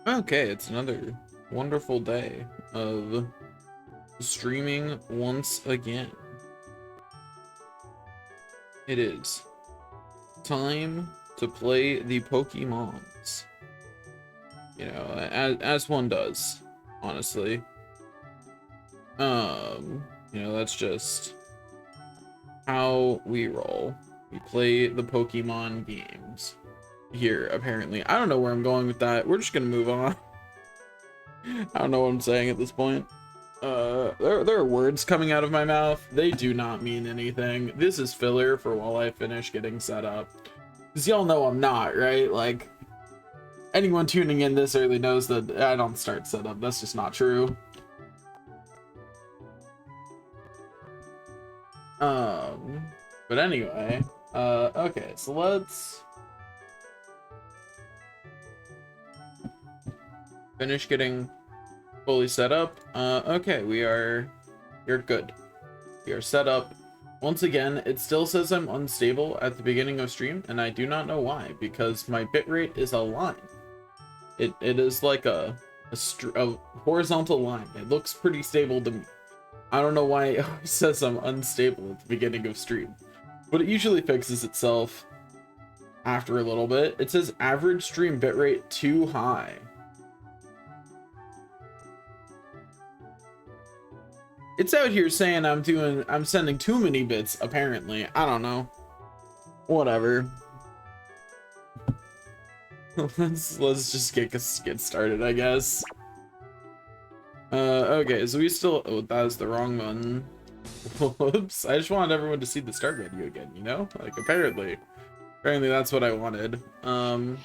Okay, it's another wonderful day of streaming once again. It is time to play the Pokemons. You know, as one does, honestly. That's just how we roll. We play the Pokemon games here, apparently. I don't know where I'm going with that. We're just gonna move on. I don't know what I'm saying at this point. There are words coming out of my mouth. They do not mean anything. This is filler for while I finish getting set up. Because y'all know I'm not, right? Like, anyone tuning in this early knows that I don't start setup. That's just not true. But anyway, okay, so let's finish getting fully set up. Okay, you're good. We are set up. Once again, it still says I'm unstable at the beginning of stream, and I do not know why, because my bitrate is a line. It is like a horizontal line. It looks pretty stable to me. I don't know why it always says I'm unstable at the beginning of stream, but it usually fixes itself after a little bit. It says average stream bitrate too high. It's out here saying I'm sending too many bits, apparently. I don't know. Whatever. let's just get started, I guess. Okay, so we still, oh, that was the wrong one. Whoops, I just wanted everyone to see the start menu again, you know? Like, apparently that's what I wanted. I'm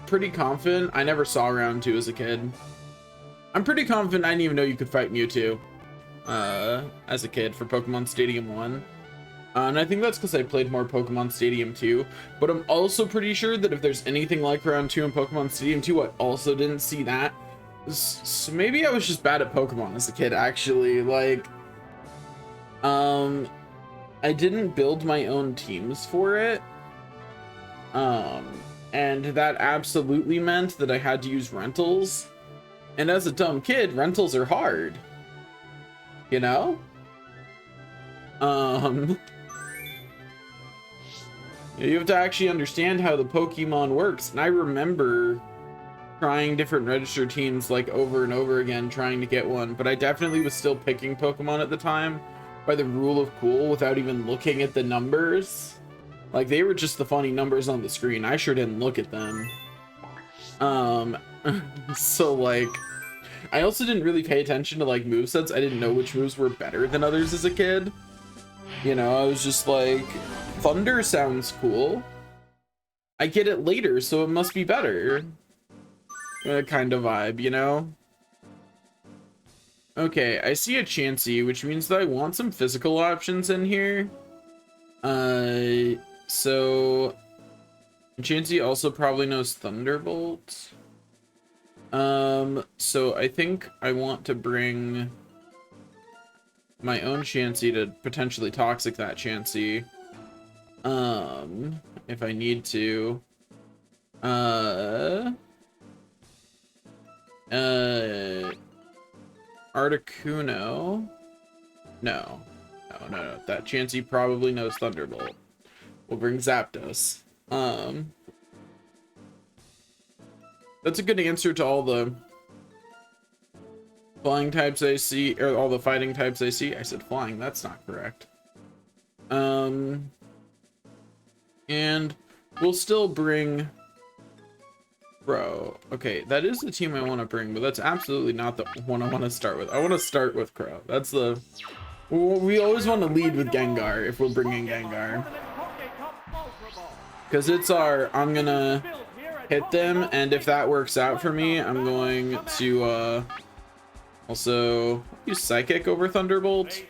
pretty confident. I never saw round 2 as a kid. I'm pretty confident I didn't even know you could fight Mewtwo as a kid for Pokemon Stadium 1. And I think that's because I played more Pokemon Stadium 2. But I'm also pretty sure that if there's anything like round 2 in Pokemon Stadium 2, I also didn't see that. So maybe I was just bad at Pokemon as a kid, actually. Like, I didn't build my own teams for it. And that absolutely meant that I had to use rentals. And as a dumb kid, rentals are hard. You know? You have to actually understand how the Pokemon works. And I remember trying different register teams like over and over again trying to get one, but I definitely was still picking Pokemon at the time by the rule of cool without even looking at the numbers. Like, they were just the funny numbers on the screen. I sure didn't look at them. So like, I also didn't really pay attention to like movesets. I didn't know which moves were better than others as a kid. You know, I was just like, Thunder sounds cool. I get it later, so it must be better. Kind of vibe, you know? Okay, I see a Chansey, which means that I want some physical options in here. So Chansey also probably knows Thunderbolt. So I think I want to bring my own Chansey to potentially toxic that Chansey. If I need to. Articuno. No. That Chansey probably knows Thunderbolt. We'll bring Zapdos. That's a good answer to all the flying types I see, or all the fighting types I see. I said flying, that's not correct. And we'll still bring Crow. Okay, that is the team I want to bring, but that's absolutely not the one I want to start with. I want to start with Crow. That's the... We always want to lead with Gengar if we're bringing Gengar. Because it's our... I'm gonna hit them, and if that works out for me, I'm going to also use Psychic over Thunderbolt.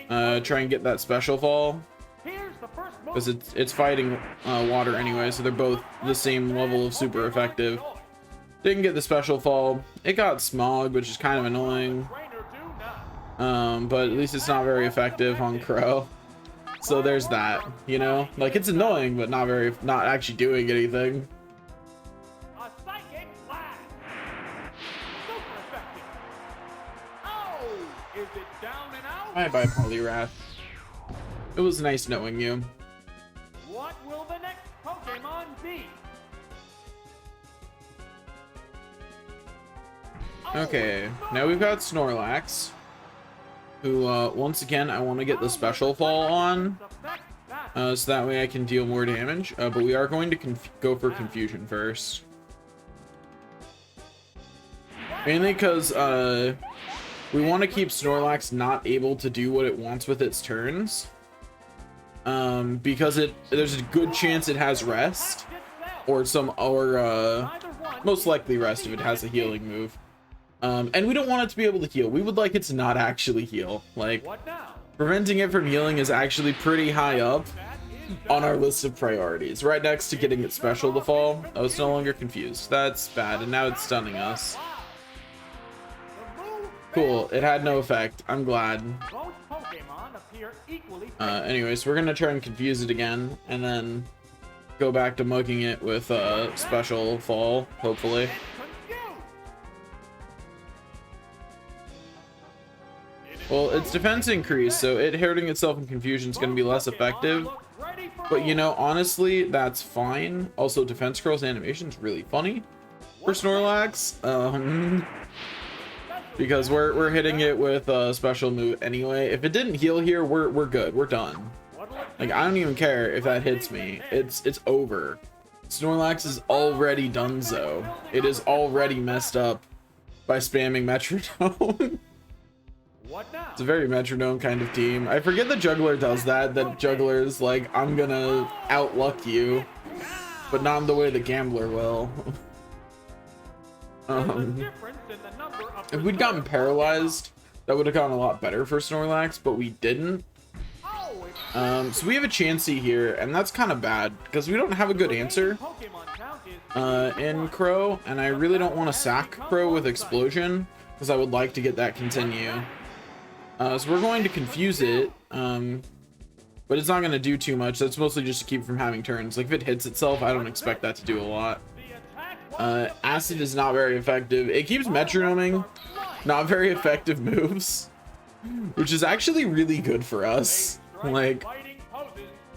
Try and get that special fall. Because it's fighting water anyway, so they're both the same level of super effective. Didn't get the special fall. It got Smog, which is kind of annoying. But at least it's not very effective on Crow. So there's that, you know? Like, it's annoying, but not actually doing anything. A psychic blast. Super effective. Oh, is it down and out? Bye-bye, Poliwrath. It was nice knowing you. What will the next Pokemon be? Okay, now we've got Snorlax, who, once again, I want to get the special fall on, so that way I can deal more damage, but we are going to go for Confusion first. Mainly because, we want to keep Snorlax not able to do what it wants with its turns, because there's a good chance it has Rest, or most likely Rest if it has a healing move. And we don't want it to be able to heal. We would like it to not actually heal. Like, preventing it from healing is actually pretty high up on our list of priorities. Right next to getting it special to fall. Oh, it's no longer confused. That's bad. And now it's stunning us. Cool. It had no effect. I'm glad. Anyways, we're going to try and confuse it again. And then go back to mugging it with a special fall, hopefully. Well, its defense increased, so it hurting itself in confusion is going to be less effective. But, you know, honestly, that's fine. Also, Defense Curl's animation is really funny for Snorlax. Because we're hitting it with a special move anyway. If it didn't heal here, we're good. We're done. Like, I don't even care if that hits me. It's over. Snorlax is already donezo. It is already messed up by spamming Metronome. It's a very Metronome kind of team. I forget that Juggler does that. That Juggler's like, I'm gonna outluck you, but not in the way the Gambler will. If we'd gotten paralyzed, that would have gone a lot better for Snorlax, but we didn't. So we have a Chansey here, and that's kind of bad because we don't have a good answer in Crow, and I really don't want to sack Crow with Explosion because I would like to get that continue. So we're going to confuse it, but it's not going to do too much. That's mostly just to keep it from having turns. Like, if it hits itself, I don't expect that to do a lot. Acid is not very effective. It keeps Metronoming not very effective moves, which is actually really good for us. Like,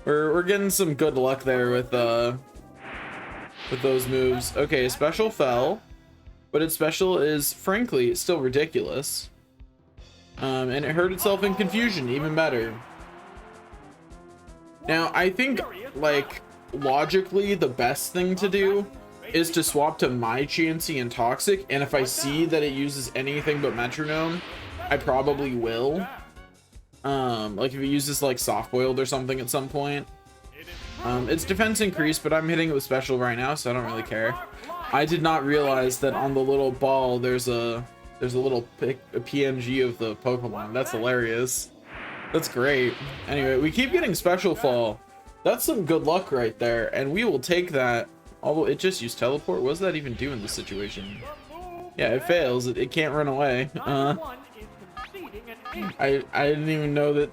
we're getting some good luck there with those moves. Okay, special fell, but its special is, frankly, still ridiculous. And it hurt itself in confusion, even better. Now, I think, like, logically, the best thing to do is to swap to my Chansey and Toxic, and if I see that it uses anything but Metronome, I probably will. Like, if it uses, like, Soft Boiled or something at some point. Its defense increased, but I'm hitting it with special right now, so I don't really care. I did not realize that on the little ball, there's a little PNG of the Pokemon. That's hilarious. That's great. Anyway, we keep getting special fall. That's some good luck right there, and we will take that. Although it just used teleport. What does that even do in this situation? Yeah, it fails. It can't run away. I didn't even know that.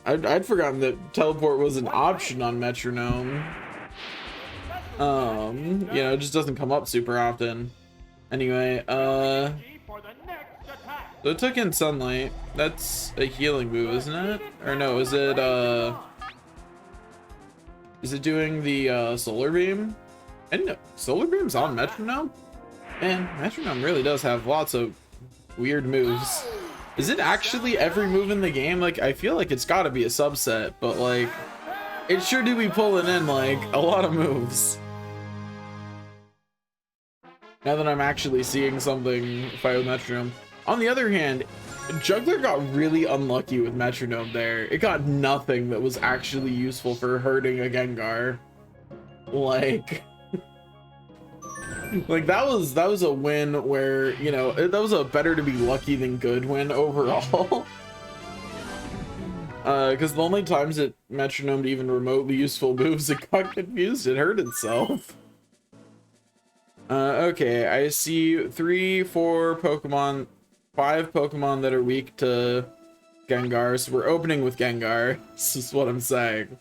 I'd forgotten that teleport was an option on Metronome. You know, it just doesn't come up super often. Anyway, so it took in Sunlight. That's a healing move, isn't it? Or no, is it doing the Solar Beam? And no, Solar Beam's on Metronome? Man, Metronome really does have lots of weird moves. Is it actually every move in the game? Like, I feel like it's gotta be a subset, but like, it sure do be pulling in like a lot of moves. Now that I'm actually seeing something fight with Metronome. On the other hand, Juggler got really unlucky with Metronome there. It got nothing that was actually useful for hurting a Gengar. Like, like that was a win where, you know, that was a better to be lucky than good win overall. Because the only times it Metronomed even remotely useful moves, it got confused, it hurt itself. Okay, I see 3, 4 Pokemon, 5 Pokemon that are weak to Gengar, so we're opening with Gengar. This is what I'm saying.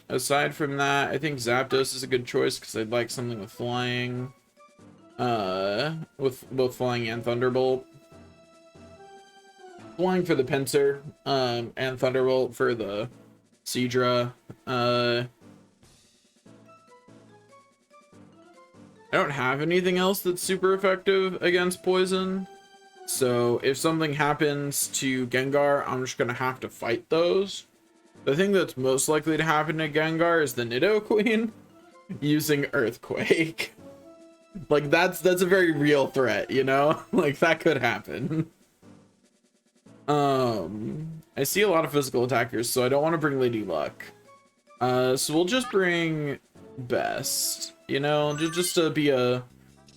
Aside from that, I think Zapdos is a good choice because I'd like something with flying. With both flying and Thunderbolt. Flying for the Pinsir, and Thunderbolt for the Seadra. I don't have anything else that's super effective against poison. So if something happens to Gengar, I'm just gonna have to fight those. The thing that's most likely to happen to Gengar is the Nidoqueen using Earthquake. Like that's a very real threat, you know? Like that could happen. I see a lot of physical attackers, so I don't want to bring Lady Luck. So we'll just bring Best, you know, just to be a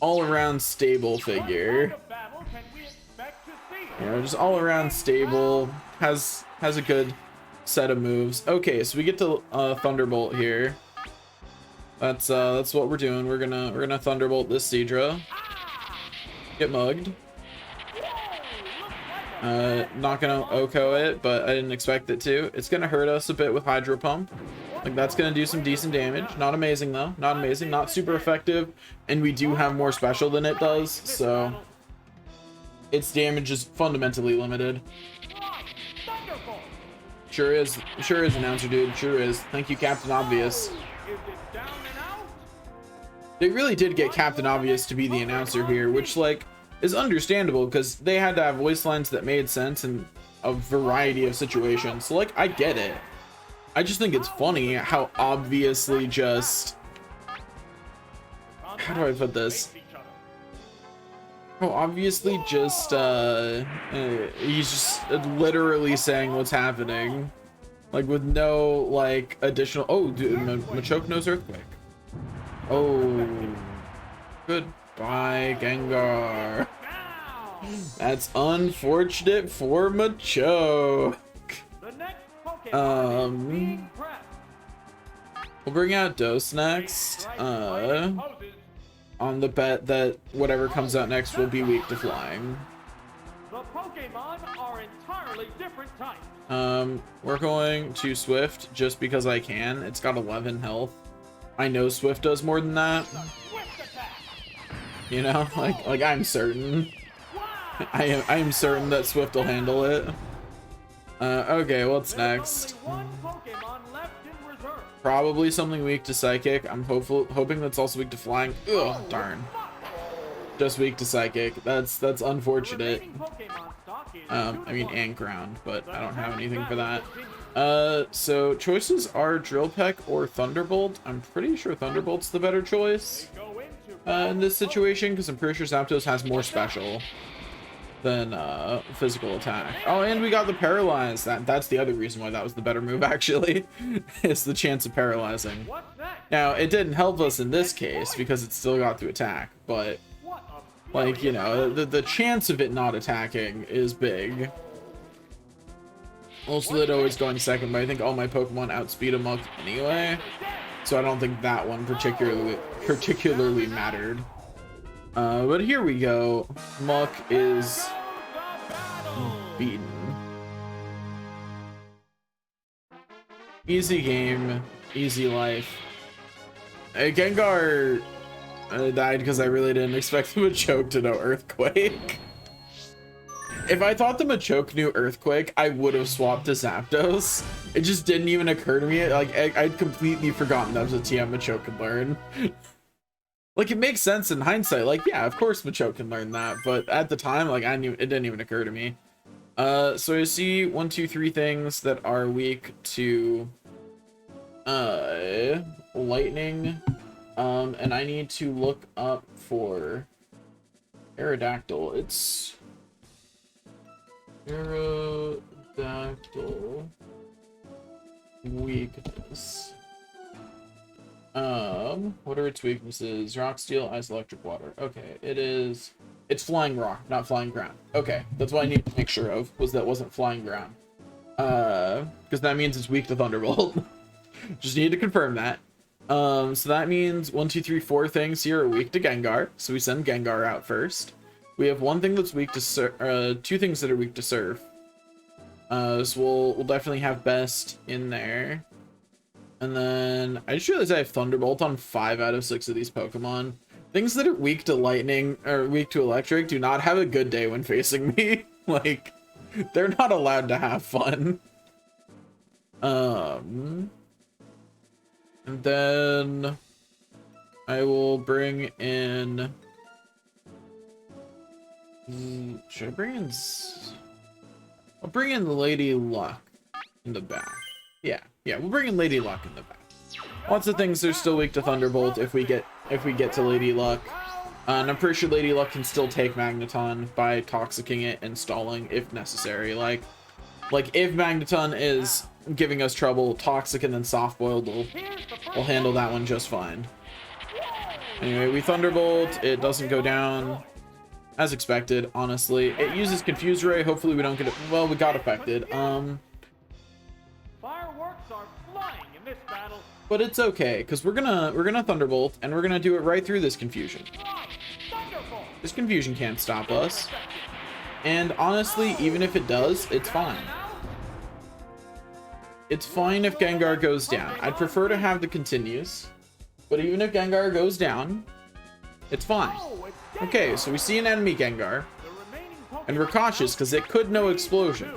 all-around stable figure. You know, just all-around stable, has a good set of moves. Okay, so we get to Thunderbolt here. That's what we're doing. We're gonna Thunderbolt this Seadra. Get mugged. Not gonna OHKO it, but I didn't expect it to. It's gonna hurt us a bit with Hydro Pump. Like that's gonna do some decent damage. Not amazing though. Not amazing. Not super effective. And we do have more special than it does, so its damage is fundamentally limited. Sure is, announcer dude. Sure is. Thank you, Captain Obvious. They really did get Captain Obvious to be the announcer here, which like is understandable because they had to have voice lines that made sense in a variety of situations. So like I get it. I just think it's funny how obviously just, how do I put this? How obviously just he's just literally saying what's happening, like with no like additional. Oh, dude, Machoke knows Earthquake. Oh, goodbye, Gengar. That's unfortunate for Machoke. We'll bring out Dose next. On the bet that whatever comes out next will be weak to flying. The Pokemon are entirely different types. We're going to Swift just because I can. It's got 11 health. I know Swift does more than that. You know, like I'm certain. I am certain that Swift will handle it. Okay, what's next? Probably something weak to Psychic. I'm hoping that's also weak to Flying. Ugh, darn. Just weak to Psychic. That's unfortunate. I mean, and Ground, but I don't have anything for that. So choices are Drill Peck or Thunderbolt. I'm pretty sure Thunderbolt's the better choice in this situation because I'm pretty sure Zapdos has more special than physical attack. Oh, and we got the Paralyze. That's the other reason why that was the better move, actually. Is the chance of paralyzing. Now it didn't help us in this case because it still got to attack, but like, you know, the chance of it not attacking is big. Also, that always going second, but I think all my Pokemon outspeed a Muck anyway, so I don't think that one particularly mattered. But here we go. Muck is beaten. Easy game, easy life. Gengar died because I really didn't expect the Machoke to know Earthquake. If I thought the Machoke knew Earthquake, I would have swapped to Zapdos. It just didn't even occur to me. Like I'd completely forgotten that was a TM Machoke could learn. Like, it makes sense in hindsight. Like, yeah, of course Machoke can learn that, but at the time, like, it didn't even occur to me. So I see 1, 2, 3 things that are weak to lightning. And I need to look up for Aerodactyl. It's Aerodactyl weakness. What are its weaknesses? Rock, steel, ice, electric, water. Okay, it's flying rock, not flying ground. Okay, that's what I need to make sure of, was that wasn't flying ground. Because that means it's weak to Thunderbolt. Just need to confirm that. So that means 1, 2, 3, 4 things here are weak to Gengar. So we send Gengar out first. We have one thing that's weak to two things that are weak to Surf. So we'll definitely have Best in there. And then I just realized I have Thunderbolt on 5 out of 6 of these Pokemon. Things that are weak to lightning or weak to electric do not have a good day when facing me. Like, they're not allowed to have fun. And then I will bring in. Should I bring in? I'll bring in Lady Luck in the back. Yeah, we'll bring in Lady Luck in the back. Lots of things are still weak to Thunderbolt if we get to Lady Luck. And I'm pretty sure Lady Luck can still take Magneton by Toxicking it and stalling if necessary. Like if Magneton is giving us trouble, Toxic and then Soft Boiled will handle that one just fine. Anyway, we Thunderbolt. It doesn't go down as expected, honestly. It uses Confuse Ray. Hopefully we don't get it. Well, we got affected. Fireworks are flying in this battle. But it's okay, because we're gonna Thunderbolt, and we're gonna do it right through this confusion. Thunderbolt. This confusion can't stop us. And honestly, even if it does, it's fine. It's fine if Gengar goes down. I'd prefer to have the continues. But even if Gengar goes down, it's fine. Okay, so we see an enemy Gengar. And we're cautious because it could know Explosion.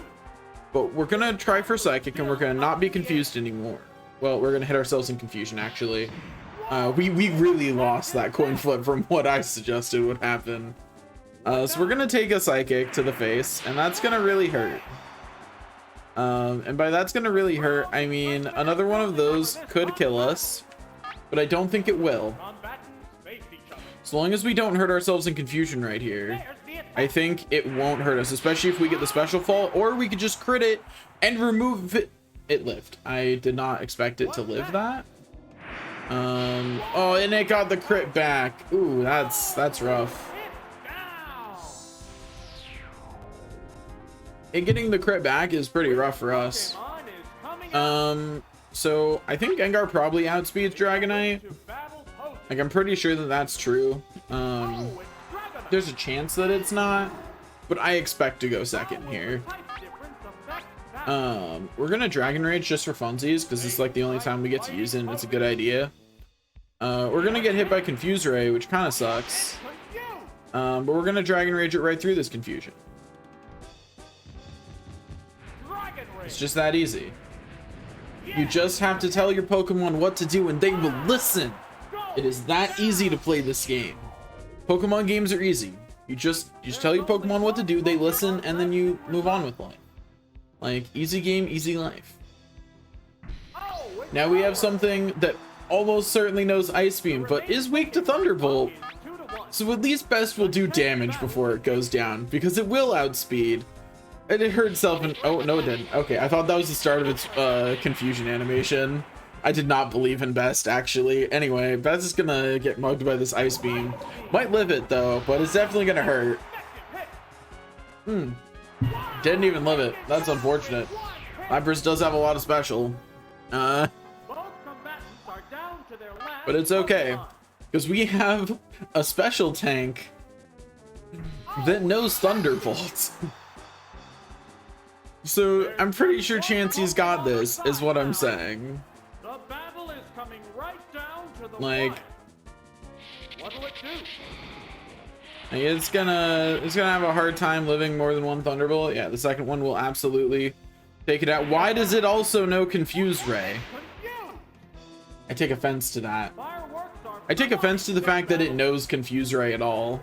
But we're going to try for Psychic and we're going to not be confused anymore. Well, we're going to hit ourselves in confusion, actually. We really lost that coin flip from what I suggested would happen. So we're going to take a Psychic to the face, and that's going to really hurt. And by that's going to really hurt, I mean, another one of those could kill us, but I don't think it will. So long as we don't hurt ourselves in confusion right here, I think it won't hurt us, especially if we get the special fall, or we could just crit it and remove it. It lived. I did not expect it to live that. Oh, and it got the crit back. Ooh, that's rough. It getting the crit back is pretty rough for us. So I think Gengar probably outspeeds Dragonite. Like, I'm pretty sure that that's true. There's a chance that it's not, but I expect to go second here. We're gonna Dragon Rage just for funsies, because it's like the only time we get to use it, and it's a good idea. We're gonna get hit by Confuse Ray, which kind of sucks. But we're gonna Dragon Rage it right through this confusion. It's just that easy. You just have to tell your Pokemon what to do and they will listen. It is that easy to play this game. Pokemon games are easy. You just tell your Pokemon what to do, they listen, and then you move on with life. Like, easy game, easy life. Now we have something that almost certainly knows Ice Beam, but is weak to Thunderbolt. So at least Best will do damage before it goes down, because it will outspeed. And it hurt itself and oh no it didn't. Okay, I thought that was the start of its confusion animation. I did not believe in Best, actually. Anyway, Best is gonna get mugged by this Ice Beam. Might live it though, but it's definitely gonna hurt. Didn't even live it. That's unfortunate. Lapras does have a lot of special. But it's okay, because we have a special tank that knows Thunderbolt. So I'm pretty sure Chansey's got this, is what I'm saying. The battle is coming right down to the like, what'll it do? Like, it's gonna have a hard time living more than one Thunderbolt. Yeah, the second one will absolutely take it out. Why does it also know Confuse Ray? I take offense to that. I take offense to the fact that it knows Confuse Ray at all.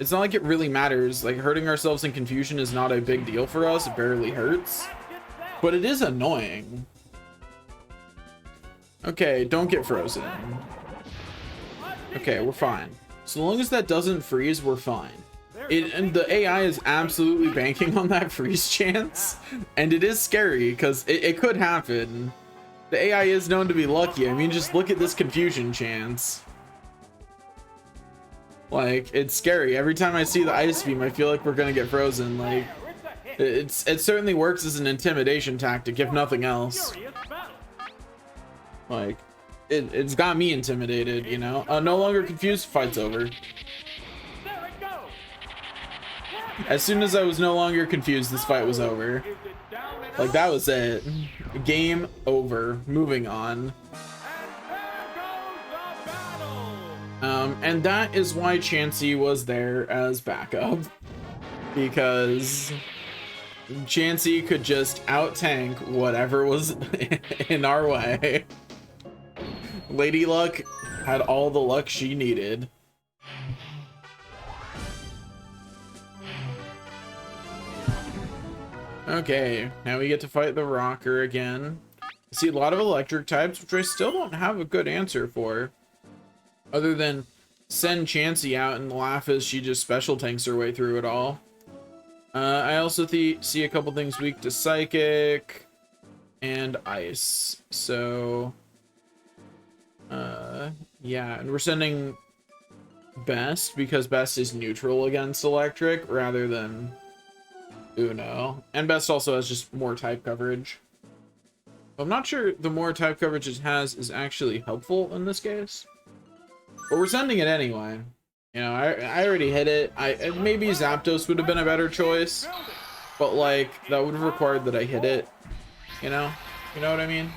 It's not like it really matters. Like, hurting ourselves in confusion is not a big deal for us. It barely hurts, but it is annoying. Okay, don't get frozen. Okay, we're fine. So long as that doesn't freeze, we're fine. And the AI is absolutely banking on that freeze chance, and it is scary because it could happen. The AI is known to be lucky. I mean, just look at this confusion chance. Like, it's scary. Every time I see the Ice Beam, I feel like we're gonna get frozen. Like, it certainly works as an intimidation tactic, if nothing else. Like, it's got me intimidated, you know? No longer confused, fight's over. As soon as I was no longer confused, this fight was over. Is it down and Like, out? that was it. Game over. Moving on. And there goes the battle. And that is why Chansey was there as backup. Because Chansey could just out-tank whatever was in our way. Lady Luck had all the luck she needed. Okay, now we get to fight the Rocker again. I see a lot of electric types, which I still don't have a good answer for. Other than send Chansey out and laugh as she just special tanks her way through it all. I also see a couple things weak to Psychic and Ice. So, yeah, and we're sending Best because Best is neutral against Electric rather than Uno. And Best also has just more type coverage. I'm not sure the more type coverage it has is actually helpful in this case. But we're sending it anyway. You know, I already hit it. Maybe Zapdos would have been a better choice, but like that would have required that I hit it. You know what I mean?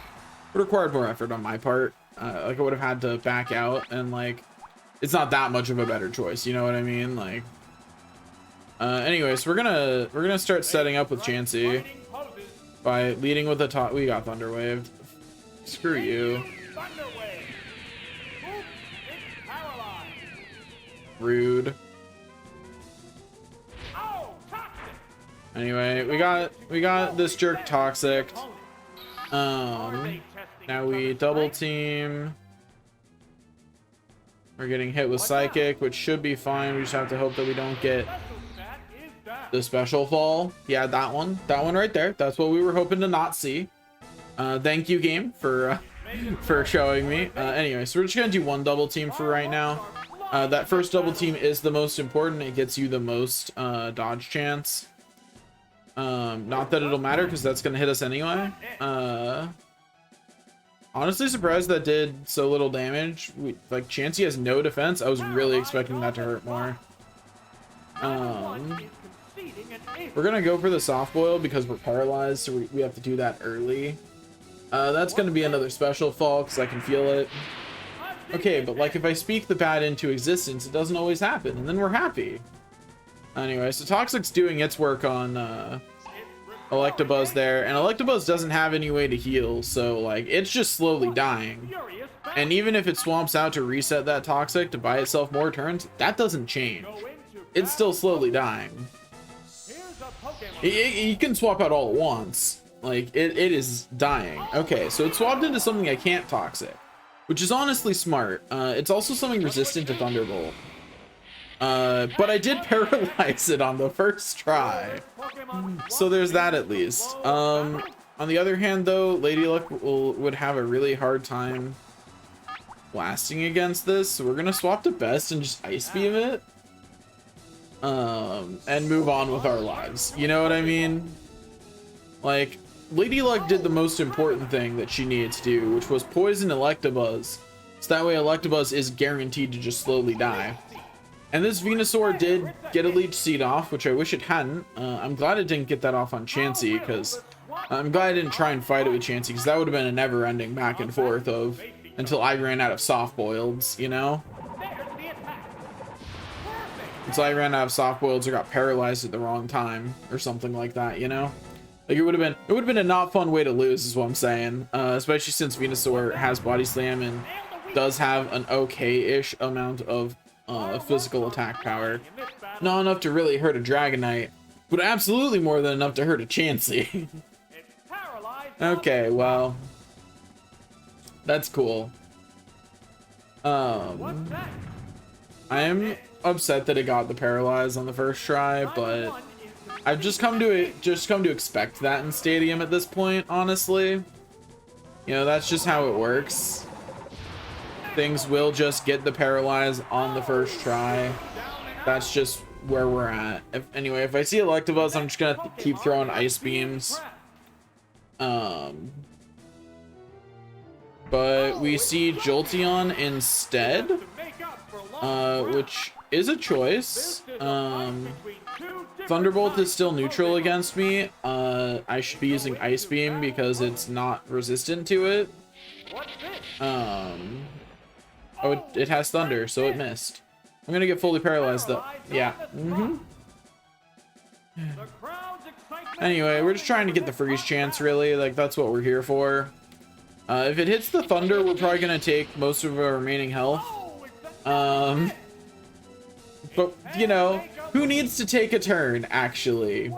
It required more effort on my part. Like I would have had to back out, and like it's not that much of a better choice. You know what I mean? Like, anyways, we're gonna start setting up with Chansey Fighting poses. by leading with the top. We got Thunder Wave. Screw you. Thunder Wave. Oop, it's paralyzed. Rude. Oh, toxic. Anyway, we got this jerk Toxic. Now we double team. We're getting hit with Psychic, which should be fine. We just have to hope that we don't get the special fall. Yeah, that one right there. That's what we were hoping to not see. Thank you, game, for showing me. Anyway, so we're just gonna do one double team for right now. That first double team is the most important. It gets you the most dodge chance. Not that it'll matter because that's gonna hit us anyway. Honestly surprised that did so little damage. Like Chansey has no defense. I was really expecting that to hurt more. We're gonna go for the soft boil because we're paralyzed, so we have to do that early. That's gonna be another special fall because I can feel it. Okay, but like if I speak the bad into existence, it doesn't always happen, and then we're happy. Anyway, so Toxic's doing its work on Electabuzz there, and Electabuzz doesn't have any way to heal, so like it's just slowly dying. And even if it swamps out to reset that Toxic to buy itself more turns, that doesn't change. It's still slowly dying. You can swap out all at once. Like it is dying. Okay, so it swapped into something I can't Toxic, which is honestly smart. It's also something resistant to Thunderbolt. But I did paralyze it on the first try, so there's that at least. On the other hand though, Lady Luck would have a really hard time blasting against this, so we're gonna swap to Best and just Ice Beam it, and move on with our lives. You know what I mean? Like, Lady Luck did the most important thing that she needed to do, which was poison Electabuzz, so that way Electabuzz is guaranteed to just slowly die. And this Venusaur did get a Leech Seed off, which I wish it hadn't. I'm glad it didn't get that off on Chansey, because I'm glad I didn't try and fight it with Chansey, because that would have been a never-ending back and forth of until I ran out of soft boileds, you know? Until I ran out of soft boileds or got paralyzed at the wrong time or something like that, you know? Like it would have been a not fun way to lose, is what I'm saying. Especially since Venusaur has Body Slam and does have an okay-ish amount of physical attack power. Not enough to really hurt a Dragonite, but absolutely more than enough to hurt a Chansey. Okay, well, that's cool. I am upset that it got the paralyze on the first try, but I've just come to expect that in Stadium at this point, honestly. You know, that's just how it works. Things will just get the paralyze on the first try. That's just where we're at. Anyway, if I see Electabuzz, I'm just gonna keep throwing Ice Beams. But we see Jolteon instead, which is a choice. Thunderbolt is still neutral against me. I should be using Ice Beam because it's not resistant to it. Oh, it has Thunder, so it missed. I'm gonna get fully paralyzed though. Yeah. Anyway, we're just trying to get the freeze chance, really. Like, that's what we're here for. If it hits the Thunder, we're probably gonna take most of our remaining health. But, you know, who needs to take a turn, actually?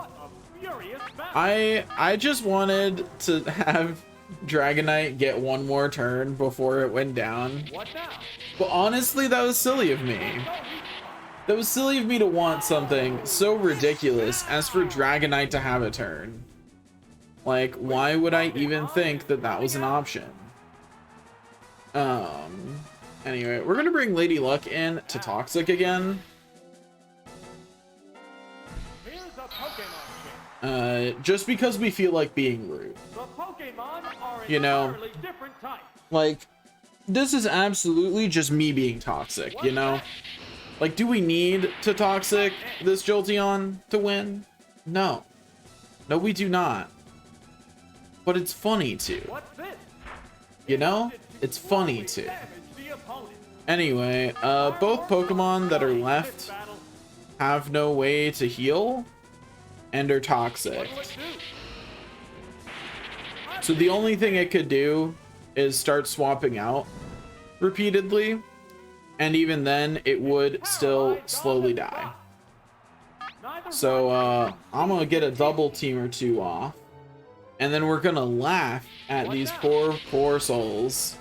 I just wanted to have Dragonite get one more turn before it went down. But honestly, that was silly of me. That was silly of me to want something so ridiculous as for Dragonite to have a turn. Like, why would I even think that that was an option? Anyway, we're gonna bring Lady Luck in to Toxic again. Just because we feel like being rude. You know, like, this is absolutely just me being toxic, you know? Like, do we need to Toxic this Jolteon to win? No. No, we do not. But it's funny to. You know? It's funny to. Anyway, both Pokemon that are left have no way to heal and are toxic. So the only thing it could do is start swapping out repeatedly, and even then it would still slowly die. So I'm gonna get a double team or two off, and then we're gonna laugh at these poor souls.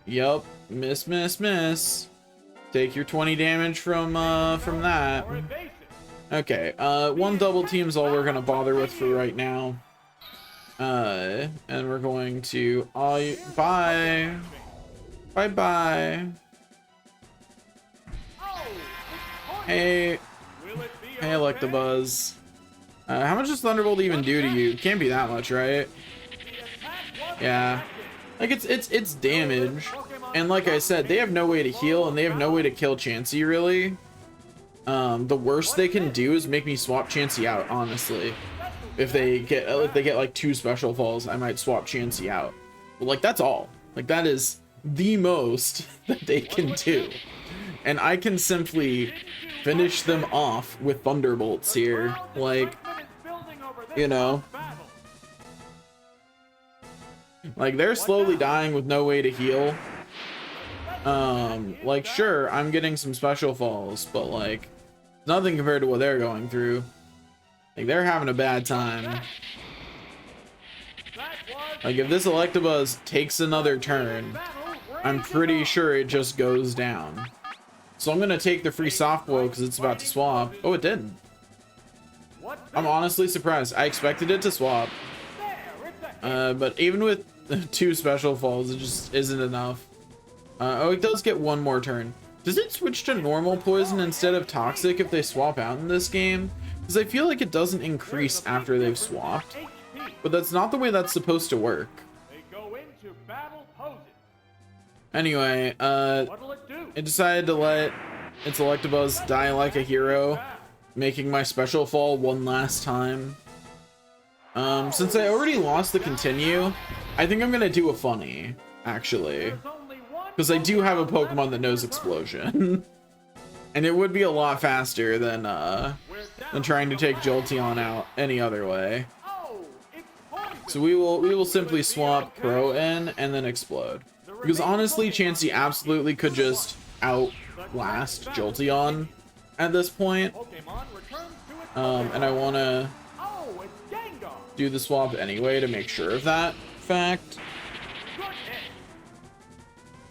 Yup, miss. Take your 20 damage from that. Okay, one double team's all we're gonna bother with for right now. And we're going to bye. Hey Electabuzz. How much does Thunderbolt even do to you? It can't be that much, right? Yeah. Like, it's damage. And like I said, they have no way to heal and they have no way to kill Chansey, really. The worst they can do is make me swap Chansey out, honestly. If they get like 2 special falls, I might swap Chansey out. But like, that's all. Like, that is the most that they can do. And I can simply finish them off with Thunderbolts here. Like, you know. Like, they're slowly dying with no way to heal. Like, sure, I'm getting some special falls, but like, nothing compared to what they're going through. Like, they're having a bad time. Like, if this Electabuzz takes another turn, I'm pretty sure it just goes down. So I'm gonna take the free soft blow because it's about to swap. Oh, it didn't. I'm honestly surprised. I expected it to swap. But even with 2 special falls, it just isn't enough. Oh, it does get one more turn. Does it switch to normal poison instead of toxic if they swap out in this game? Because I feel like it doesn't increase after they've swapped. But that's not the way that's supposed to work. Anyway, it decided to let its Electabuzz die like a hero, making my special fall one last time. Since I already lost the continue, I think I'm gonna do a funny, actually. Because I do have a Pokemon that knows Explosion. And it would be a lot faster than trying to take Jolteon out any other way. So we will simply swap Pro in and then Explode. Because honestly, Chansey absolutely could just outlast Jolteon at this point. And I want to do the swap anyway to make sure of that fact.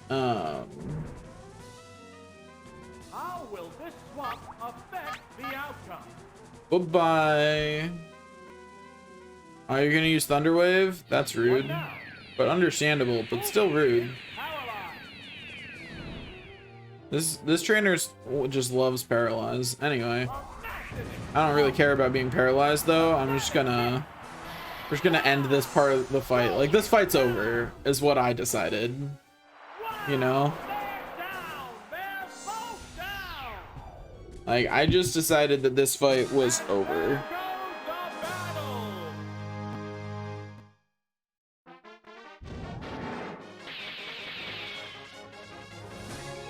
How will this swap affect the outcome? Bye-bye. Oh, you're gonna use Thunder Wave? That's rude. But understandable, but still rude. This trainer just loves Paralyze. Anyway. I don't really care about being paralyzed though. We're just gonna end this part of the fight. Like, this fight's over, is what I decided. You know? Like, I just decided that this fight was over.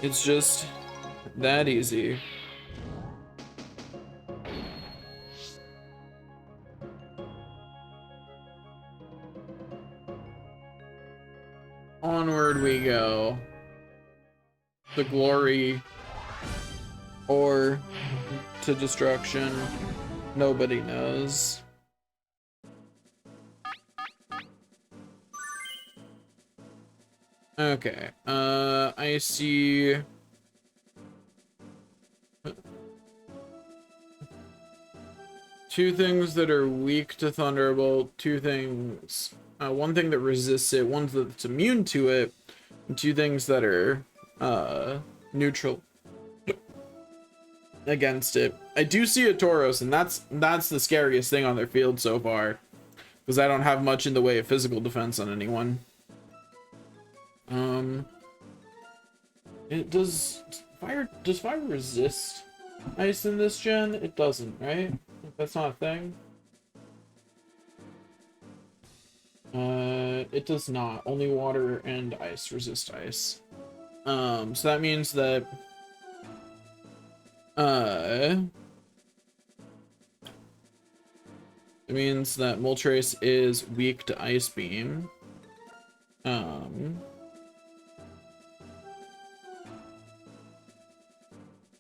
It's just that easy. Onward we go. To glory or to destruction. Nobody knows. Okay, I see. Two things that are weak to Thunderbolt, two things, one thing that resists it, one that's immune to it, and two things that are, neutral against it. I do see a Tauros, and that's the scariest thing on their field so far, because I don't have much in the way of physical defense on anyone. Does fire resist ice in this gen? It doesn't, right? That's not a thing. It does not. Only water and ice resist ice. So that means that it means that Moltres is weak to Ice Beam.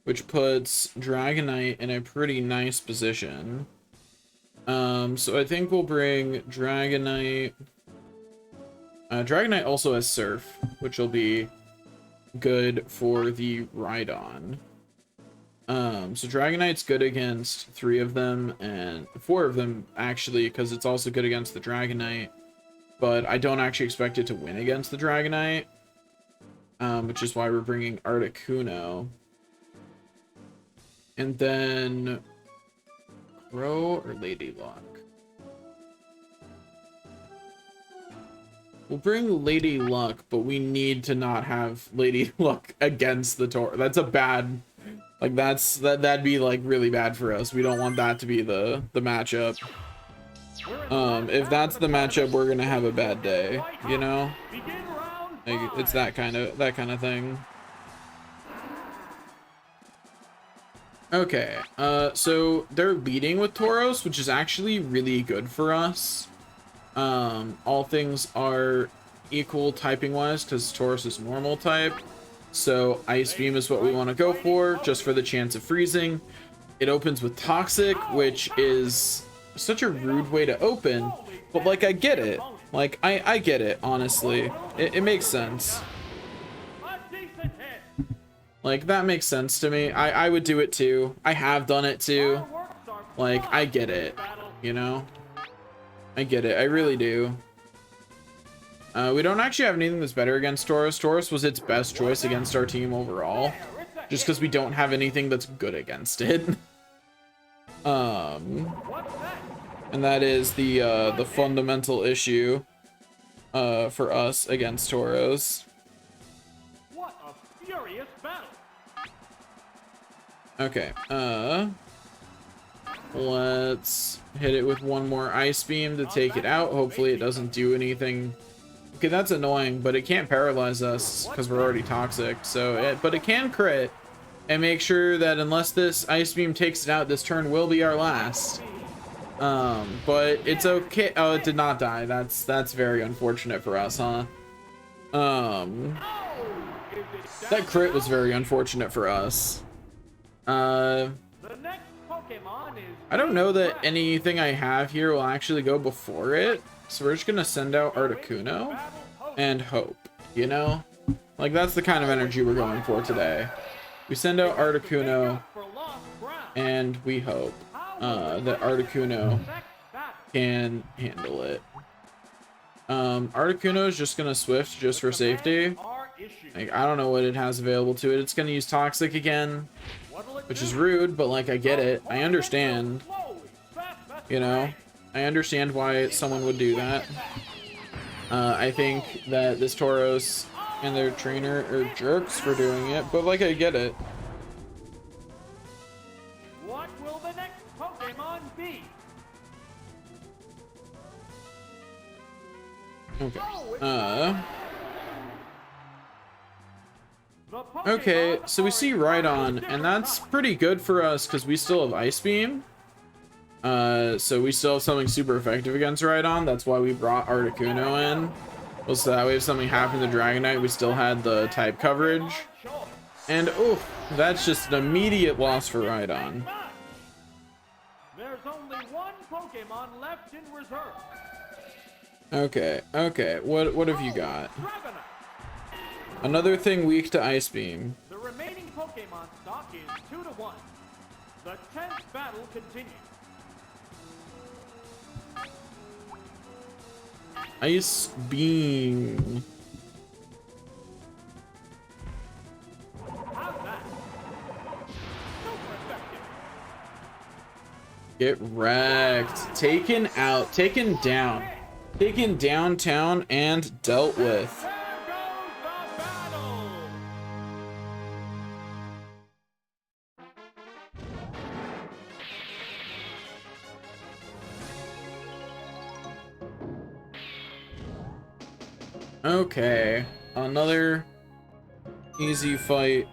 Which puts Dragonite in a pretty nice position. So I think we'll bring Dragonite. Dragonite also has Surf, which will be good for the Rhydon. So Dragonite's good against 3 of them, and 4 of them, actually, because it's also good against the Dragonite. But I don't actually expect it to win against the Dragonite. Which is why we're bringing Articuno. And then Crow or Lady Luck? We'll bring Lady Luck, but we need to not have Lady Luck against the Tauros. That's a bad, like, that'd be like really bad for us. We don't want that to be the matchup. If that's the matchup, we're gonna have a bad day, you know? Like, it's that kind of thing. Okay, so they're leading with Tauros, which is actually really good for us. All things are equal typing wise, because Tauros is normal type. So Ice Beam is what we want to go for, just for the chance of freezing. It opens with Toxic, which is such a rude way to open, but like, I get it. Like, I get it, honestly. It makes sense. Like, that makes sense to me. I would do it too. I have done it too. Like, I get it, you know? I get it. I really do. We don't actually have anything that's better against Tauros. Tauros was its best choice against our team overall, just because we don't have anything that's good against it. And that is the fundamental issue for us against Tauros. What a furious battle! Okay, let's hit it with one more Ice Beam to take it out. Hopefully it doesn't do anything. Okay, that's annoying, but it can't paralyze us because we're already toxic. So, but it can crit and make sure that unless this Ice Beam takes it out, this turn will be our last. But it's okay. Oh, it did not die. That's very unfortunate for us, huh? That crit was very unfortunate for us. I don't know that anything I have here will actually go before it, so we're just gonna send out Articuno and hope, you know? Like, that's the kind of energy we're going for today. We send out Articuno and we hope that Articuno can handle it. Articuno is just gonna Swift just for safety. Like, I don't know what it has available to it. It's gonna use Toxic again, which is rude, but like, I get it. I understand. You know, I understand why someone would do that. I think that this Tauros and their trainer are jerks for doing it, but like, I get it. Okay, so we see Rhydon, and that's pretty good for us because we still have Ice Beam. So we still have something super effective against Rhydon. That's why we brought Articuno in. Well, so that way if something happened to Dragonite, we still had the type coverage. And oof, that's just an immediate loss for Rhydon. There's only one Pokemon left in reserve. Okay, what have you got? Dragonite. Another thing weak to Ice Beam. The remaining Pokemon stock is 2-1. The 10th battle continues. Ice Beam. How's that? Super effective. Get wrecked. Taken out. Taken down. Taken downtown and dealt with. There goes the battle. Okay. Another easy fight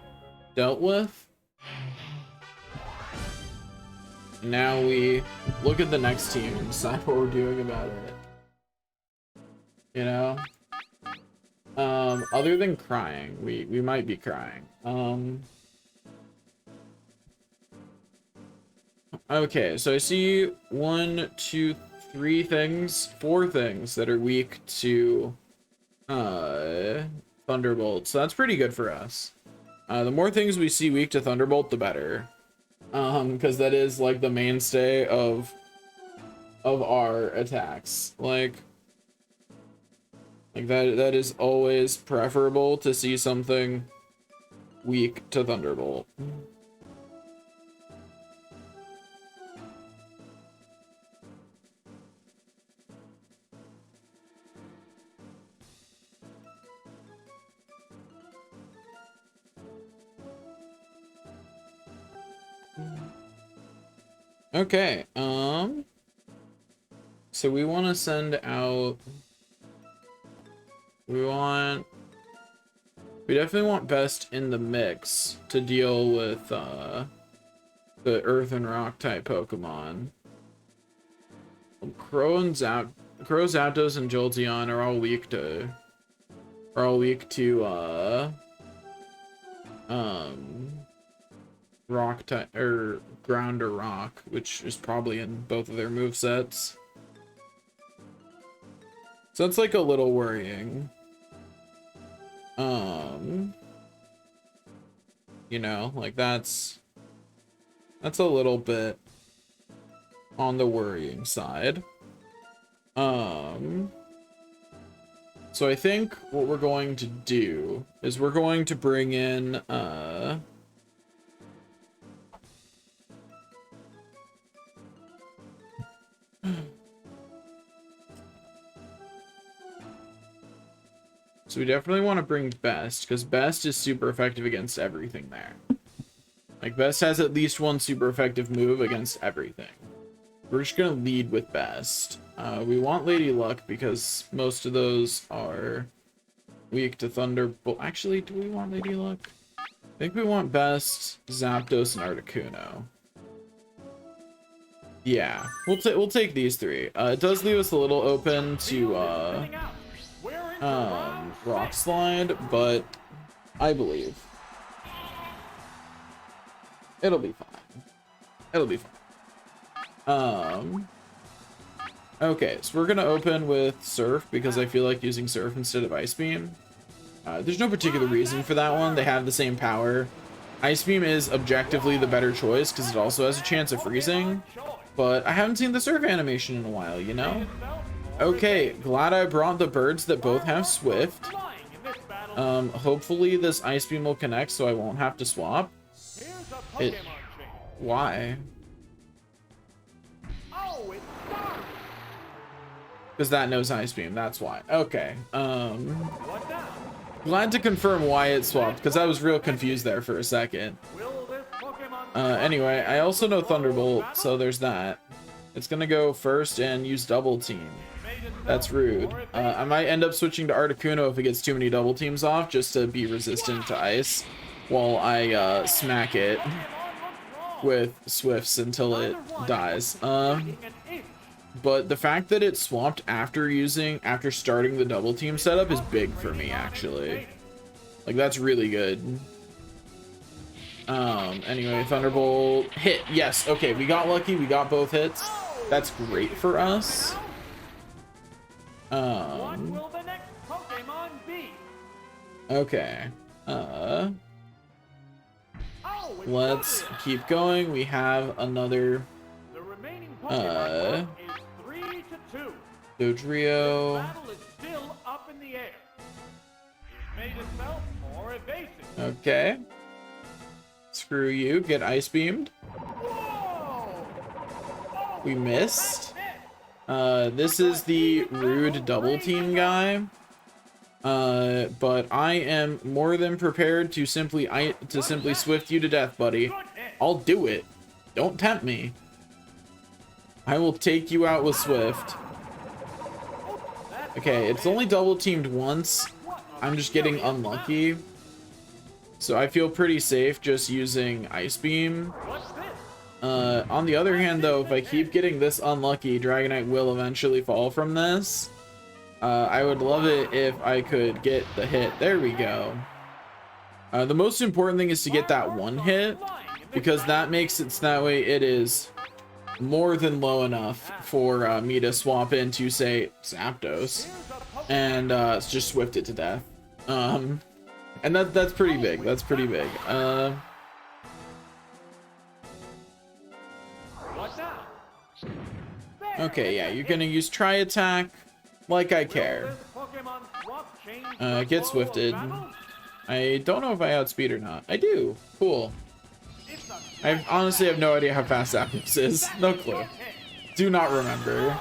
dealt with. Now we look at the next team and decide what we're doing about it. You know? Other than crying, we might be crying. Okay, so I see 1, 2, 3 things, 4 things that are weak to Thunderbolt. So that's pretty good for us. The more things we see weak to Thunderbolt, the better. Because that is like the mainstay of our attacks. Like that is always preferable to see something weak to Thunderbolt. Okay, so we want to send out, we definitely want Best in the mix to deal with, the Earth and Rock type Pokemon. Crow, Zapdos, and Jolteon are all weak to, rock type or ground or rock, which is probably in both of their movesets. So that's like a little worrying. You know, like that's a little bit on the worrying side. So I think what we're going to do is we're going to bring in so we definitely want to bring Best, because Best is super effective against everything there. Like, Best has at least one super effective move against everything. We're just going to lead with Best. We want Lady Luck, because most of those are weak to Thunderbolt. Actually, do we want Lady Luck? I think we want Best, Zapdos, and Articuno. Yeah, we'll take these 3. It does leave us a little open to, Rock Slide, but I believe it'll be fine. It'll be fine. Okay, so we're gonna open with Surf because I feel like using Surf instead of Ice Beam. There's no particular reason for that one. They have the same power. Ice Beam is objectively the better choice because it also has a chance of freezing, but I haven't seen the Surf animation in a while, you know? Okay, glad I brought the birds that both have Swift. Hopefully this Ice Beam will connect so I won't have to swap. Why? Because that knows Ice Beam, that's why. Okay, glad to confirm why it swapped, because I was real confused there for a second. Anyway, I also know Thunderbolt, so there's that. It's gonna go first and use Double Team. That's rude. I might end up switching to Articuno if it gets too many double teams off, just to be resistant to ice, while I smack it with Swifts until it dies. But the fact that it swapped after starting the double team setup is big for me, actually. Like, that's really good. Anyway, Thunderbolt hit. Yes, okay, we got lucky. We got both hits. That's great for us. What will the next Pokemon be? Okay. Oh, it's Let's Dodrio. keep going. We have another The remaining Pokemon is 3-2. Dodrio. Battle is still up in the air. It's made itself more evasive. Okay. Screw you. Get ice beamed. Whoa! Oh, We missed. that's it. This is the rude double team guy. But I am more than prepared to simply swift you to death, buddy. Good hit. I'll do it. Don't tempt me. I will take you out with Swift. That's Okay, it's only double teamed once. I'm just getting unlucky. So I feel pretty safe just using Ice Beam. What's this? On the other hand, though, if I keep getting this unlucky, Dragonite will eventually fall from this. I would love it if I could get the hit. There we go. The most important thing is to get that one hit, because that makes it so that way it is more than low enough for me to swap into, say, Zapdos, and just swift it to death. And that's pretty big. That's pretty big. What now? Okay, yeah, you're gonna use Tri Attack, like I care. This Pokemon swap change Get the flow of swifted. battle? I don't know if I outspeed or not. I do. Cool. It's a I honestly have no idea how fast Zapdos is. No clue. good hit. Do not remember.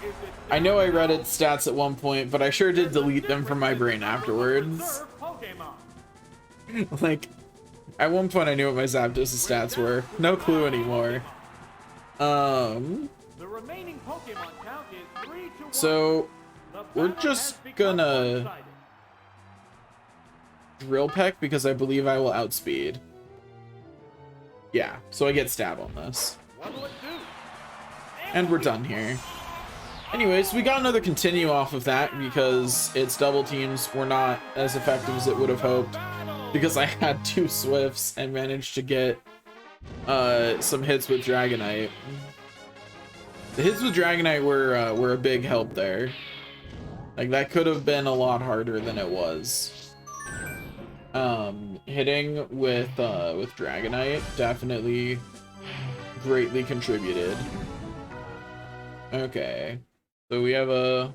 Is it I know I read its stats at one point, but I sure did delete them from my brain afterwards. Reserve Pokemon? Like, at one point I knew what my Zapdos' stats were. No clue anymore. The remaining Pokemon count is 3-1. So The we're battle just has become gonna one-sided. Drill Peck because I believe I will outspeed. Yeah, so I get stab on this. What will it do? And we're done here. Anyways, we got another continue off of that because its double teams were not as effective as it would have hoped, because I had 2 Swifts and managed to get some hits with Dragonite. The hits with Dragonite were a big help there. Like, that could have been a lot harder than it was. Hitting with Dragonite definitely greatly contributed. Okay, so we have a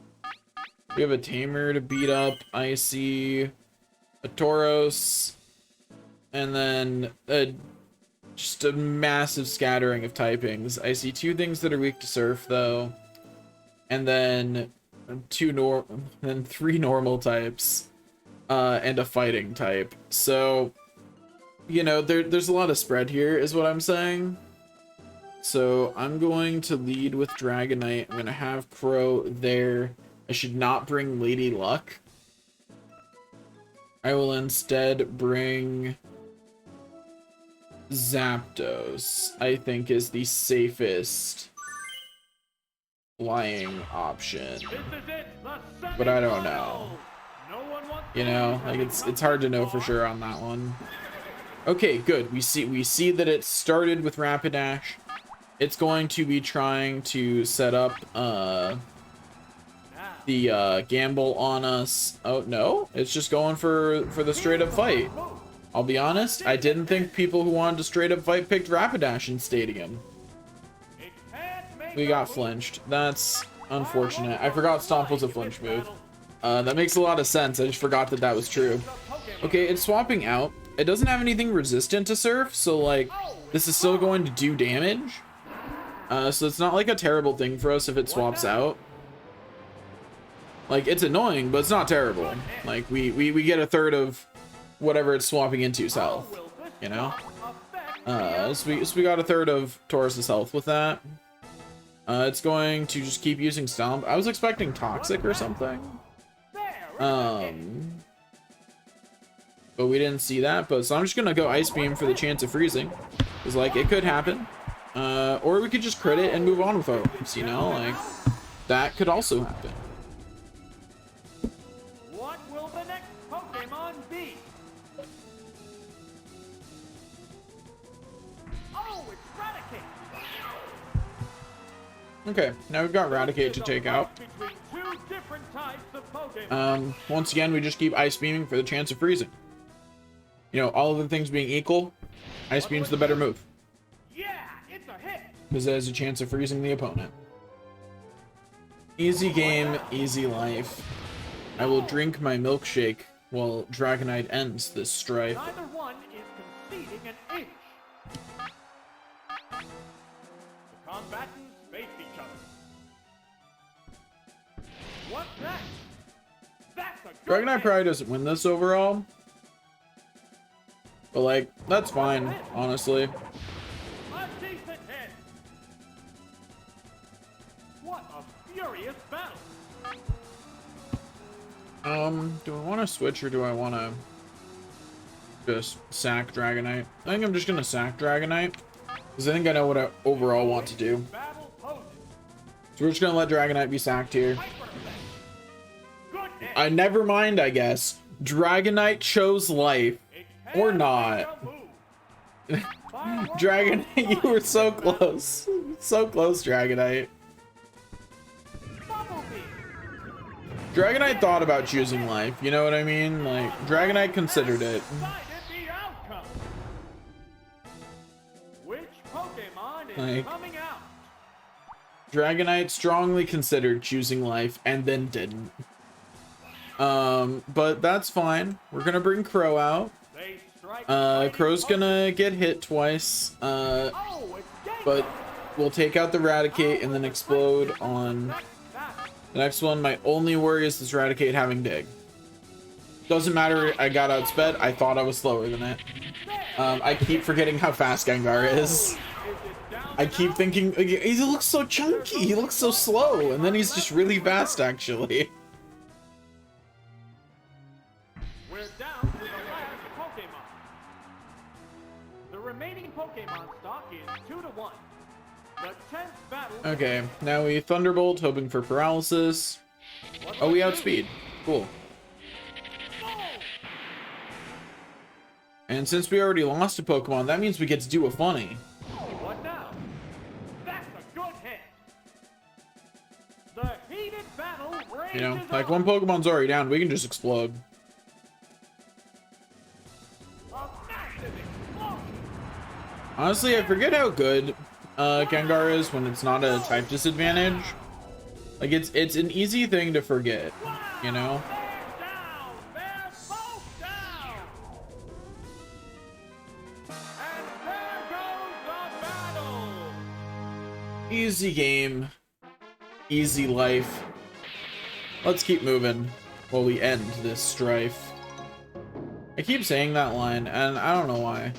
Tamer to beat up. Icy, a Tauros, and then just a massive scattering of typings. I see 2 things that are weak to Surf though, and then 3 normal types, and a fighting type. So, you know, there's a lot of spread here, is what I'm saying. So I'm going to lead with Dragonite. I'm going to have Crow there. I should not bring Lady Luck. I will instead bring Zapdos, I think is the safest flying option. This is it, the But I don't know. No one wants You know, like it's hard to know for sure on that one. Okay, good. We see that it started with Rapidash. It's going to be trying to set up the gamble on us. Oh no, it's just going for the straight up fight. I'll be honest, I didn't think people who wanted to straight up fight picked Rapidash in Stadium. We got flinched. That's unfortunate. I forgot Stomp was a flinch move. That makes a lot of sense. I just forgot that that was true. Okay, it's swapping out. It doesn't have anything resistant to Surf, so like this is still going to do damage. So it's not like a terrible thing for us if it swaps out. Like, it's annoying, but it's not terrible. Like, we get a third of whatever it's swapping into's health, you know? So we got a third of Taurus's health with that. It's going to just keep using Stomp. I was expecting Toxic or something. But we didn't see that. But so I'm just gonna go Ice Beam for the chance of freezing. Cause like it could happen. Or we could just crit it and move on with our lives, you know? Like that could also happen. What will the next Pokemon be? Oh, it's Raticate. Okay, now we've got Raticate to take out. Between two different types of Pokemon. Once again, we just keep Ice Beaming for the chance of freezing. You know, all of the things being equal, Ice Beam's the better move. Yeah, it's a hit. Because it has a chance of freezing the opponent. Easy game, easy life. I will drink my milkshake while Dragonite ends this strife. Neither one is conceding an inch. The combatants face each other. What's next? That's a good Dragonite hit. probably doesn't win this overall. But like, that's fine, honestly. A decent hit. What a furious battle. Do I want to switch or do I want to just sack Dragonite? I think I'm just going to sack Dragonite. Because I think I know what I overall want to do. Battle poses. So we're just going to let Dragonite be sacked here. Hyper effect. Good hit. I never mind, I guess. Dragonite chose life. It or can not. make a move. Fireworks Dragonite, you were so on the close. So close, Dragonite. Bubble Beam. Dragonite thought about choosing life, you know what I mean? Like, Dragonite considered it. Decided the outcome. Which Pokemon is Like- coming out? Dragonite strongly considered choosing life and then didn't. But that's fine. We're gonna bring Crow out. They strike Crow's gonna get hit twice. Oh, it's But Gengar. we'll take out the Raticate and then explode on Next battle. the next one. My only worry is this Raticate having Dig. Doesn't matter, I got outsped. I thought I was slower than it. I keep forgetting how fast Gengar is. Is it down I and keep out? thinking, he looks so chunky, he looks so slow, and then he's just really fast, actually. We're down to the last Pokemon. The remaining Pokemon stock is 2-1. The 10th battle. Okay, now we Thunderbolt, hoping for paralysis. What Oh, we will it outspeed. Cool. do? And since we already lost a Pokemon, that means we get to do a funny. What now? That's a good hit. The heated battle rages You know, like on. one Pokemon's already down, we can just explode. A massive explosion. Honestly, I forget how good Gengar is when it's not a type disadvantage. Like, it's an easy thing to forget, you know? They're down. They're both down. And there goes the battle. Easy game. Easy life. Let's keep moving while we end this strife. I keep saying that line, and I don't know why.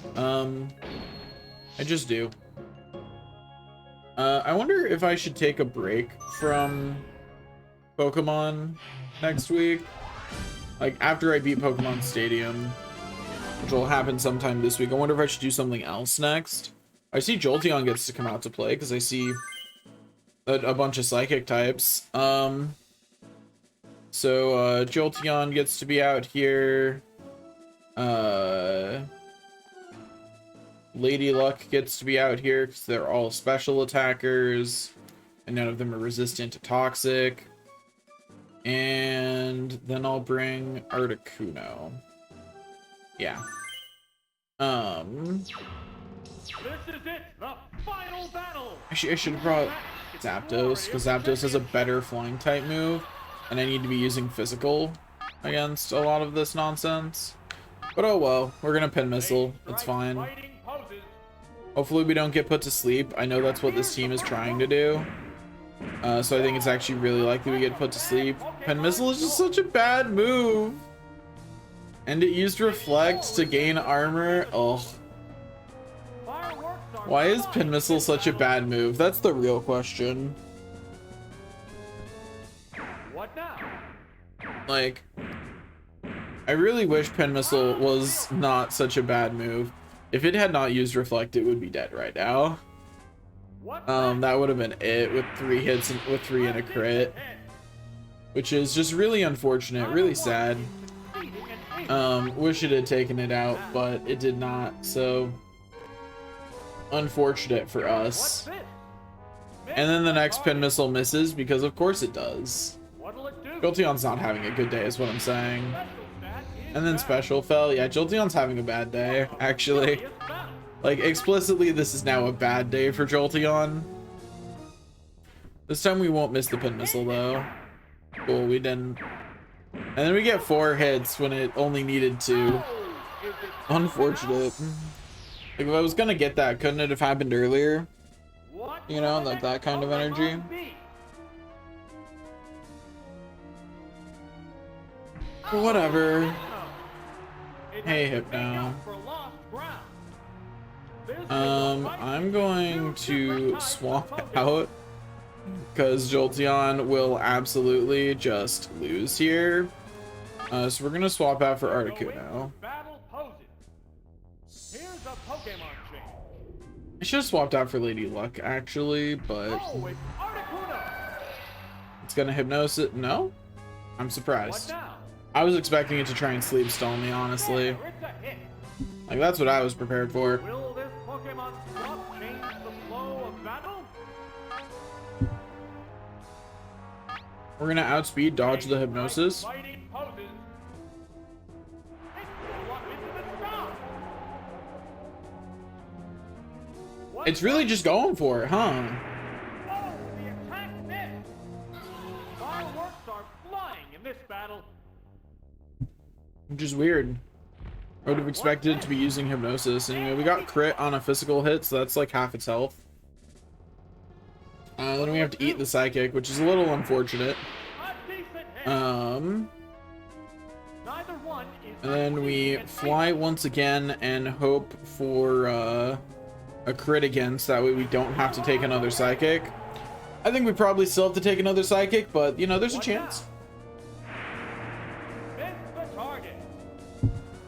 I just do. I wonder if I should take a break from Pokemon next week. Like, after I beat Pokemon Stadium, which will happen sometime this week. I wonder if I should do something else next. I see Jolteon gets to come out to play, because I see a bunch of Psychic types. So, Jolteon gets to be out here. Lady Luck gets to be out here because they're all special attackers and none of them are resistant to toxic. And then I'll bring Articuno. Yeah. This is it, the final battle. Actually, I should have brought Zapdos because Zapdos has a better flying type move and I need to be using physical against a lot of this nonsense. But oh well, we're gonna Pin Missile. It's fine. Fighting poses. Hopefully we don't get put to sleep. I know that's what this team is trying to do. So I think it's actually really likely we get put to sleep. Pin Missile is just such a bad move. And it used Reflect to gain armor. Oh, Fireworks Why is Pin Missile such a bad move? That's the real question. What now? Like, I really wish Pin Missile was not such a bad move. If it had not used Reflect, it would be dead right now. What That would have been it with 3 hits and with 3 and a crit, which is just really unfortunate, really sad. Wish it had taken it out, but it did not, so unfortunate for us. And then the next Pin Missile misses, because of course it does. What'll it do? Jolteon's not having a good day is what I'm saying. And then Special fell. Yeah, Jolteon's having a bad day, actually. Like, explicitly, this is now a bad day for Jolteon. This time we won't miss the Pin Missile, though. Cool, we didn't. And then we get 4 hits when it only needed 2. Unfortunate. Like, if I was gonna get that, couldn't it have happened earlier? You know, that kind of energy. But whatever. Hey, Hypno. I'm going to swap out because Jolteon will absolutely just lose here. So we're gonna swap out for Articuno. I should have swapped out for Lady Luck actually, but it's gonna Hypnosis. No, I'm surprised. I was expecting it to try and sleep stone me, honestly. Like, that's what I was prepared for. Will this Pokemon swap change the flow of battle? We're gonna outspeed dodge the Hypnosis. Fighting poses. It flew up into the sky. What It's really just going for it, huh? Oh, the attack missed. Fireworks are flying in this battle. Which is weird. I would have expected it to be using Hypnosis. Anyway, we got crit on a physical hit, so that's like half its health. Then we have to eat the Psychic, which is a little unfortunate. A decent hit. Neither one is And then we fly once again and hope for a crit again, so that way we don't have to take another Psychic. I think we probably still have to take another Psychic, but you know, there's a chance. Miss the target.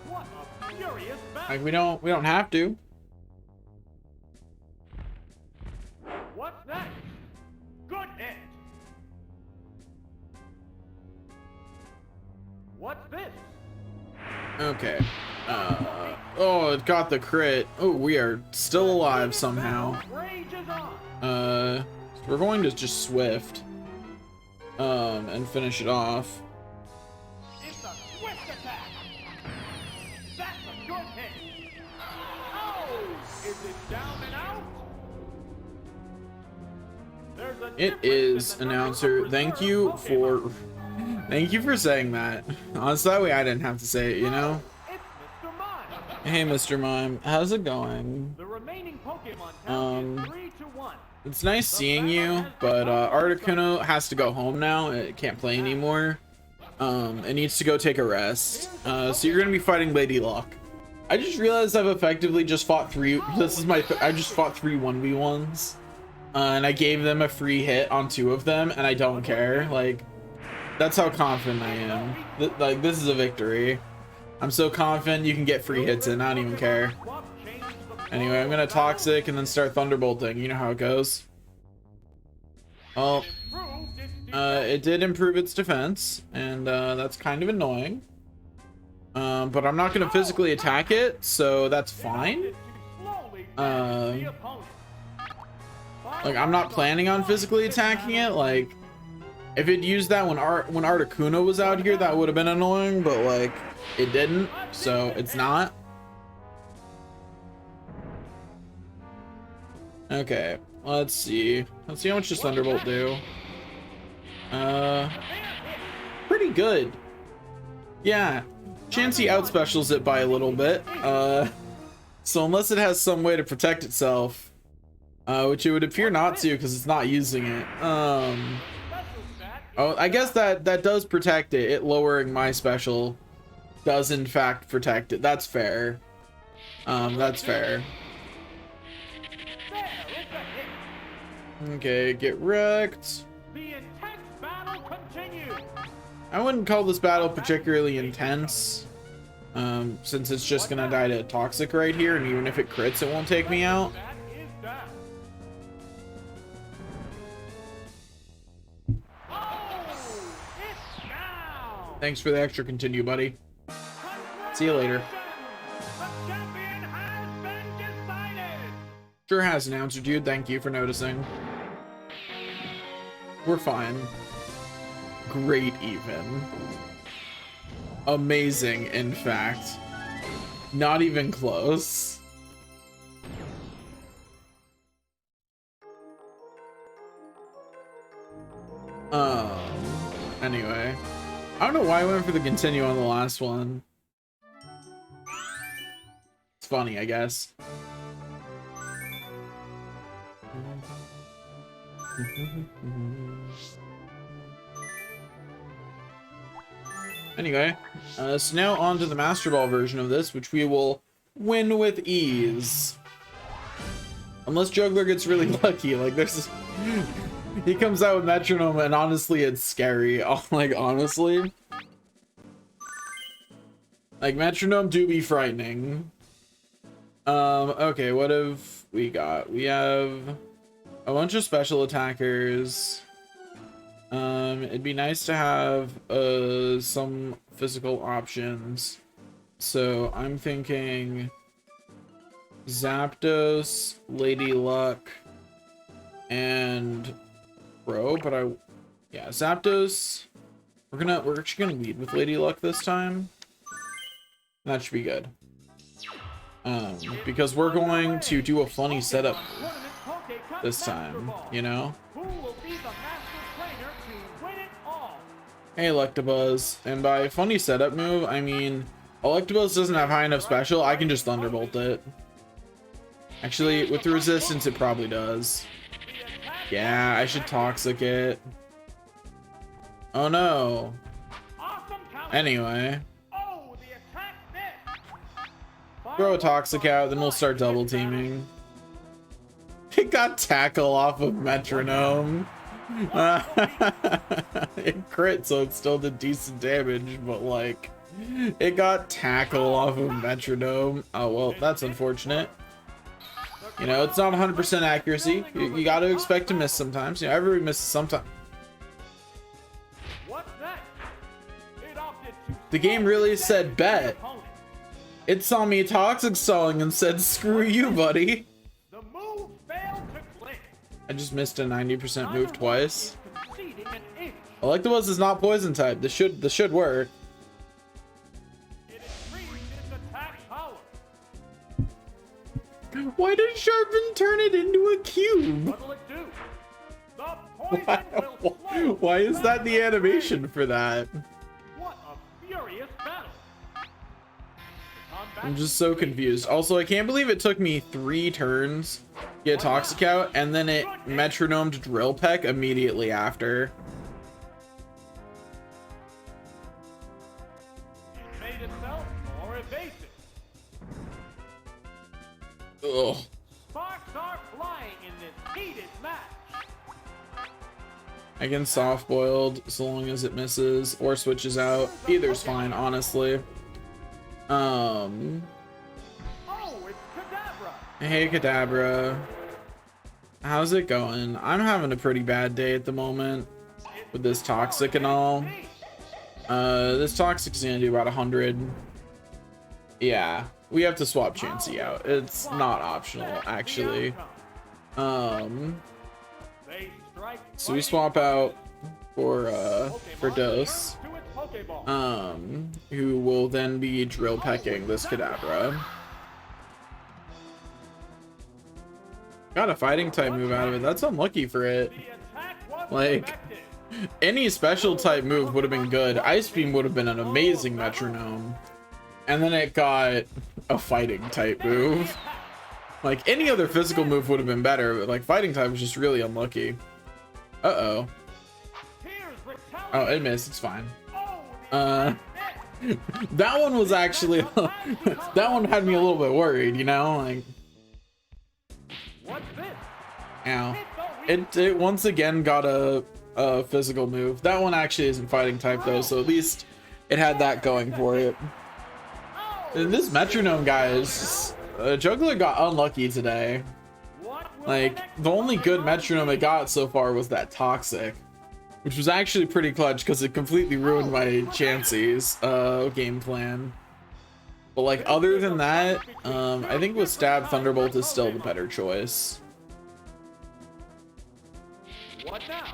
What a furious battle. Like, we don't have to. What's next? Good hit. What's this? Okay. Oh, it got the crit. Oh, we are still alive somehow. Rage is on. So we're going to just Swift. And finish it off. It's a swift attack. That's a good hit. Oh, is it down and out? There's a It difference in is, the number announcer. of Thank reserve you Pokemon. thank you for saying that. Honestly, that way I didn't have to say it, you know? It's Mr. Mime. Hey, Mr. Mime. How's it going? The remaining Pokemon count is 3-1. It's nice seeing you, but Articuno has to go home now. It can't play anymore. It needs to go take a rest. So you're gonna be fighting Lady Luck. I just realized I've effectively just fought 3. This is I just fought 3 1v1s. And I gave them a free hit on 2 of them, and I don't care. Like, that's how confident I am. Like, this is a victory. I'm so confident you can get free hits in. I don't even care. Anyway, I'm gonna Toxic and then start Thunderbolting. You know how it goes. Well, it did improve its defense, and that's kind of annoying. But I'm not gonna physically attack it, so that's fine. Like, I'm not planning on physically attacking it. Like, if it used that when Articuno was out here, that would have been annoying, but like, it didn't, so it's not. Okay, let's see. Let's see how much does Thunderbolt do. Pretty good. Yeah, Chansey outspecials it by a little bit. So unless it has some way to protect itself, which it would appear not to because it's not using it. Oh, I guess that does protect it. It lowering my special does in fact protect it. That's fair. That's fair. Okay, get wrecked. The intense battle continues. I wouldn't call this battle particularly intense, since it's just gonna die to Toxic right here, and even if it crits, it won't take me out. That is down. Oh, it's down. Thanks for the extra continue, buddy. See you later. The champion has been decided. Sure has, announcer dude. Thank you for noticing. We're fine. Great even. Amazing, in fact. Not even close. Anyway. I don't know why I went for the continue on the last one. It's funny, I guess. Anyway, so now on to the Master Ball version of this, which we will win with ease. Unless Juggler gets really lucky, like there's he comes out with Metronome and honestly it's scary. Like honestly. Like Metronome do be frightening. Okay, what have we got? We have a bunch of special attackers. It'd be nice to have some physical options. So I'm thinking Zapdos, Lady Luck, and Crow, but yeah, Zapdos. We're actually gonna lead with Lady Luck this time. That should be good. Because we're going to do a funny setup this time, you know? Hey, Electabuzz. And by funny setup move, I mean Electabuzz doesn't have high enough special. I can just Thunderbolt it. Actually, with the resistance, it probably does. Yeah, I should Toxic it. Oh no. Anyway. Throw a Toxic out, then we'll start double teaming. It got Tackle off of Metronome. It crit, so it still did decent damage, but like, it got Tackle off of Metronome. Oh well, that's unfortunate. You know, it's not 100% accuracy. You got to expect to miss sometimes. You know, everybody misses sometimes. The game really said bet. It saw me Toxic Stalling and said, screw you, buddy. The move failed to click. I just missed a 90% move twice. Electabuzz is not poison type. This should work. It increased its attack power. Why did Sharpen turn it into a cube? What'll it do? The poison will slow Why is that the animation for that? What a furious battle. I'm just so confused. Also, I can't believe it took me 3 turns to get Toxic out, and then it Metronomed Drill Peck immediately after. It made itself more evasive. Ugh. Sparks are flying in this heated match. I can soft boiled so long as it misses or switches out. Either's fine, honestly. Oh, it's Kadabra. Hey Kadabra. How's it going? I'm having a pretty bad day at the moment with this Toxic and all. This Toxic's gonna do about 100. Yeah, we have to swap Chansey out. It's not optional, actually. So we swap out for Dose. Who will then be Drill Pecking this Kadabra. Got a fighting type move out of it. That's unlucky for it. Like, any special type move would have been good. Ice Beam would have been an amazing Metronome. And then it got a fighting type move. Like, any other physical move would have been better, but like fighting type was just really unlucky. Uh-oh. Oh, it missed. It's fine. That one was actually that one had me a little bit worried, you know, like. What's this? Ow. Hit the It once again got a physical move. That one actually isn't fighting type though, so at least it had that going for it. And this metronome guy is Juggler got unlucky today. Like the only good metronome it got so far was that Toxic, which was actually pretty clutch because it completely ruined my Chansey's game plan. But like other than that, I think with Stab Thunderbolt is still the better choice. What now?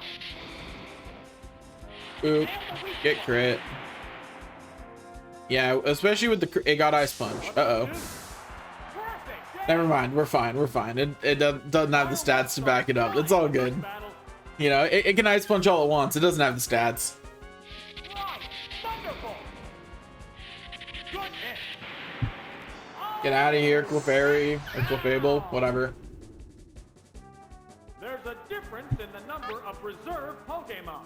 Oop, get crit. Yeah, especially with the it got Ice Punch. Uh-oh. Never mind, we're fine, we're fine. It doesn't have the stats to back it up. It's all good. You know, it can Ice Punch all at once. It doesn't have the stats. Get out of here, Clefairy, or Clefable, whatever. There's a difference in the number of reserve Pokemon.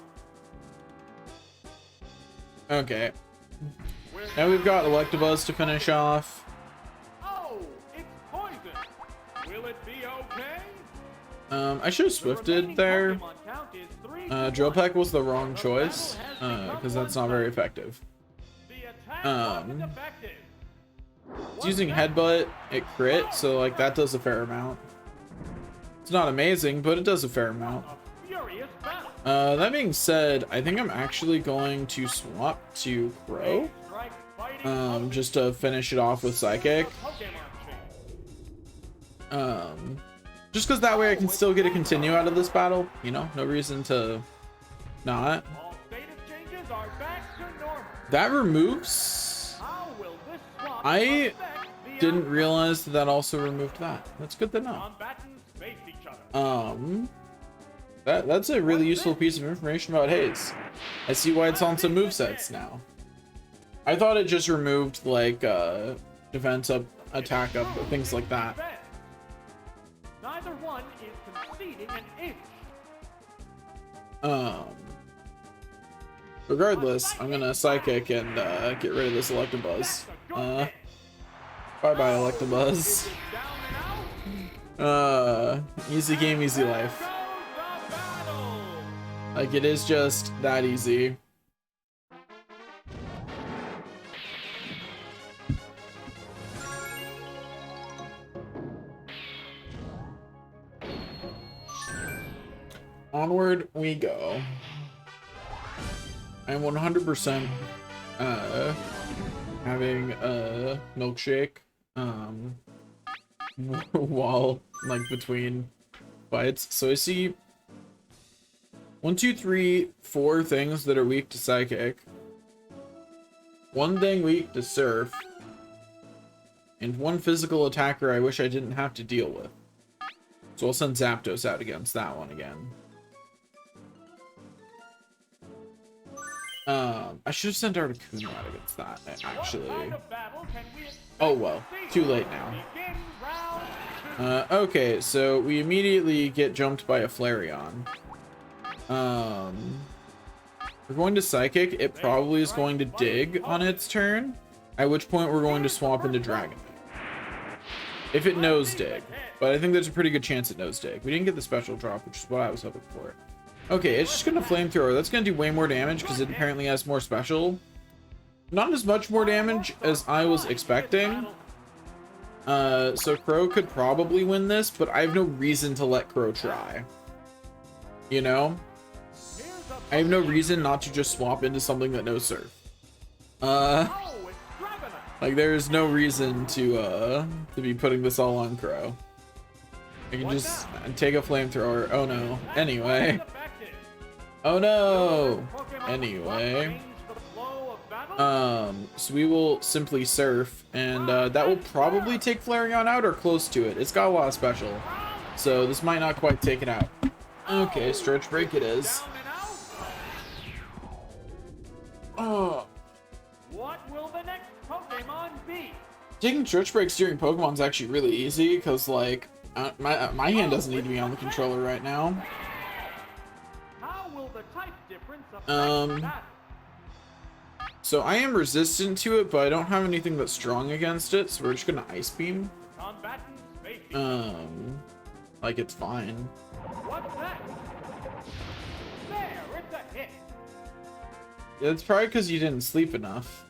Okay. Now we've got Electabuzz to finish off. Oh, it's poison. Will it be okay? I should have Swifted there. Drill Peck was the wrong choice, because that's not very effective. It's using Headbutt, it crit, so like that does a fair amount. It's not amazing, but it does a fair amount. That being said, I think I'm actually going to swap to Crow, just to finish it off with Psychic. Just because that way I can still get a continue out of this battle, you know, no reason to not. That removes. I didn't realize that also removed that. That's good to know. That's a really useful piece of information about Haze. I see why it's on some movesets now. I thought it just removed like defense up, attack up, things like that. Neither one is conceding an inch. Regardless, I'm gonna Psychic and get rid of this Electabuzz. Bye-bye, Electabuzz. Easy game, easy life. Like, it is just that easy. Onward we go. I'm 100% having a milkshake while like between fights. So I see 1, 2, 3, 4 things that are weak to Psychic, 1 thing weak to Surf, and 1 physical attacker I wish I didn't have to deal with. So I'll send Zapdos out against that one again. I should have sent Articuno out against that, actually. Oh well, too late now. Okay, so we immediately get jumped by a Flareon. We're going to Psychic. It probably is going to Dig on its turn, at which point we're going to swap into Dragonite. If it knows Dig, but I think there's a pretty good chance it knows Dig. We didn't get the special drop, which is what I was hoping for. Okay, it's just gonna Flamethrower. That's gonna do way more damage because it apparently has more special. Not as much more damage as I was expecting. So Crow could probably win this, but I have no reason to let Crow try. You know? I have no reason not to just swap into something that knows Surf. Like there's no reason to be putting this all on Crow. I can just take a Flamethrower. Oh no. Anyway. Oh no! Anyway. So we will simply Surf, and that will probably take Flareon out or close to it. It's got a lot of special, so this might not quite take it out. Okay, Stretch Break it is. Oh. What will the next Pokemon be? Taking Stretch Breaks during Pokemon's actually really easy, because like, my hand doesn't need to be on the controller right now. So I am resistant to it, but I don't have anything that's strong against it, so we're just gonna Ice Beam. like it's fine. What's that? There, it's a hit. It's probably because you didn't sleep enough.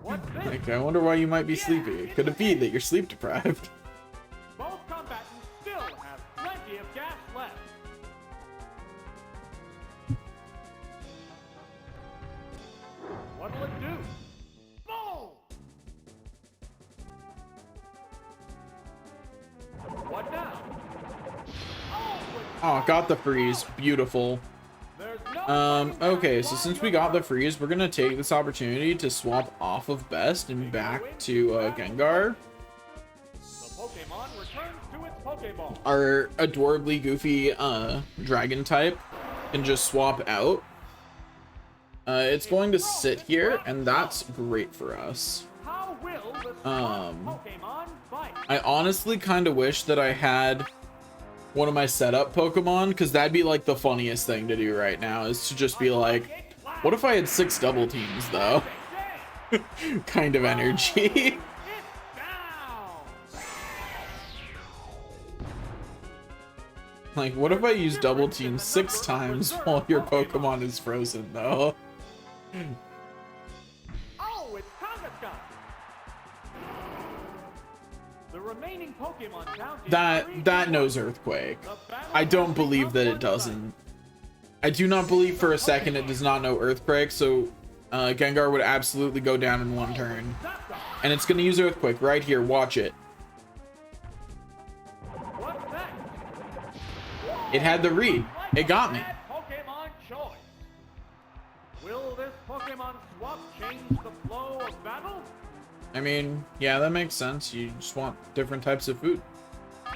What's this? Like, I wonder why you might be sleepy. Could it be that you're sleep deprived? Both combatants still have plenty of gas left. What'll it do? Boom! What now? Oh, got the freeze. Beautiful. There's no Okay, so since we got the freeze, we're gonna take this opportunity to swap off of Best and back to Gengar. The Pokemon returns to its Pokeball. Our adorably goofy dragon type can just swap out. It's going to sit here, and that's great for us. How will the Pokemon fight? I honestly kind of wish that I had one of my setup Pokemon, because that'd be like the funniest thing to do right now, is to just be like, what if I had 6 double teams though? Kind of energy. It's down. Like, what if I use double team 6 times while your Pokemon is frozen though? Oh, it's Kangaskhan. The remaining Pokemon down to That knows Earthquake. I don't believe that it doesn't. I do not believe for a second it does not know Earthquake, so Gengar would absolutely go down in 1 turn. And it's gonna use Earthquake right here, watch it. What's that? It had the read. It got me. Pokemon choice. Will this Pokemon swap change the flow of battle? I mean, yeah, that makes sense. You just want different types of food. Now,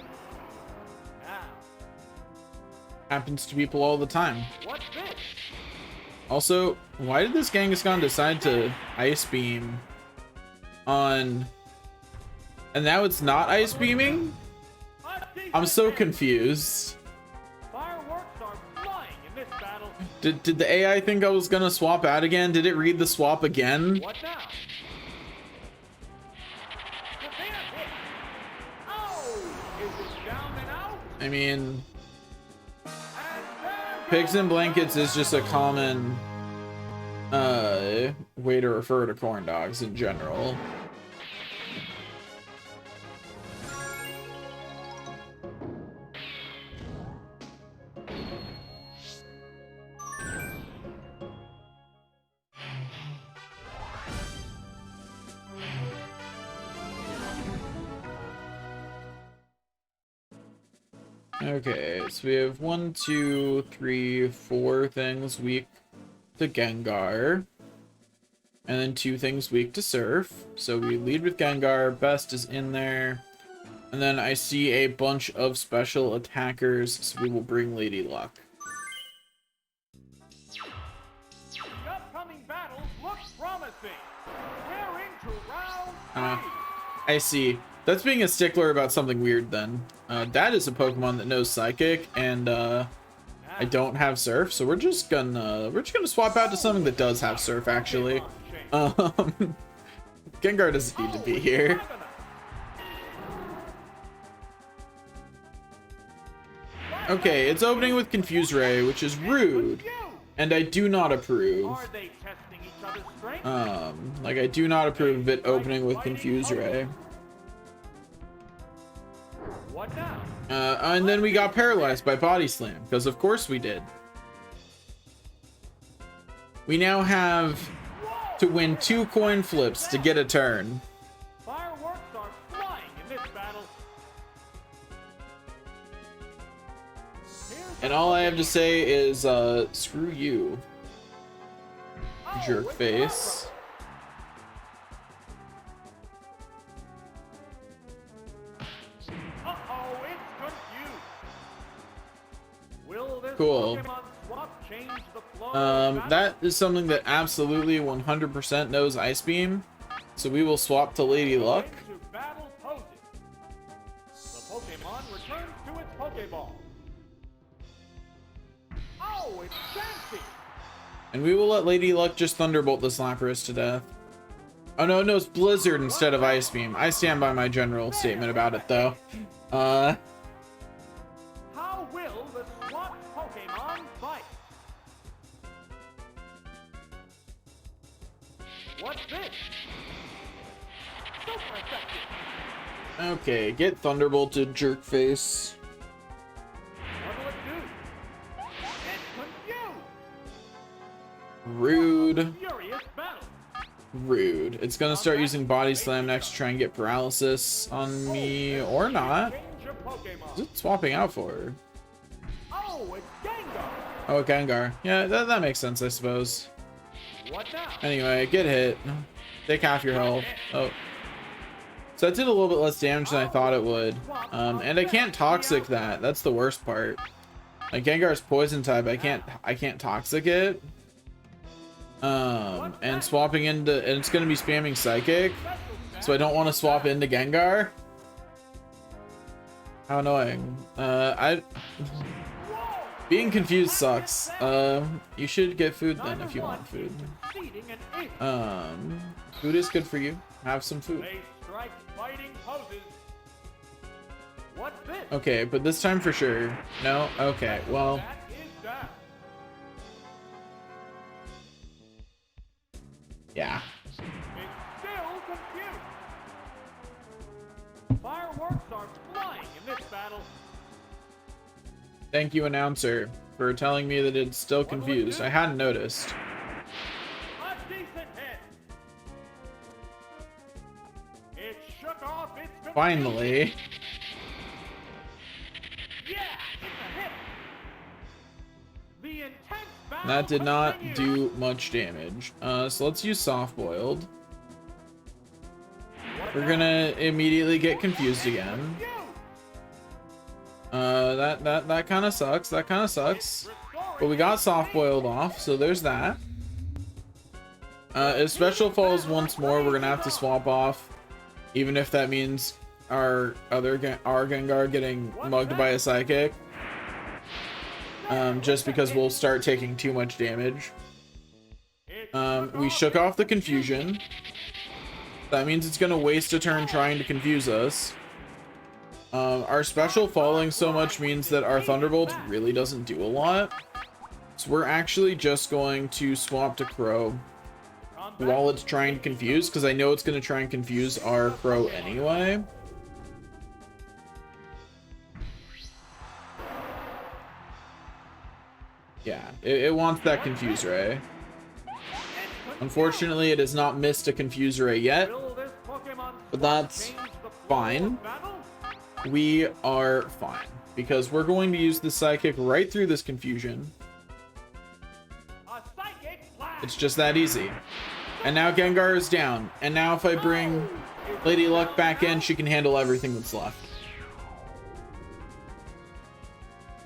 Happens to people all the time. what's this? Also, why did this Kangaskhan decide to Ice Beam on... And now it's not Ice Beaming? I'm so confused. Fireworks are flying in this battle. Did the AI think I was gonna swap out again? Did it read the swap again? What now? Severe hit. Oh, is it down and out? I mean, And there Pigs and Blankets is just a common way to refer to corn dogs in general. Okay, so we have 1, 2, 3, 4 things weak to Gengar. And then 2 things weak to Surf. So we lead with Gengar, Best is in there. And then I see a bunch of special attackers, so we will bring Lady Luck. The upcoming battles look promising. We're into round 3. I see. That's being a stickler about something weird then. That is a Pokemon that knows Psychic, and I don't have Surf, so we're just gonna swap out to something that does have Surf actually. Gengar doesn't need to be here. Okay, it's opening with Confuse Ray, which is rude, and I do not approve. Are they testing each other's strength? Like I do not approve of it opening with Confuse Ray. What now? And then we got paralyzed by Body Slam, because of course we did. We now have to win 2 coin flips to get a turn. Fireworks are flying in this battle. And all I have to say is, screw you, jerk face. Uh-oh, it's confused. Will this Cool. Pokemon swap change the flow of battle? That is something that absolutely 100% knows Ice Beam. So we will swap to Lady Luck. Into battle poses. The Pokemon returns to its Pokeball. Oh, it's Chansey. And we will let Lady Luck just Thunderbolt this Lapras to death. Oh no, it's Blizzard instead of Ice Beam. I stand by my general statement about it though. Uh, How will the SWAT Pokemon fight? What's this? Super effective. okay, get Thunderbolted, Jerkface. What'll it do? And confuse. Rude. Furious battle. Rude. It's gonna start using Body Slam next to try and get paralysis on me, or not. Change your Pokemon. What's it swapping out for? Oh, it's Gengar. Oh, Gengar. Yeah, that makes sense, I suppose. What now? Anyway, get hit. Take half your health. Oh. So that did a little bit less damage than I thought it would. And I can't Toxic that. That's the worst part. Like, Gengar's Poison type, I can't Toxic it. And swapping into, and it's gonna be spamming Psychic. So I don't want to swap into Gengar. How annoying. Being confused sucks. You should get food then if you want food. Food is good for you. Have some food. They strike fighting poses. What's this? Okay, but this time for sure. No? Okay, well. That is down. Yeah. It's still confused. Fireworks are flying in this battle. Thank you, announcer, for telling me that it's still confused. I hadn't noticed. A decent hit. It shook off its confusion. Finally. Yeah, it's a hit. The intense battle That did not continues. do much damage. So let's use Soft Boiled. What We're now? gonna immediately get confused again. Confused. That kind of sucks. That kind of sucks. Restoring But we got Soft Boiled off, so there's that. If Special falls once more, we're gonna have to swap off, even if that means our Gengar getting mugged by a Psychic. Just because we'll start taking too much damage. It We shook off the confusion. That means it's gonna waste a turn trying to confuse us. Our special falling so much means that our Thunderbolt really doesn't do a lot. So we're actually just going to swap to Crow while it's trying to confuse, because I know it's going to try and confuse our Crow anyway. Yeah, it wants that Confuse Ray. Unfortunately, it has not missed a Confuse Ray yet, Will this Pokemon but that's change the flow fine. of battle? We are fine, because we're going to use the Psychic right through this confusion. A psychic blast. It's just that easy. And now Gengar is down. And now if I bring Lady Luck back in, she can handle everything that's left.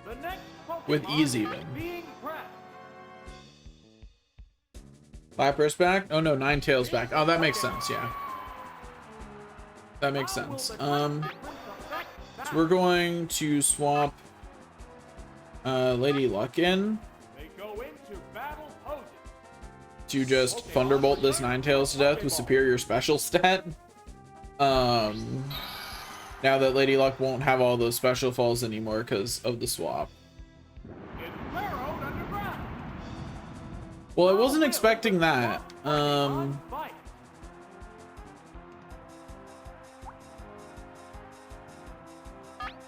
The next Pokemon With ease is even. being pressed. Lapras back? Oh no, Ninetales back. Oh, that makes sense, yeah. That makes sense. So we're going to swap Lady Luck in They go into battle poses. to just Thunderbolt this Ninetales to death with superior special stat. Now that Lady Luck won't have all those special falls anymore because of the swap. It's burrowed underground. Well, I wasn't expecting that. Pokemon fight.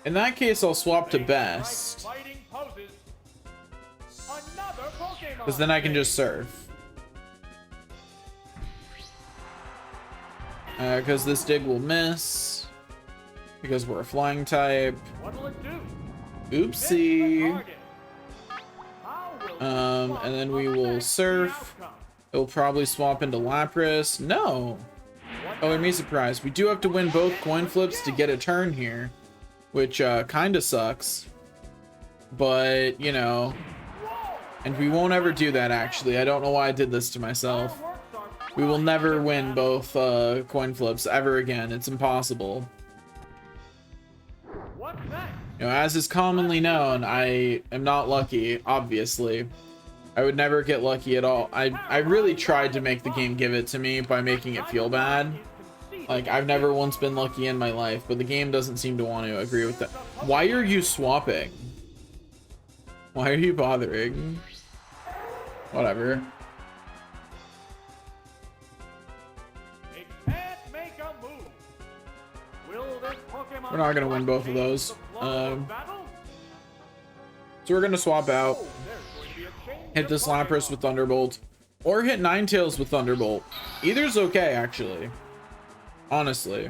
In that case, I'll swap to They Best, strike fighting poses. Another Pokemon. because then I can just save. surf. Because this dig will miss. Because we're a flying type. What'll it do? Hit the Oopsie. target. How will the swap And then we will affect the surf. outcome? It'll probably swap into Lapras. No. What Oh, now? and me surprised. We do have to win both coin flips to get a turn here, which kind of sucks. But, you know, and we won't ever do that, actually. I don't know why I did this to myself. Fireworks are We will flying never in the win battle. both coin flips ever again. It's impossible. What's next? You know, as is commonly known, I am not lucky, obviously. I would never get lucky at all. I really tried to make the game give it to me by making it feel bad. Like, I've never once been lucky in my life, but the game doesn't seem to want to agree with that. Why are you swapping? Why are you bothering? Whatever. It can't make a move. Will this Pokemon We're not gonna win both of those. change the flow of battle? So we're gonna swap out. Oh, there's going to be a change Hit of this Lapras Pokemon. with Thunderbolt. Or hit Ninetales with Thunderbolt. Either's okay, actually. Honestly.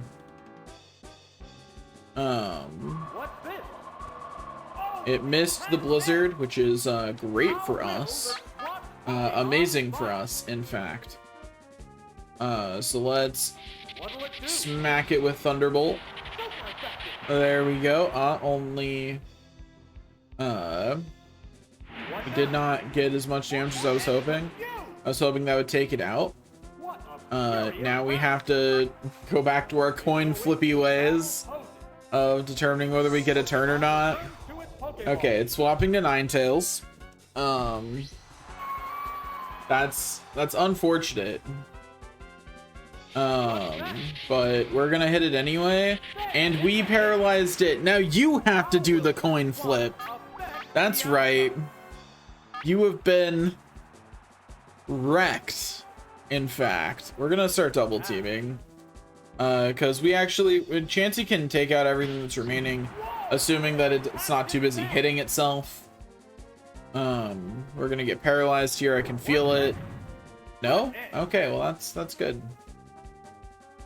What's this? Oh, It missed the Blizzard, which is great for us. Amazing for us, in fact. So let's what'll it do? smack it with Thunderbolt. Super effective. There we go. Only What it did not get as much damage as I was hoping. You! I was hoping that would take it out. What a furious Now we round. have to go back to our coin flippy ways of determining whether we get a turn or not. To its Pokeball. Okay, it's swapping to Ninetales. That's unfortunate. But we're gonna hit it anyway, and we paralyzed it. Now you have to do the coin flip. That's right. You have been wrecked. In fact, we're gonna start double teaming. Because we actually, Chansey can take out everything that's remaining, assuming that it's not too busy hitting itself. We're gonna get paralyzed here. I can feel it. No? Okay, well that's good.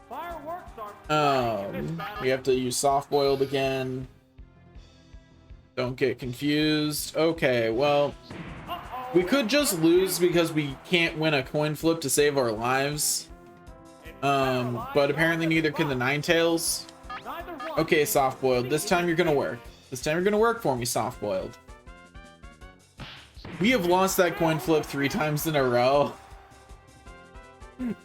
Fireworks are flying in this battle. We have to use soft boiled again. Don't get confused. Okay, well, Uh-oh. we could just lose because we can't win a coin flip to save our lives. But apparently neither can the Ninetales. Neither one. Okay, soft boiled. This time you're gonna work. This time you're gonna work for me, soft boiled. We have lost that coin flip 3 times in a row.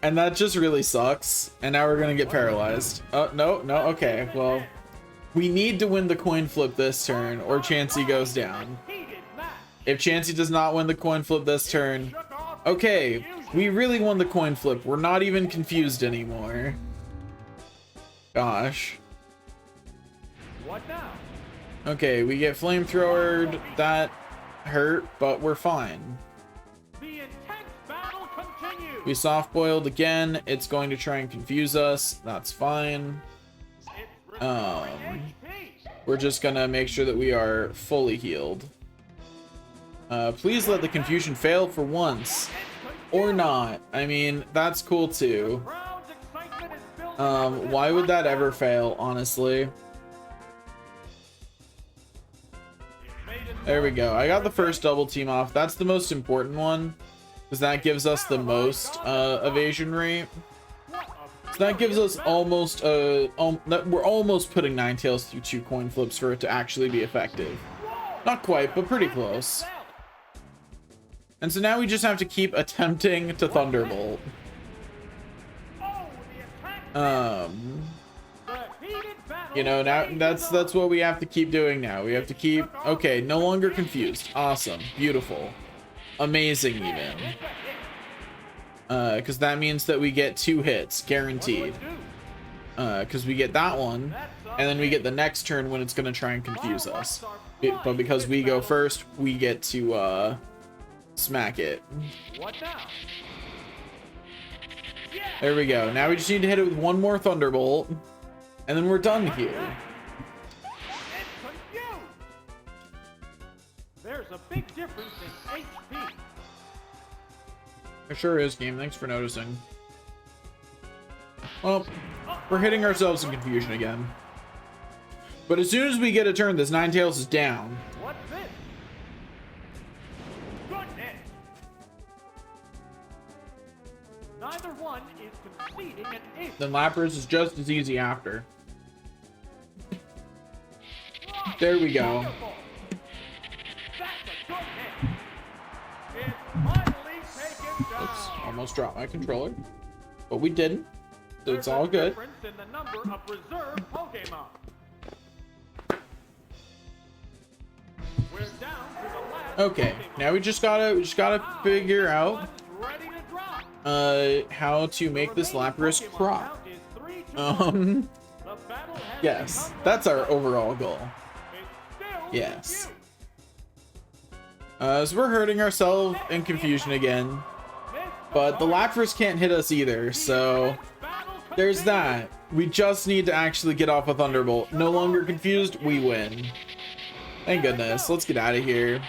And that just really sucks. And now we're gonna get paralyzed. Oh, no, okay. Well, we need to win the coin flip this turn, or Chansey goes down. Heated match. If Chansey does not win the coin flip this turn, Shook off okay, confusion. we really won the coin flip. We're not even confused anymore. Gosh. What now? Okay, we get flamethrowered. That hurt, but we're fine. The intense battle continues. We soft boiled again. It's going to try and confuse us. That's fine. It's restoring Um, HP. We're just gonna make sure that we are fully healed. Please let the confusion fail for once. Or not. I mean, that's cool too. Crowd's excitement is building for this Why would that comeback. ever fail, honestly? It made it There we go. I got the first double team off. That's the most important one, because that gives us the most evasion rate. What a So that gives us furious battle. almost we're almost putting Ninetales through 2 coin flips for it to actually be effective. Whoa. Not quite, but pretty close. And so now we just have to keep attempting to Thunderbolt. Oh, the attack. The heated battle You know, now rages that's on. what we have to keep doing now. We have to keep, okay, no longer confused. Awesome, beautiful, amazing even. It's a hit. Because that means that we get 2 hits What will guaranteed. it do? Because we get that one, That's and then we a get the next turn when it's gonna try and confuse us. Fireworks are But because flying we in go this first, we get to smack it. battle. What now? Yeah. There we go. Now we just need to hit it with 1 more Thunderbolt, and then we're done here. It's confused. There's a big difference in HP. It sure is, game. Thanks for noticing. Well, we're hitting ourselves in confusion again. But as soon as we get a turn, this Ninetales is down. What's this? Goodness. Neither one is conceding an inch. Then Lapras is just as easy after. There we go. Wonderful. That's a good hit. It's finally taken down. Oops, almost dropped my controller. But we didn't. So it's There's a all good. difference in the number of reserve Pokemon. We're down to the last Okay, Pokemon. now we just gotta Wow, figure out one's ready to drop. how to make this The remaining Lapras Pokemon crop. count is 3 Um, The battle has yes, become that's our one-sided. overall goal. It's still Yes. cute. So we're hurting ourselves in confusion again, but the Lapras can't hit us either, so there's that. We just need to actually get off a Thunderbolt. No longer confused, we win. Thank goodness. Let's get out of here.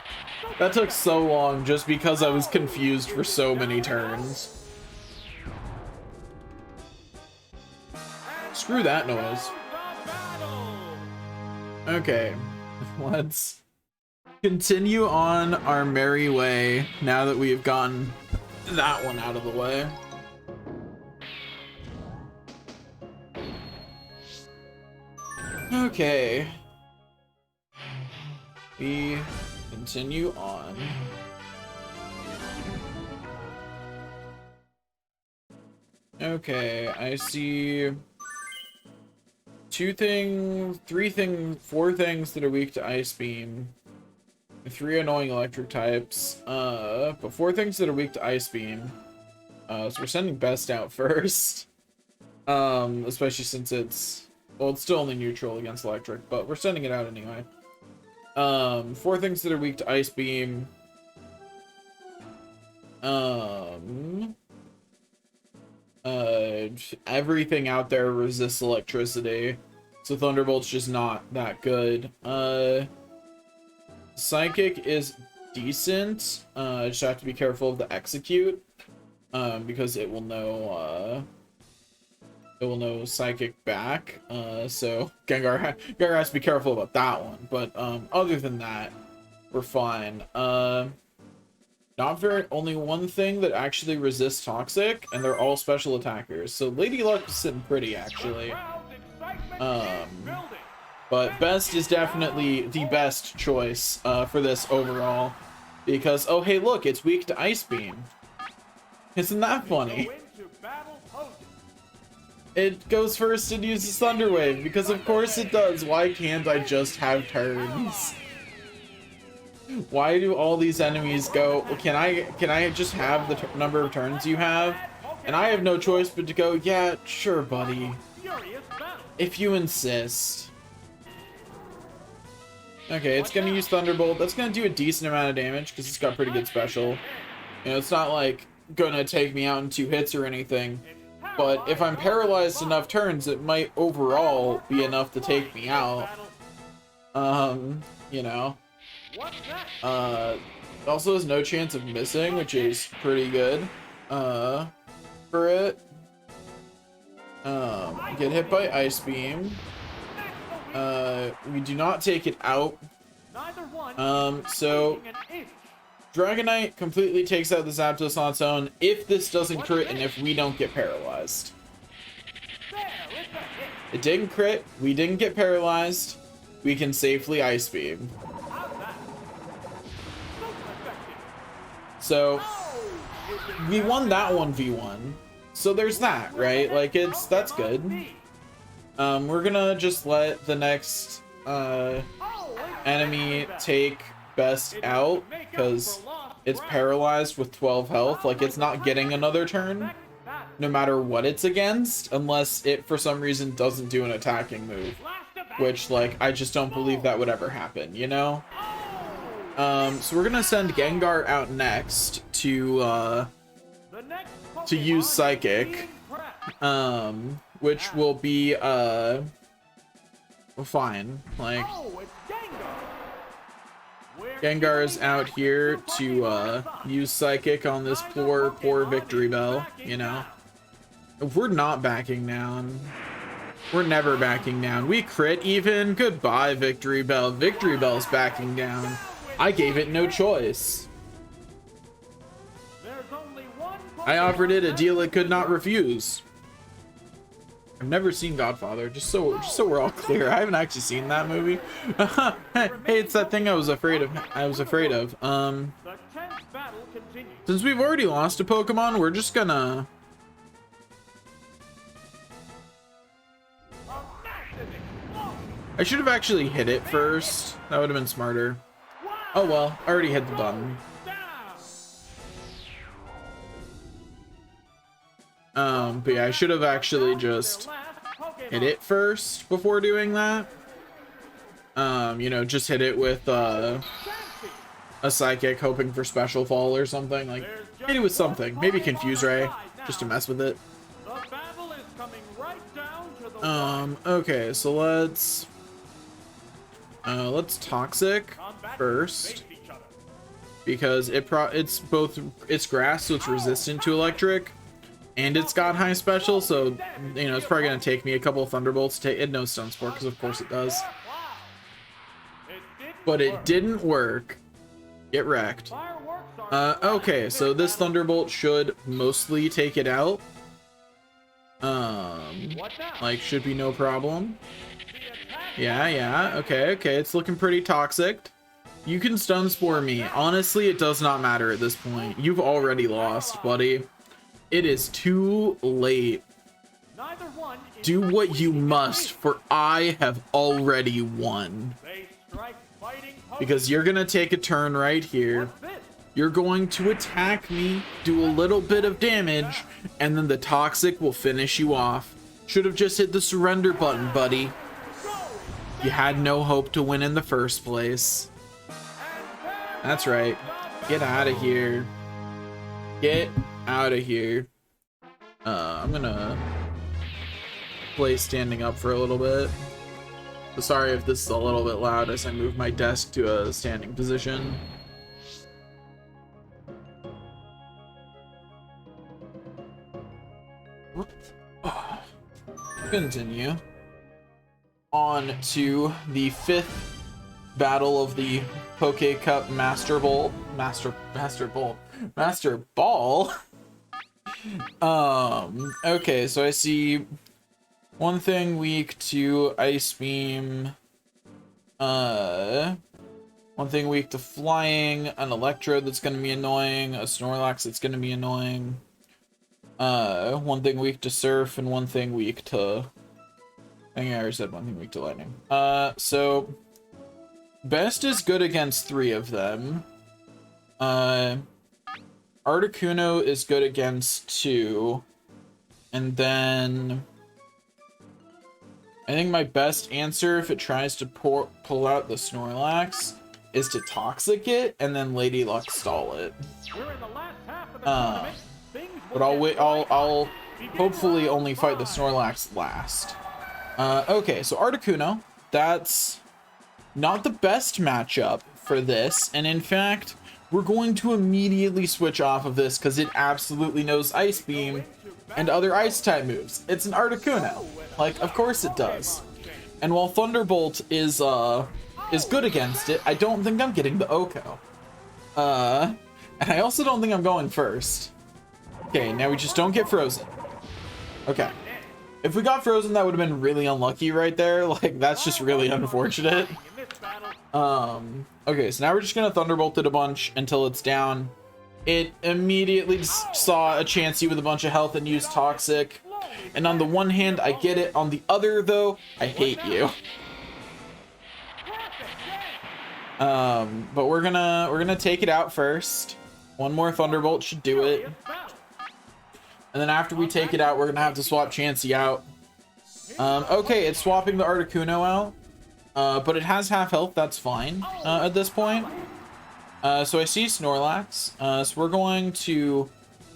That took so long just because I was confused for so many turns. Screw that noise. Okay, let's continue on our merry way now that we've gotten that one out of the way. Okay. We continue on. Okay, I see four things that are weak to Ice Beam. 3 annoying electric types. But 4 things that are weak to Ice Beam. So we're sending Best out first. Especially since it's still only neutral against electric, but we're sending it out anyway. 4 things that are weak to Ice Beam. Everything out there resists electricity, so Thunderbolt's just not that good. Psychic is decent. Just have to be careful of the execute, because it will know Psychic back. So Gengar has to be careful about that one. But other than that, we're fine. Only one thing that actually resists Toxic, and they're all special attackers. So Lady Luck is sitting pretty, actually. But Best is definitely the best choice for this overall. Because, oh hey look, it's weak to Ice Beam. Isn't that funny? It goes first and uses Thunder Wave, because of course it does. Why can't I just have turns? Why do all these enemies go, can I just have the number of turns you have? And I have no choice but to go, yeah, sure, buddy. If you insist. Okay, it's gonna use Thunderbolt. That's gonna do a decent amount of damage, because it's got pretty good special. You know, it's not like gonna take me out in 2 hits or anything. But if I'm paralyzed enough turns, it might overall be enough to take me out. You know. Also has no chance of missing, which is pretty good. For it. Get hit by Ice Beam. We do not take it out. So Dragonite completely takes out the Zapdos on its own if this doesn't crit and if we don't get paralyzed. It didn't crit, we didn't get paralyzed, we can safely Ice Beam. So we won that 1v1. So there's that, right? Like that's good. We're gonna just let the next enemy take Best out because it's paralyzed with 12 health. Like it's not getting another turn no matter what it's against, unless it for some reason doesn't do an attacking move, which like I just don't believe that would ever happen, you know? So we're gonna send Gengar out next to use Psychic, which will be fine. Like Gengar is out here to use Psychic on this poor Victory Bell, you know. We're not backing down. We're never backing down. We crit even. Goodbye, Victory Bell. Victory Bell's backing down. I gave it no choice. I offered it a deal it could not refuse. I've never seen Godfather, just so we're all clear. I haven't actually seen that movie. Hey, it's that thing I was afraid of. Since we've already lost a Pokemon, we're just gonna I should have actually hit it first. That would have been smarter. Oh well, I already hit the button. But yeah, I should have actually just hit it first before doing that. You know, just hit it with a psychic, hoping for special fall or something. Like, hit it with something. Maybe Confuse Ray, just to mess with it. The battle is coming right down to the wire. Okay, so let's Toxic first, because it's grass, so it's resistant to electric, and it's got high special, so you know it's probably gonna take me a couple of Thunderbolts to take it. No Stun Spore, because of course it does. But it didn't work. Get wrecked. Okay, so this Thunderbolt should mostly take it out. Like, should be no problem. Yeah, okay, it's looking pretty toxic. You can Stun Spore me. Honestly, it does not matter at this point. You've already lost, buddy. It is too late. Do what you must, for I have already won. Because you're gonna take a turn right here. You're going to attack me, do a little bit of damage, and then the Toxic will finish you off. Should have just hit the surrender button, buddy. You had no hope to win in the first place. That's right. Get out of here. Get out of here. I'm gonna play standing up for a little bit. Sorry if this is a little bit loud as I move my desk to a standing position. Continue on to the 5th battle of the Poke Cup Master Ball. Okay, so I see one thing weak to Ice Beam, one thing weak to Flying, an Electrode that's gonna be annoying, a Snorlax that's gonna be annoying, one thing weak to Surf, and one thing weak to, I think I already said one thing weak to Lightning. So Best is good against 3 of them. Articuno is good against 2, and then I think my best answer if it tries to pull out the Snorlax is to Toxic it and then Lady Luck stall it. But I'll hopefully only fight the Snorlax last. Okay, so Articuno, that's not the best matchup for this, and in fact, we're going to immediately switch off of this because it absolutely knows Ice Beam and other Ice-type moves. It's an Articuno. Like, of course it does. And while Thunderbolt is good against it, I don't think I'm getting the Oko. And I also don't think I'm going first. Okay, now we just don't get frozen. Okay. If we got frozen, that would have been really unlucky right there. Like, that's just really unfortunate. Okay, so now we're just gonna Thunderbolt it a bunch until it's down. It immediately saw a Chansey with a bunch of health and used Toxic. And on the one hand, I get it. On the other, though, I hate you. But we're gonna take it out first. One more Thunderbolt should do it. And then after we take it out, we're gonna have to swap Chansey out. Okay, it's swapping the Articuno out. But it has half health, that's fine at this point. So I see Snorlax. So we're going to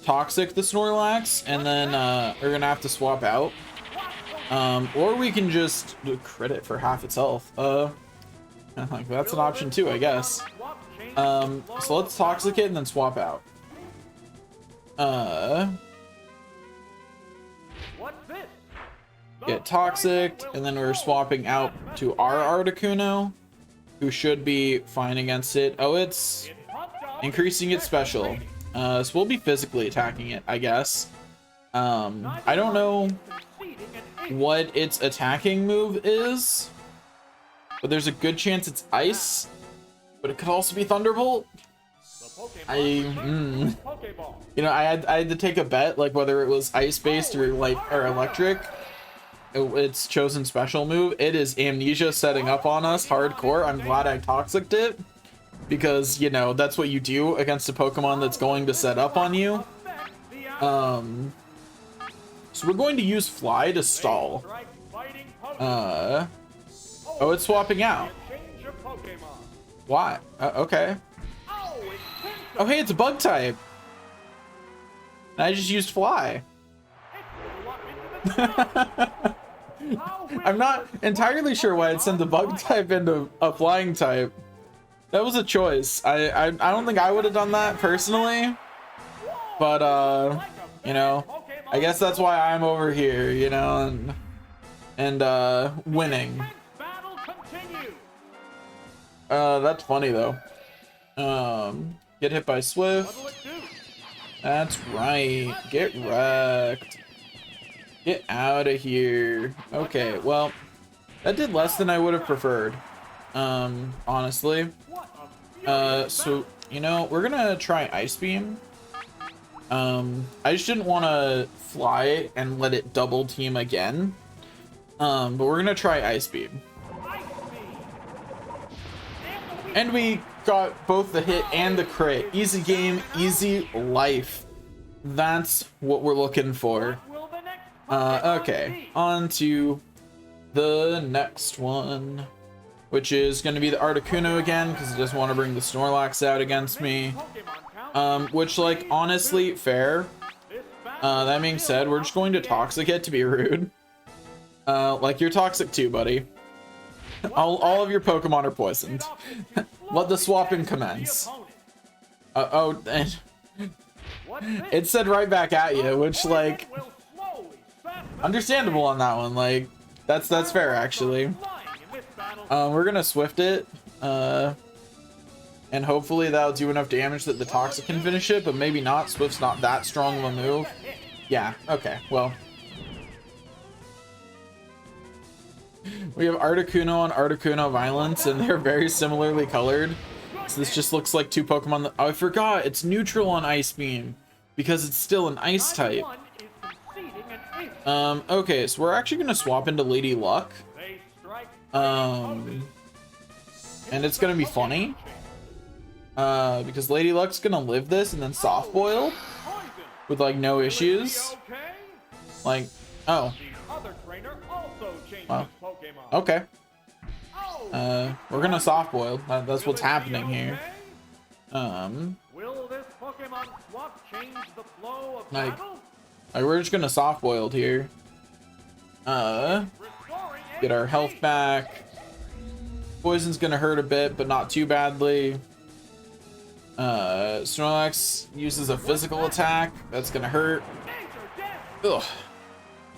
Toxic the Snorlax, and then we're gonna have to swap out. Or we can just crit it for half its health. Like, that's an option too, I guess. So let's Toxic it and then swap out. Get Toxic, and then we're swapping out to our Articuno, who should be fine against it. Oh, it's increasing its special. So we'll be physically attacking it, I guess. I don't know what its attacking move is, but there's a good chance it's Ice, but it could also be Thunderbolt. You know, I had to take a bet, like whether it was Ice-based or electric. Its chosen special move. It is Amnesia setting up on us hardcore. I'm glad I Toxic'd it, because, you know, that's what you do against a Pokemon that's going to set up on you. So we're going to use Fly to stall. Oh, it's swapping out. Change your Pokemon. Why? Okay. Oh, it thinks Oh, hey, it's a bug type. And I just used fly. it flew up into the sky. How I'm not will entirely sure why it sent the bug Pokemon type into a flying type. That was a choice. I don't think I would have done that personally, but you know, I guess that's why I'm over here, you know, and winning. Battle continue. That's funny though. Get hit by Swift. What'll it do? That's right. Get wrecked. Get out of here. Okay, well, that did less than I would have preferred. Honestly. What a furious So, you know, we're gonna try Ice Beam. I just didn't want to fly it and let it double team again. But we're gonna try Ice Beam. Ice Beam. And we got both the hit and the crit. Easy game, easy life. That's what we're looking for. What will the next Pokemon Okay, be? on to the next one, which is going to be the Articuno again, because I just want to bring the Snorlax out against me. Pokemon count. Which, like, honestly, fair. This battle That being said, we're just going to Toxic it to be rude. Like, you're toxic too, buddy. All of your Pokemon are poisoned. Let the swapping commence. Oh, and it said right back at you, which, like, understandable on that one. Like, that's fair, actually. We're gonna Swift it, and hopefully that'll do enough damage that the Toxic can finish it, but maybe not. Swift's not that strong of a move. Yeah, okay, well. We have Articuno on Articuno Violence, and they're very similarly colored. So this just looks like two Pokemon that... Oh, I forgot, it's neutral on Ice Beam, because it's still an Ice type. Okay, so we're actually gonna swap into Lady Luck. And it's gonna be funny. Because Lady Luck's gonna live this and then soft boil with like no issues. Like, oh. Wow. Okay. We're gonna soft boil. That's what's happening here. Will this Pokemon swap change the flow of Like, battle? we're just gonna soft boiled here. Restoring Get our health back. Poison's gonna hurt a bit, but not too badly. Snorlax uses a physical attack. That's gonna hurt. Ugh.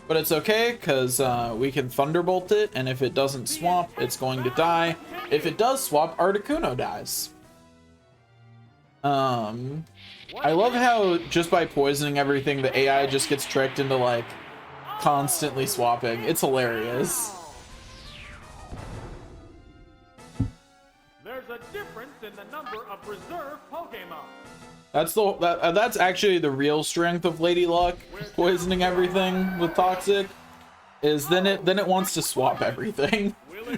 But it's okay, because we can Thunderbolt it, and if it doesn't swap, it's going to die. If it does swap, Articuno dies. I love how just by poisoning everything, the AI just gets tricked into, like, constantly swapping. It's hilarious. There's a difference in the number of reserve Pokemon. That's actually the real strength of Lady Luck, poisoning everything with Toxic, is then it wants to swap everything.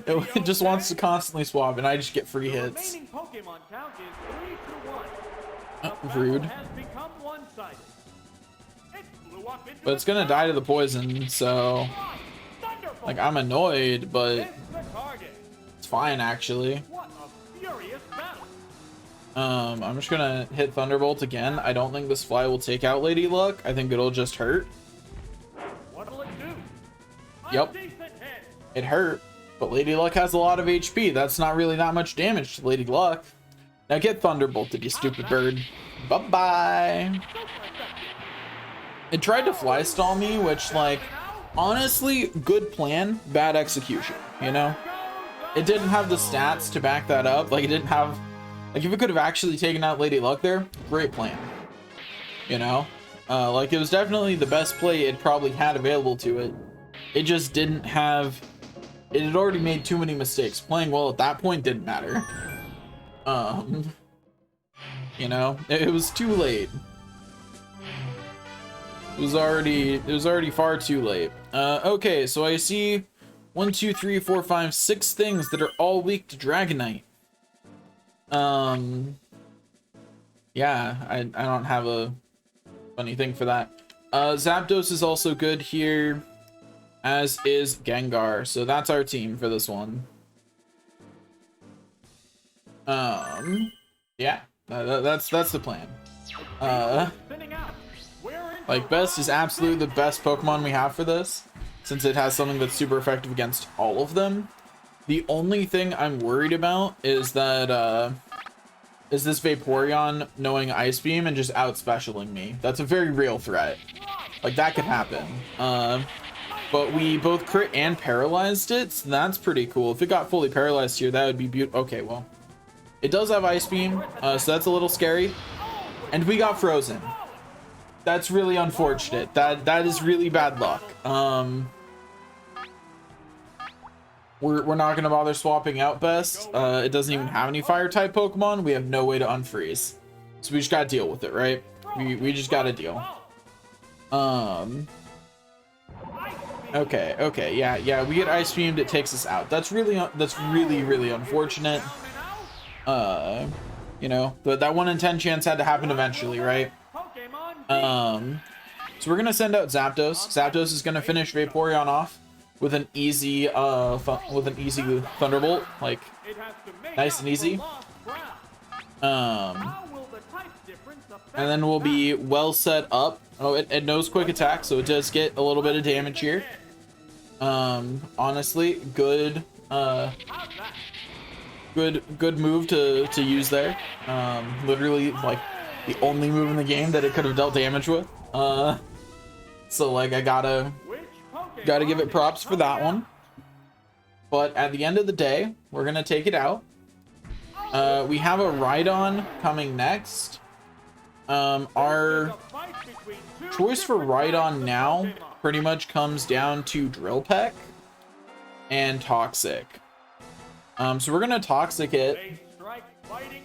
It just wants to constantly swap, and I just get free hits. Remaining Pokemon count is 3-1. The Rude. battle has become one-sided. It flew up into But it's gonna die to the poison, so Thunderbolt. like I'm annoyed, but Hits the target. it's fine actually. What a furious battle. I'm just gonna hit Thunderbolt again. I don't think this fly will take out Lady Luck. I think it'll just hurt. What'll it do? Yep. A decent hit. It hurt, but Lady Luck has a lot of HP. That's not really that much damage to Lady Luck. Now get Thunderbolted, you stupid bird. Bye-bye. It tried to fly stall me, which, like, honestly, good plan, bad execution, you know? It didn't have the stats to back that up. Like, it didn't have... Like, if it could have actually taken out Lady Luck there, great plan. You know? Like, it was definitely the best play it probably had available to it. It just didn't have... It had already made too many mistakes. Playing well at that point didn't matter. You know? It was too late. It was already far too late. Okay, so I see 1, 2, 3, 4, 5, 6 things that are all weak to Dragonite. Yeah, I don't have a funny thing for that. Zapdos is also good here. as is Gengar. So that's our team for this one. Yeah, that's the plan. Like, Best is absolutely the best Pokemon we have for this, since it has something that's super effective against all of them. The only thing I'm worried about is that, is this Vaporeon knowing Ice Beam and just out-specialing me. That's a very real threat. Like, that could happen. But we both crit and paralyzed it, so that's pretty cool. If it got fully paralyzed here, that would be beautiful. Okay, well. It does have Ice Beam, so that's a little scary. And we got frozen. That's really unfortunate. That is really bad luck. We're not gonna bother swapping out Best. It doesn't even have any fire type Pokemon. We have no way to unfreeze, so we just gotta deal with it, right? We just gotta deal. Okay, yeah. We get Ice Beamed. It takes us out. That's really unfortunate. You know, but that 1 in 10 chance had to happen eventually, right? So we're gonna send out Zapdos. Zapdos is gonna finish Vaporeon off with an easy Thunderbolt, like nice and easy. And then we'll be well set up. Oh, it knows quick attack, so it does get a little bit of damage here. Honestly, good move to use there. Literally like the only move in the game that it could have dealt damage with. So like I gotta give it props for that one. But at the end of the day, we're gonna take it out. We have a Rhydon coming next. Our choice for Rhydon now pretty much comes down to Drill Peck and Toxic. So we're gonna Toxic it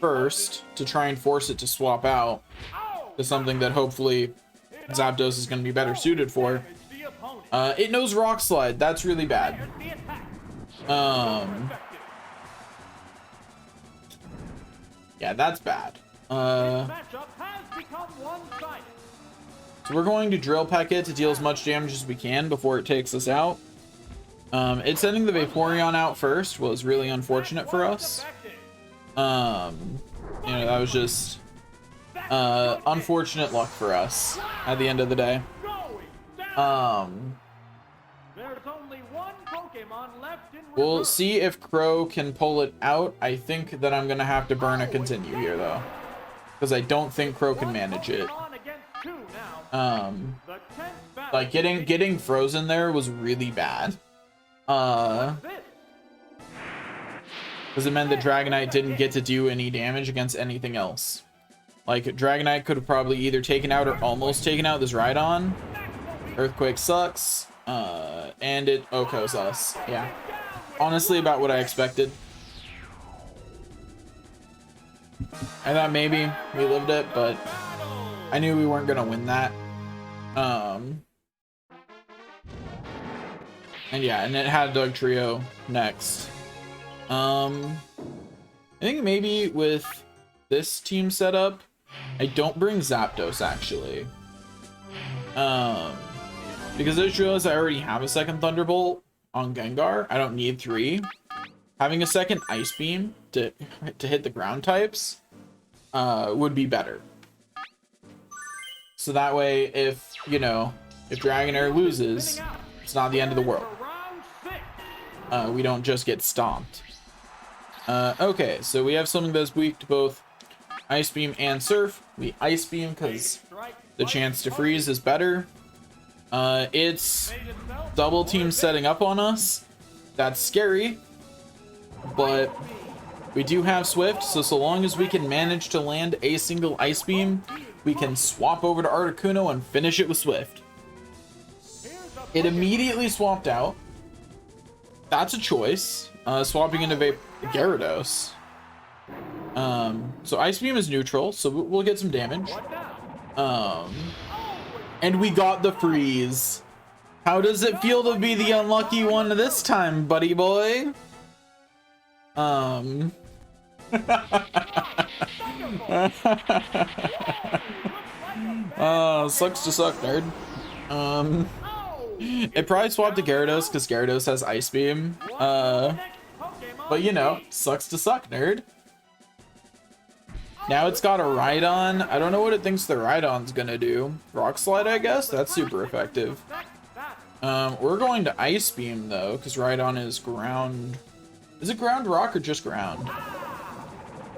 first to try and force it to swap out to something that hopefully Zapdos is gonna be better suited for. It knows Rock Slide. That's really bad. Yeah, that's bad. So we're going to Drill Peck it to deal as much damage as we can before it takes us out. It's sending the Vaporeon out first was really unfortunate for us. You know, that was just unfortunate luck for us at the end of the day. We'll see if Crow can pull it out. I think that I'm gonna have to burn a continue here though, because I don't think Crow can manage it. Like getting frozen there was really bad. Because it meant that Dragonite didn't get to do any damage against anything else. Like Dragonite could have probably either taken out or almost taken out this Rhydon. Earthquake sucks. And it Okos us. Yeah. Honestly, about what I expected. I thought maybe we lived it, but I knew we weren't gonna win that. And yeah, and it had Dugtrio next. I think maybe with this team setup, I don't bring Zapdos actually. Because I just realized I already have a second Thunderbolt on Gengar. I don't need 3. Having a second Ice Beam to hit the ground types would be better. So that way, if, you know, if Dragonair loses, it's not the end of the world. We don't just get stomped. Okay, so we have something that's weak to both Ice Beam and Surf. We Ice Beam because the chance to freeze is better. It's double team setting up on us. That's scary. But we do have Swift, so long as we can manage to land a single Ice Beam, we can swap over to Articuno and finish it with Swift. It immediately swapped out. That's a choice. Swapping into Gyarados. So Ice Beam is neutral, so we'll get some damage. And we got the freeze. How does it feel to be the unlucky one this time, buddy boy? Sucks to suck, nerd. It probably swapped to Gyarados because Gyarados has Ice Beam. But you know, sucks to suck, nerd. Now it's got a Rhydon. I don't know what it thinks the Rhydon's gonna do. Rock Slide, I guess? That's super effective. We're going to Ice Beam, though, because Rhydon is ground... Is it ground rock or just ground?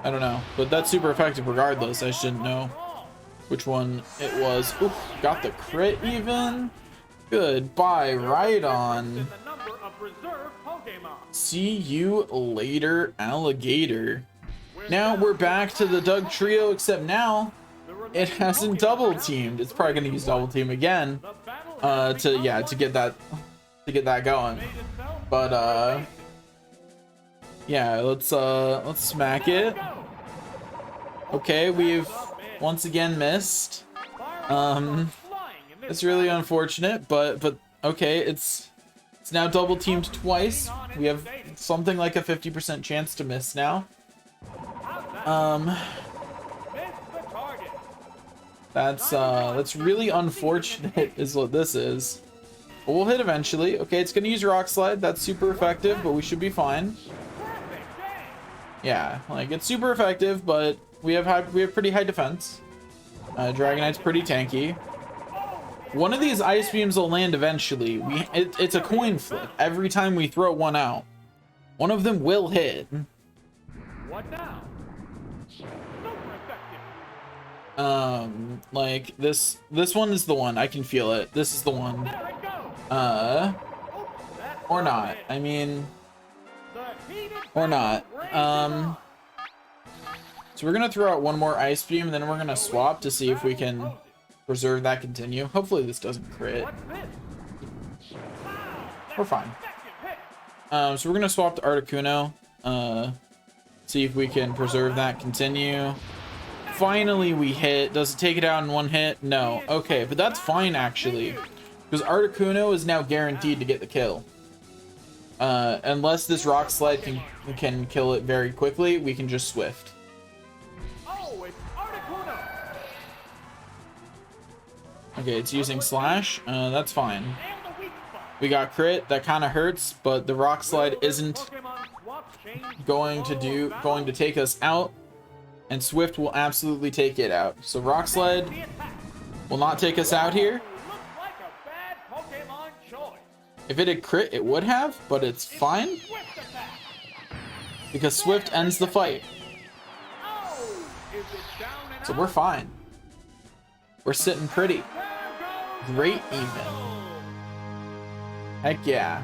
I don't know, but that's super effective regardless. I just didn't know which one it was. Oof, got the crit even. Goodbye, Rhydon. See you later, alligator. Now we're back to the Doug trio, except now it hasn't double teamed. It's probably gonna use double team again to get that going. But yeah, let's smack it. Okay, we've once again missed. It's really unfortunate, but okay, it's now double teamed twice. We have something like a 50% chance to miss now. That's really unfortunate is what this is. But we'll hit eventually. Okay, it's gonna use Rock Slide. That's super effective, but we should be fine. Yeah, like it's super effective, but we have pretty high defense. Dragonite's pretty tanky. One of these Ice Beams will land eventually. It's a coin flip. Every time we throw one out, one of them will hit. What now? Like this one is the one. I can feel it. This is the one. Or not. I mean, or not. So we're gonna throw out one more Ice Beam, and then we're gonna swap to see if we can preserve that continue. Hopefully this doesn't crit. We're fine. So we're gonna swap to Articuno. See if we can preserve that continue. Finally we hit. Does it take it out in one hit? No. Okay, but that's fine actually, because Articuno is now guaranteed to get the kill. Unless this Rock Slide can kill it very quickly, we can just Swift. Okay, it's using Slash. That's fine. We got crit. That kind of hurts, but the Rock Slide isn't going to take us out, and Swift will absolutely take it out. So Rock Slide will not take us out here. If it had crit, it would have, but it's fine because Swift ends the fight. So we're fine. We're sitting pretty. Great even. Heck yeah.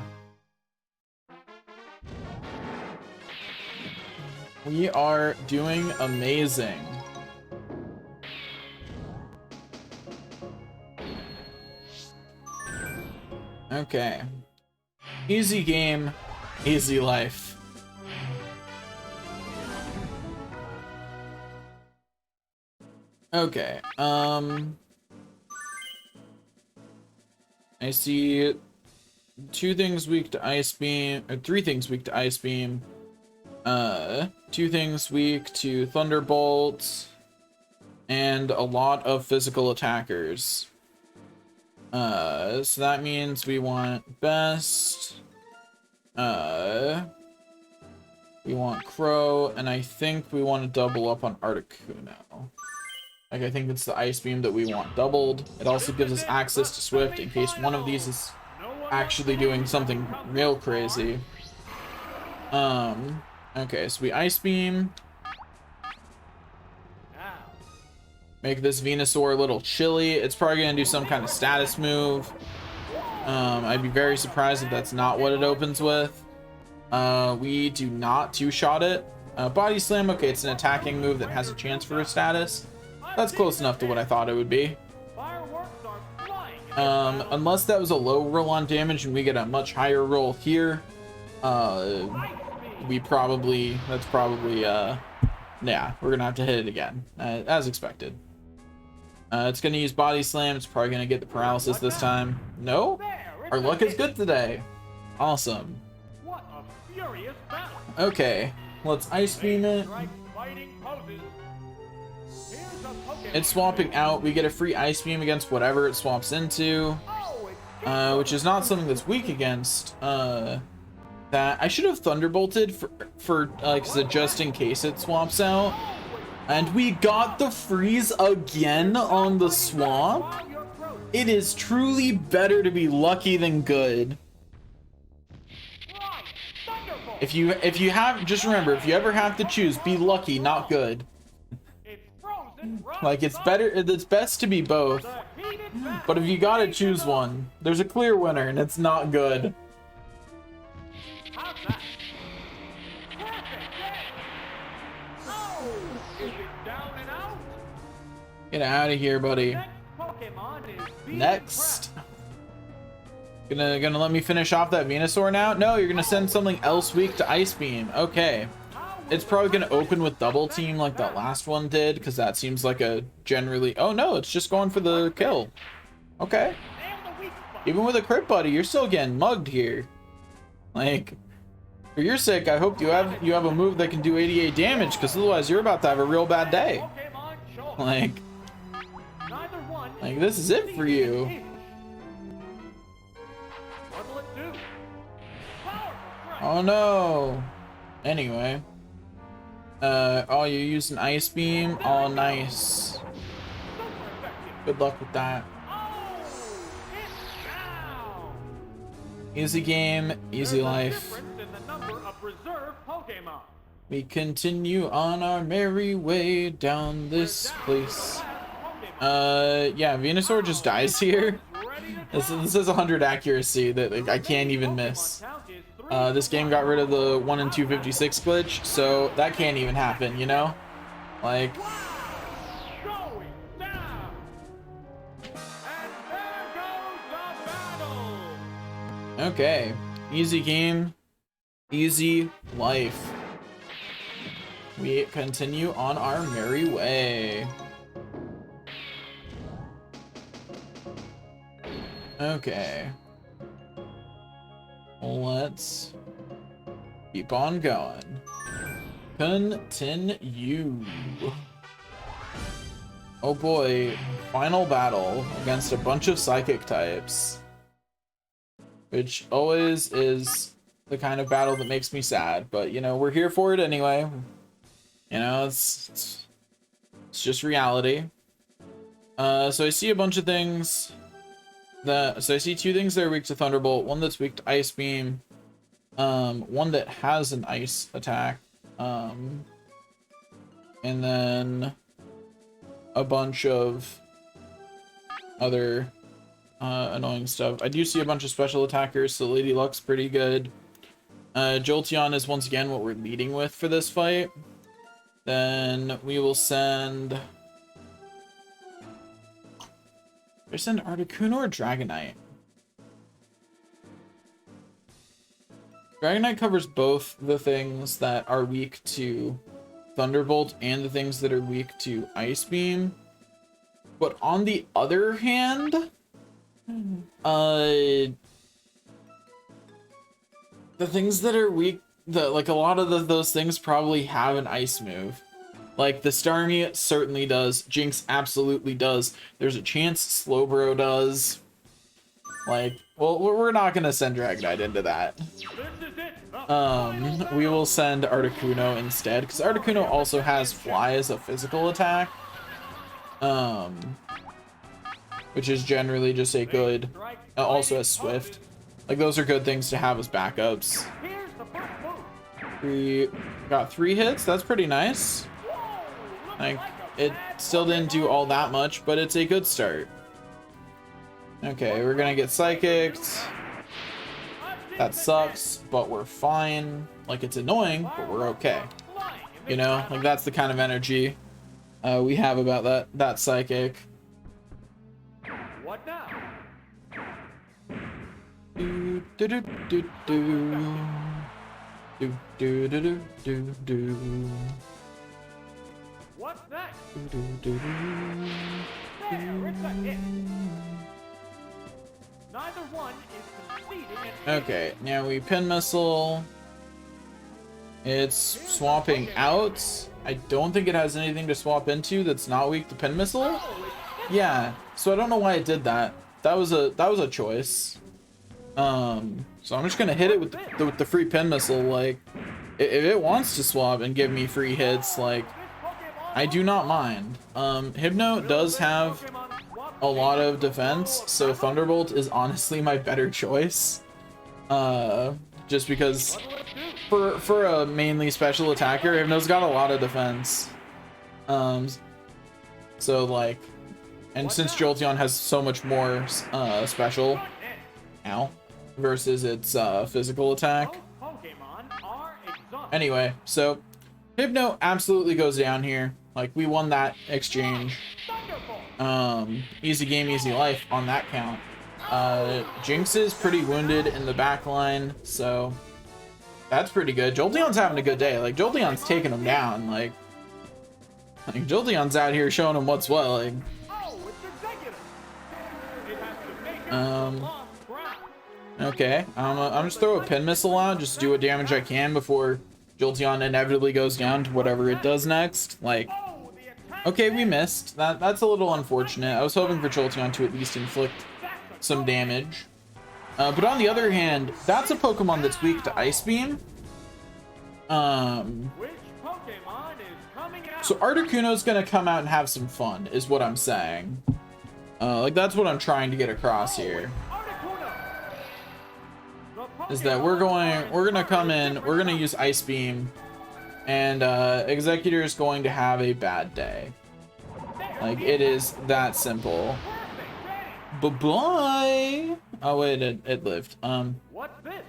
We are doing amazing. Okay. Easy game, easy life. Okay, I see 2 things weak to Ice Beam, or 3 things weak to Ice Beam. 2 things weak to Thunderbolt, and a lot of physical attackers. So that means we want Best. We want Crow, and I think we want to double up on Articuno. Like, I think it's the Ice Beam that we want doubled. It also gives us access to Swift in case one of these is actually doing something real crazy. Okay, so we Ice Beam. Make this Venusaur a little chilly. It's probably going to do some kind of status move. I'd be very surprised if that's not what it opens with. We do not 2-shot it. Body Slam, okay, it's an attacking move that has a chance for a status. That's close enough to what I thought it would be. Unless that was a low roll on damage and we get a much higher roll here, that's probably, yeah, we're gonna have to hit it again, as expected. It's gonna use Body Slam. It's probably gonna get the paralysis this time. No? Our luck is good today. Awesome. Okay, let's Ice Beam it. It's swapping out. We get a free Ice Beam against whatever it swaps into. which is not something that's weak against. That I should have Thunderbolted for just in case it swaps out. And we got the freeze again on the swamp. It is truly better to be lucky than good. If you have, just remember, if you ever have to choose, be lucky, not good. Like, it's best to be both. But if you gotta choose one, there's a clear winner and it's not good. Get out of here, buddy. Next. Gonna let me finish off that Venusaur now? No, you're gonna send something else weak to Ice Beam. Okay. It's probably gonna open with Double Team like that last one did, because that seems like a generally... Oh no, it's just going for the kill. Okay. Even with a crit, buddy, you're still getting mugged here. Like, for your sake, I hope you have a move that can do 88 damage, because otherwise you're about to have a real bad day. Like, this is it for you. Oh no. Anyway. Oh, you used an Ice Beam? Oh, nice. Good luck with that. Easy game, easy life. We continue on our merry way down this place. Yeah, Venusaur just dies here. This is 100 accuracy that like, I can't even miss. This game got rid of the 1 in 256 glitch, so that can't even happen, you know? Like... Okay. Easy game. Easy life. We continue on our merry way. Okay. Let's keep on going. Continue. Oh boy, final battle against a bunch of psychic types. Which always is the kind of battle that makes me sad, but you know, we're here for it anyway. You know, it's just reality. So I see a bunch of things so I see two things that are weak to Thunderbolt, one that's weak to Ice Beam, one that has an ice attack, and then a bunch of other annoying stuff. I do see a bunch of special attackers, so Lady Luck's pretty good. Jolteon is once again what we're leading with for this fight. Then we will send... Should I send Articuno or Dragonite? Dragonite covers both the things that are weak to Thunderbolt and the things that are weak to Ice Beam. But on the other hand, the things that are weak, like a lot of those things probably have an ice move. Like the Starmie certainly does, Jinx absolutely does. There's a chance Slowbro does. Like, well, we're not gonna send Dragonite into that. We will send Articuno instead, because Articuno also has Fly as a physical attack. Which is generally just a good, also has Swift. Like those are good things to have as backups. We got 3 hits, that's pretty nice. Like, it still didn't do all that much, but it's a good start. Okay, we're gonna get Psychicked. That sucks, but we're fine. Like, it's annoying, but we're okay. You know, like that's the kind of energy we have about that Psychic. What now? Do do do do do do do do do do. What's next? Do, do, do, There, it's a hit. Neither one is conceding an Okay, now we Pin Missile. It's swapping out. I don't think it has anything to swap into that's not weak to Pin Missile. Yeah, so I don't know why it did that. was a choice. So I'm just gonna hit it with the free pin missile. Like, if it wants to swap and give me free hits, like, I do not mind. Hypno does have a lot of defense, so Thunderbolt is honestly my better choice. Just because for a mainly special attacker, Hypno's got a lot of defense. So like, and since Jolteon has so much more special, ow, versus its physical attack. Anyway, so Hypno absolutely goes down here. Like, we won that exchange. Easy game, easy life on that count. Jinx is pretty wounded in the back line, so that's pretty good. Jolteon's having a good day. Like, Jolteon's taking him down. Like Jolteon's out here showing him what's what. Like, okay, I'm just throw a pin missile out, just do what damage I can before Jolteon inevitably goes down to whatever it does next. Like, okay, we missed. That's a little unfortunate. I was hoping for Jolteon to at least inflict some damage. But on the other hand, that's a Pokemon that's weak to Ice Beam. So Articuno's gonna come out and have some fun, is what I'm saying. Like, that's what I'm trying to get across here. Is that we're gonna come in, we're gonna use Ice Beam, and Executor is going to have a bad day. Like, it is that simple. Bye-bye. Oh wait, it lived. What's this?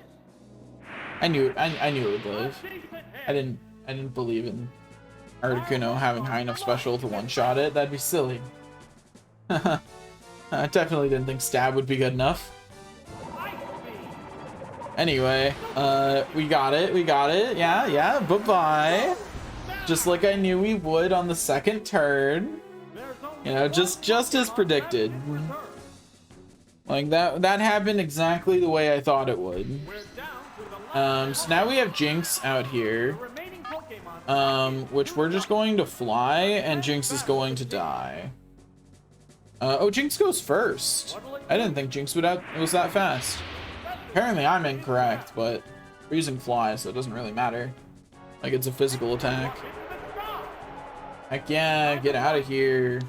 I knew it would live. I didn't believe in Articuno having high enough special to one-shot it. That'd be silly. I definitely didn't think Stab would be good enough. Anyway, we got it. Yeah, bye-bye. Just like I knew we would on the second turn. You know, just as predicted. Like, that happened exactly the way I thought it would. So now we have Jinx out here. Which we're just going to fly, and Jinx is going to die. Oh, Jinx goes first. I didn't think Jinx was that fast. Apparently I'm incorrect, but we're using fly, so it doesn't really matter. Like, it's a physical attack. Heck yeah, get out of here.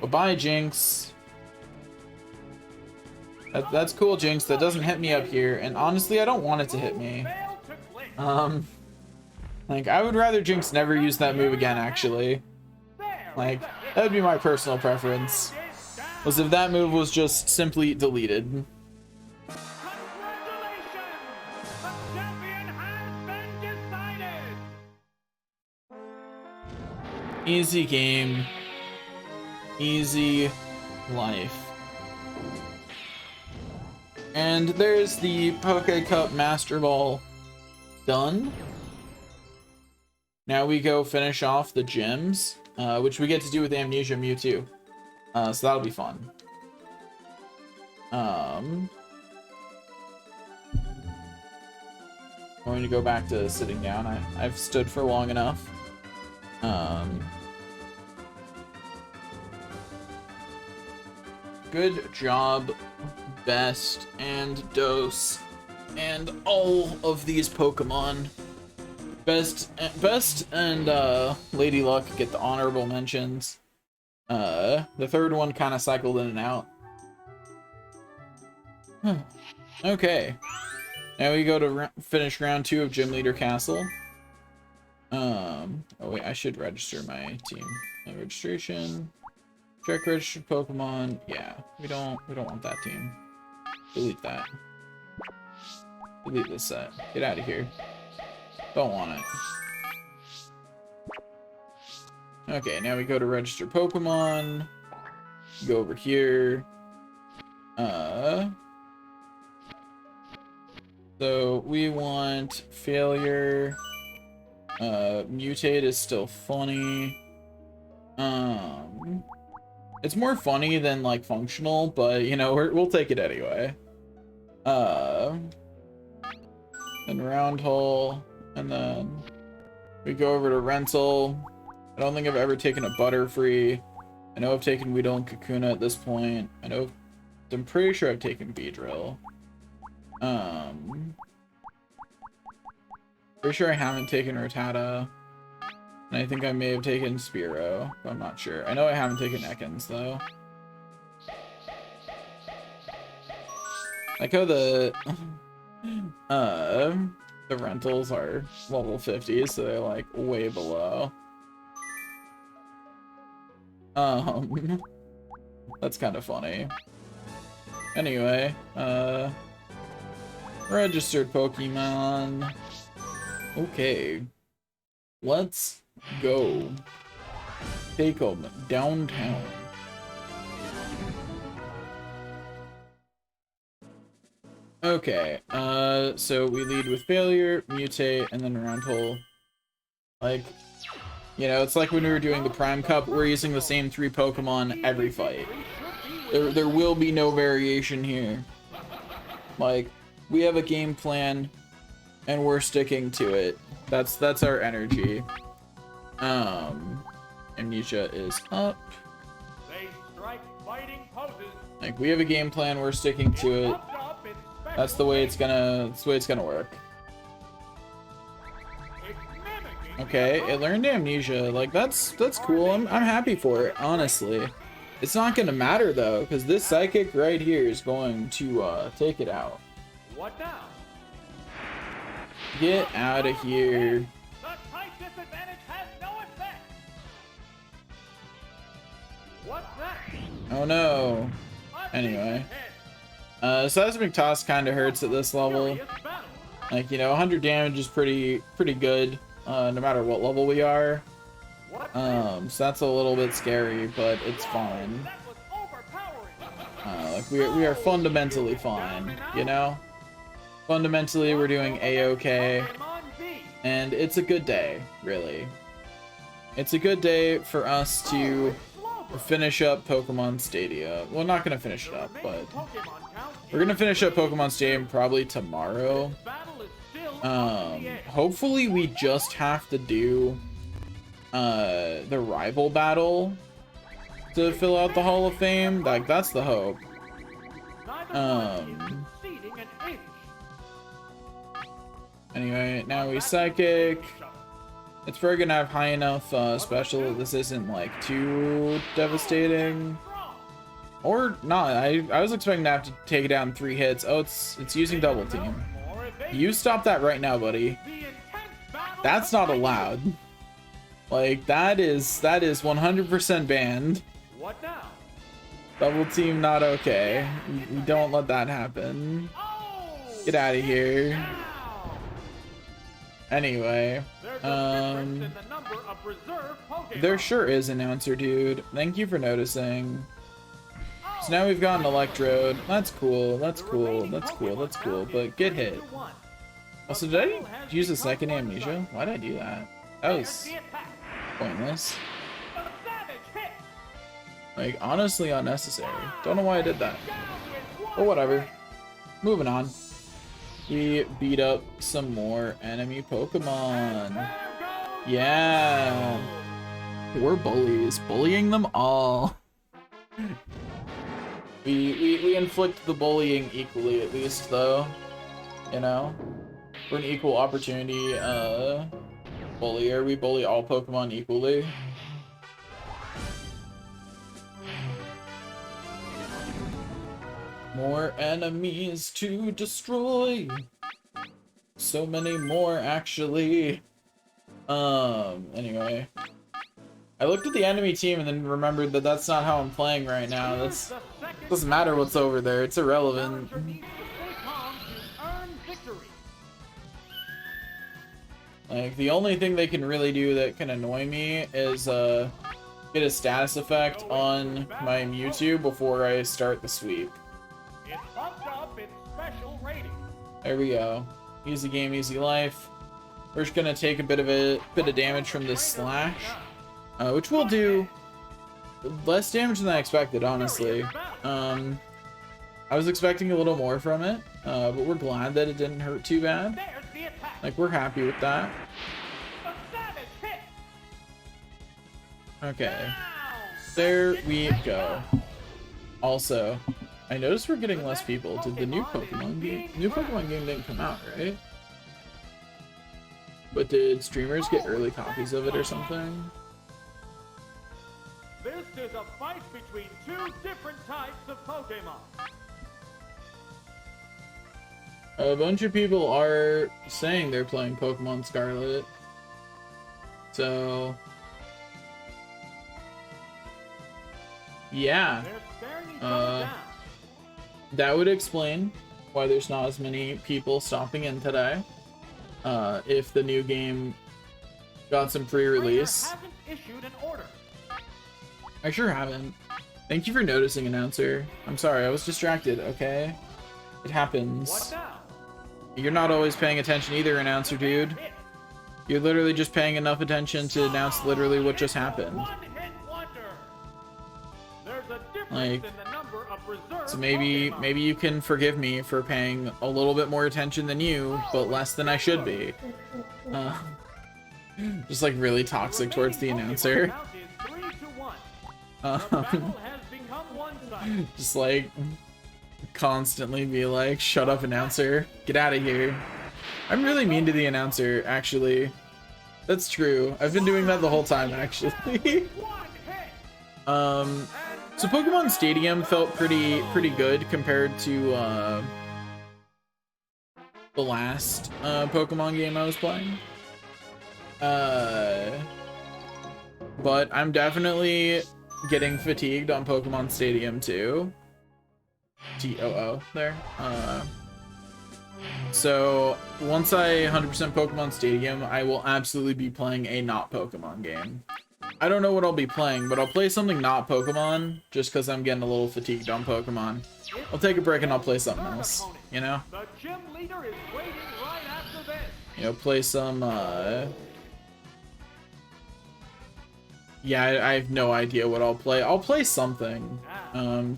Bye-bye, Jinx. That's cool, Jinx. That doesn't hit me up here, and honestly, I don't want it to hit me. Like, I would rather Jinx never use that move again, actually. Like, that would be my personal preference. Was if that move was just simply deleted. Easy game. Easy life. And there's the Poke Cup Master Ball done. Now we go finish off the gyms, which we get to do with Amnesia Mewtwo. So that'll be fun. I'm going to go back to sitting down. I've stood for long enough. Good job, Best and Dose, and all of these Pokemon. Best and Lady Luck get the honorable mentions. The third one kind of cycled in and out. Okay. Now we go to finish round 2 of Gym Leader Castle. Oh wait, I should register my team. Registration. Check registered Pokemon. Yeah, we don't want that team. Delete that. Delete this set. Get out of here. Don't want it. Okay, now we go to register Pokemon. Go over here. So we want Failure. Mutate is still funny. It's more funny than like functional, but you know, we'll take it anyway. And Round Hole, and then we go over to Rental. I don't think I've ever taken a Butterfree. I know I've taken Weedle and Kakuna at this point. I know I'm pretty sure I've taken Beedrill. Pretty sure I haven't taken Rattata. And I think I may have taken Spearow, but I'm not sure. I know I haven't taken Ekans, though. Like how the rentals are level 50, so they're like way below. That's kind of funny. Anyway, registered Pokemon. Okay, let's go. Take them downtown. Okay, so we lead with Failure, Mutate, and then Rental. Like, you know, it's like when we were doing the Prime Cup, we're using the same 3 Pokemon every fight. There will be no variation here. Like, we have a game plan, and we're sticking to it. That's our energy. Amnesia is up. Like, we have a game plan, we're sticking to it. That's the way it's gonna work. Okay, it learned Amnesia. Like, that's cool. I'm happy for it, honestly. It's not gonna matter though, because this Psychic right here is going to take it out. What now? Get out of here. The type disadvantage has no effect. What's that? Oh no. Anyway. Seismic Toss kind of hurts at this level. Like, you know, 100 damage is pretty good, no matter what level we are. So that's a little bit scary, but it's fine. Like, we are fundamentally fine, you know? Fundamentally, we're doing A-okay. And it's a good day, really. It's a good day for us to finish up Pokemon Stadia. Well, not gonna finish it up, but we're gonna finish up Pokemon Stadium probably tomorrow. Hopefully we just have to do the rival battle to fill out the Hall of Fame. Like, that's the hope. Anyway, now we Psychic. It's probably gonna have high enough special that this isn't like too devastating. Or not. I was expecting to have to take it down 3 hits. Oh, it's using Double Team. You stop that right now, buddy. That's not allowed. Like, that is 100% banned. What now? Double Team not okay. You don't let that happen. Get out of here. Anyway, there sure is an answer, dude. Thank you for noticing. So now we've got an Electrode. That's cool. That's cool. That's cool. That's cool. But get hit. Also, did I use a second Amnesia? Why did I do that? That was pointless. Like, honestly unnecessary. Don't know why I did that. But whatever. Moving on. We beat up some more enemy Pokemon. Yeah. We're bullies. Bullying them all. We inflict the bullying equally, at least, though. You know? We're an equal opportunity bullier. We bully all Pokemon equally. More enemies to destroy. So many more, actually. Anyway. I looked at the enemy team and then remembered that that's not how I'm playing right now. That's doesn't matter what's over there. It's irrelevant. Like, the only thing they can really do that can annoy me is get a status effect on my Mewtwo before I start the sweep. There we go. Easy game, easy life. We're just gonna take a bit of damage from this slash, which will do less damage than I expected, honestly. I was expecting a little more from it, but we're glad that it didn't hurt too bad. Like, we're happy with that. Okay. There we go. Also, I noticed we're getting less people. Did the new Pokemon game didn't come out, right? But did streamers get early copies of it or something? This is a fight between two different types of Pokemon. A bunch of people are saying they're playing Pokemon Scarlet. So... yeah. They're staring each other down. That would explain why there's not as many people stopping in today. If the new game got some pre-release. Trainer hasn't issued an order. I sure haven't. Thank you for noticing, announcer. I'm sorry, I was distracted, okay? It happens. What now? You're not always paying attention either, announcer dude. You're literally just paying enough attention to announce literally what just happened. One-hit wonder. There's a difference Like, in the number of reserve so maybe Pokemon. you can forgive me for paying a little bit more attention than you, but less than I should be. Just like really toxic towards the announcer. Count is 3-1. The battle has become one-sided. Just like constantly be like, shut up, announcer, get out of here. I'm really mean to the announcer, actually. That's true. I've been doing that the whole time, actually. One hit. So Pokemon Stadium felt pretty good compared to the last Pokemon game I was playing. But I'm definitely getting fatigued on Pokemon Stadium too. TOO there. So once I 100% Pokemon Stadium, I will absolutely be playing a not Pokemon game. I don't know what I'll be playing, but I'll play something not Pokemon just because I'm getting a little fatigued on Pokemon. I'll take a break and I'll play something else, you know? The gym leader is waiting right after this. You know, play some, yeah, I have no idea what I'll play. I'll play something.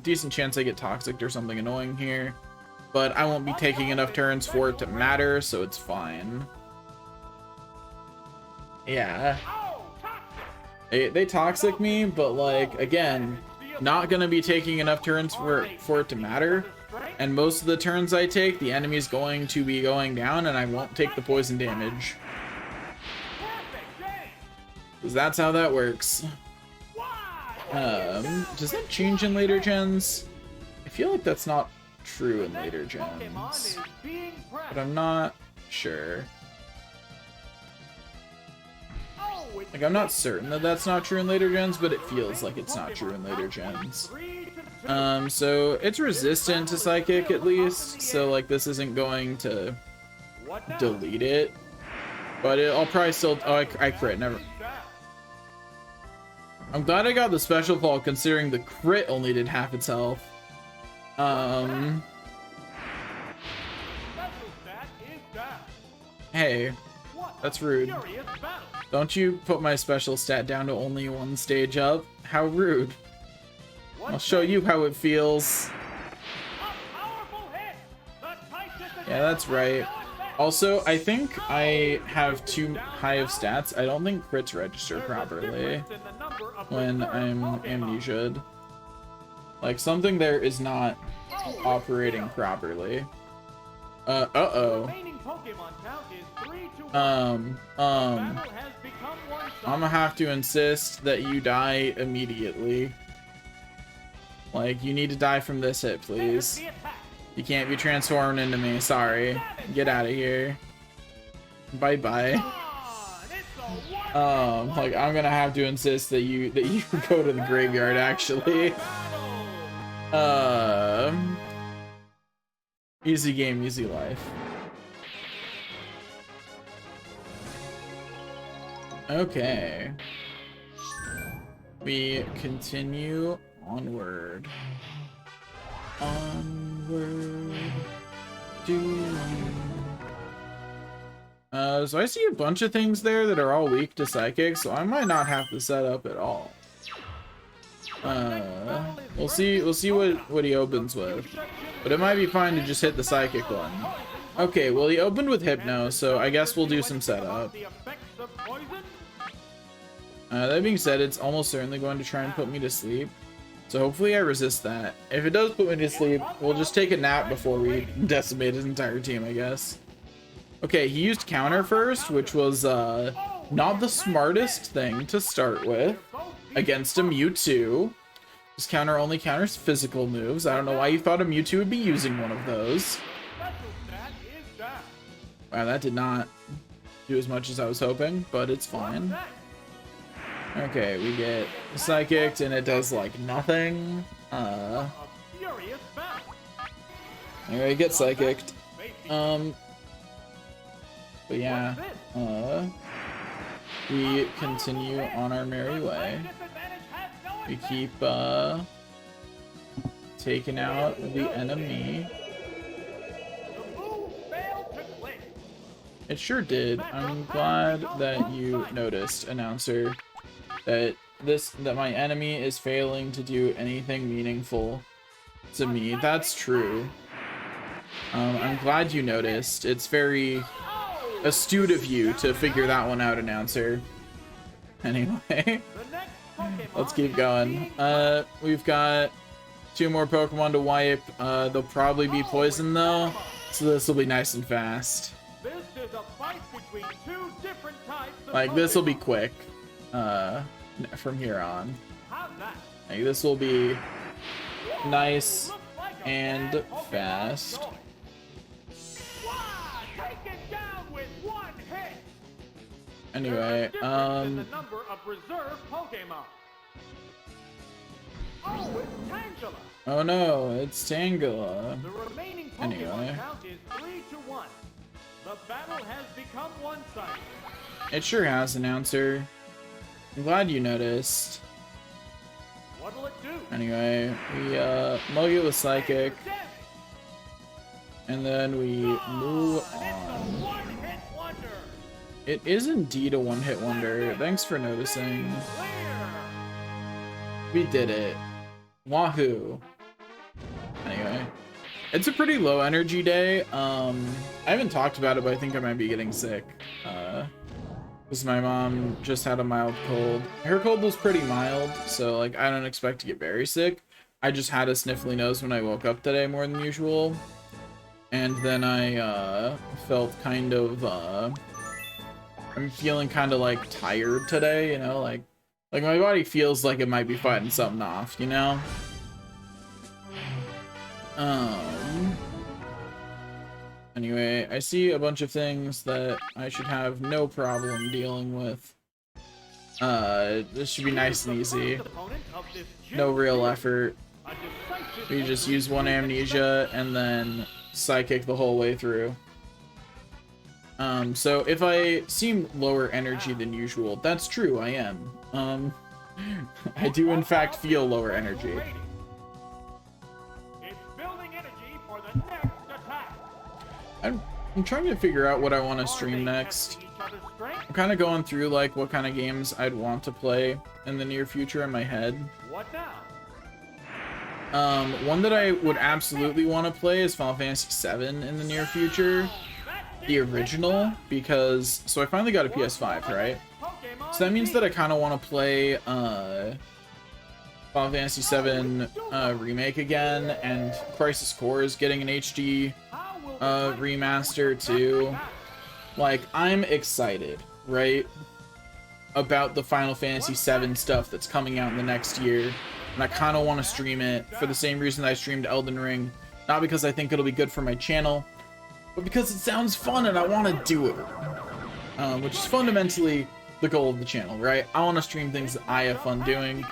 Decent chance I get Toxic or something annoying here. But I won't be taking enough turns for it to matter, so it's fine. Yeah. They Toxic me, but like, again, not gonna be taking enough turns for it to matter. And most of the turns I take, the enemy's going to be going down, and I won't take the poison damage. Because that's how that works. Does that change in later gens? I feel like that's not true in later gens, but I'm not sure. Like, I'm not certain that that's not true in later gens, but it feels like it's not true in later gens. So it's resistant to Psychic at least, so like this isn't going to delete it. But I'll probably still... oh, I crit, never... I'm glad I got the special fall considering the crit only did half its health. Hey, that's rude. Don't you put my special stat down to only one stage up? How rude. I'll show you how it feels. Yeah, that's right. Also, I think I have too high of stats. I don't think crits register properly when I'm amnesia'd. Like, something there is not operating properly. Uh-oh. I'm gonna have to insist that you die immediately. Like, you need to die from this hit, please. You can't be transformed into me, sorry. Get out of here. Bye-bye. Like, I'm gonna have to insist that you go to the graveyard, actually. Easy game, easy life. Okay. We continue onward. Onward. So I see a bunch of things there that are all weak to Psychic, so I might not have to set up at all. We'll see what he opens with. But it might be fine to just hit the Psychic one. Okay, well he opened with Hypno, so I guess we'll do some setup. That being said, it's almost certainly going to try and put me to sleep. So hopefully I resist that. If it does put me to sleep, we'll just take a nap before we decimate his entire team, I guess. Okay, he used counter first, which was not the smartest thing to start with against a Mewtwo. This counter only counters physical moves. I don't know why you thought a Mewtwo would be using one of those. Wow, that did not do as much as I was hoping, but it's fine. Okay, we get Psychicked and it does like nothing. Anyway, get Psychicked. But yeah, we continue on our merry way. We keep taking out the enemy. It sure did. I'm glad that you noticed, announcer, that my enemy is failing to do anything meaningful to me. That's true. I'm glad you noticed. It's very astute of you to figure that one out, announcer. Anyway, let's keep going. We've got 2 more Pokemon to wipe. They'll probably be poison though, so this will be nice and fast. Like, this will be quick from here on. Like, this will be nice and fast. Anyway, Oh, oh no, it's Tangela. the remaining Pokemon Anyway, count is 3-1. The battle has become one-sided. it sure has, announcer. I'm glad you noticed. What'll it do? Anyway, we mug it with Psychic, and then we move on. One-hit wonder. It is indeed a one-hit wonder. Thanks for noticing. Clear. We did it. Wahoo. Anyway, it's a pretty low energy day. I haven't talked about it, but I think I might be getting sick. Because my mom just had a mild cold. Her cold was pretty mild, so like I don't expect to get very sick. I just had a sniffly nose when I woke up today more than usual. And then I felt kind of I'm feeling kind of like tired today, you know, like my body feels like it might be fighting something off, you know? Anyway, I see a bunch of things that I should have no problem dealing with. This should be nice and easy. No real effort. We just use one amnesia and then psychic the whole way through. So if I seem lower energy than usual, that's true, I am. I do in fact feel lower energy. I'm trying to figure out what I want to stream next. I'm kind of going through like what kind of games I'd want to play in the near future in my head. What now? One that I would absolutely want to play is Final Fantasy VII in the near future. The original, because so I finally got a PS5, right? So that means that I kind of want to play Final Fantasy VII remake again, and Crisis Core is getting an HD remaster too. Like, I'm excited, right, about the Final Fantasy VII stuff that's coming out in the next year, and I kind of want to stream it for the same reason I streamed Elden Ring, not because I think it'll be good for my channel, but because it sounds fun and I want to do it, which is fundamentally the goal of the channel, right? I want to stream things that I have fun doing.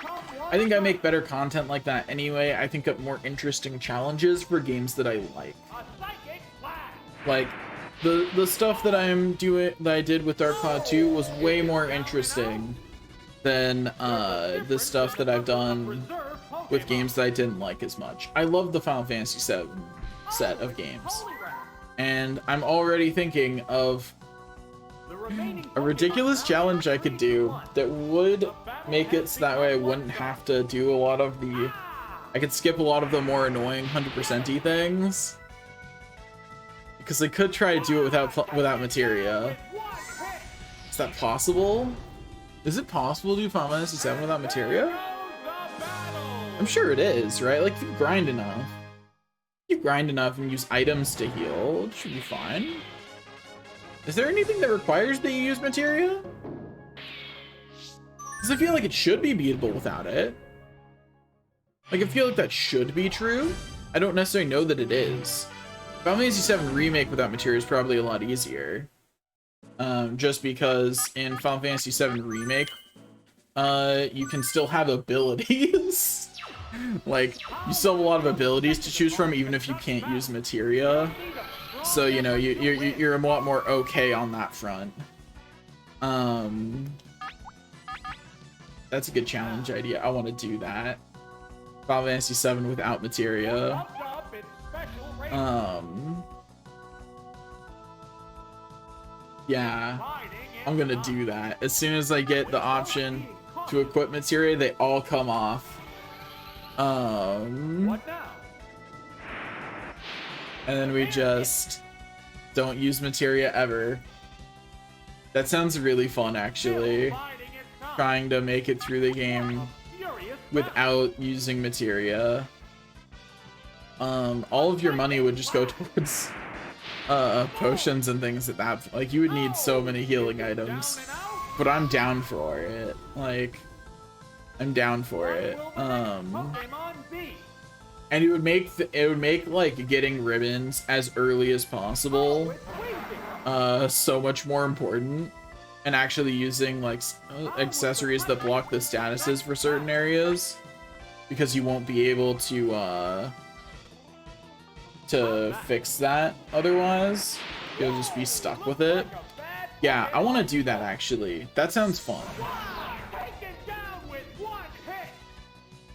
I think I make better content like that anyway. I think up more interesting challenges for games that I like. Like, the stuff that I did with Dark Cloud 2 was way more interesting than the stuff that I've done with games that I didn't like as much. I love the Final Fantasy VII set of games, and I'm already thinking of a ridiculous challenge I could do that would make it so that way I wouldn't have to do a lot of the... I could skip a lot of the more annoying 100%y things. Because I could try to do it without materia. Is that possible? Is it possible to do Final Fantasy VII without materia? I'm sure it is, right? Like, if you grind enough, and use items to heal, it should be fine. Is there anything that requires that you use materia? Because I feel like it should be beatable without it. Like, I feel like that should be true. I don't necessarily know that it is. Final Fantasy VII Remake without materia is probably a lot easier. Just because in Final Fantasy VII Remake, you can still have abilities. Like, you still have a lot of abilities to choose from, even if you can't use materia. So, you know, you're a lot more okay on that front. That's a good challenge idea. I want to do that. Final Fantasy VII without materia. Yeah, I'm gonna do that. As soon as I get the option to equip materia, they all come off. And then we just don't use materia ever. That sounds really fun, actually. Trying to make it through the game without using materia. All of your money would just go towards potions and things like that. Like, you would need so many healing items, but I'm down for it. Like, I'm down for it. And it would make like getting ribbons as early as possible so much more important, and actually using like accessories that block the statuses for certain areas, because you won't be able to fix that otherwise. You'll just be stuck with it. Yeah, I want to do that actually. That sounds fun.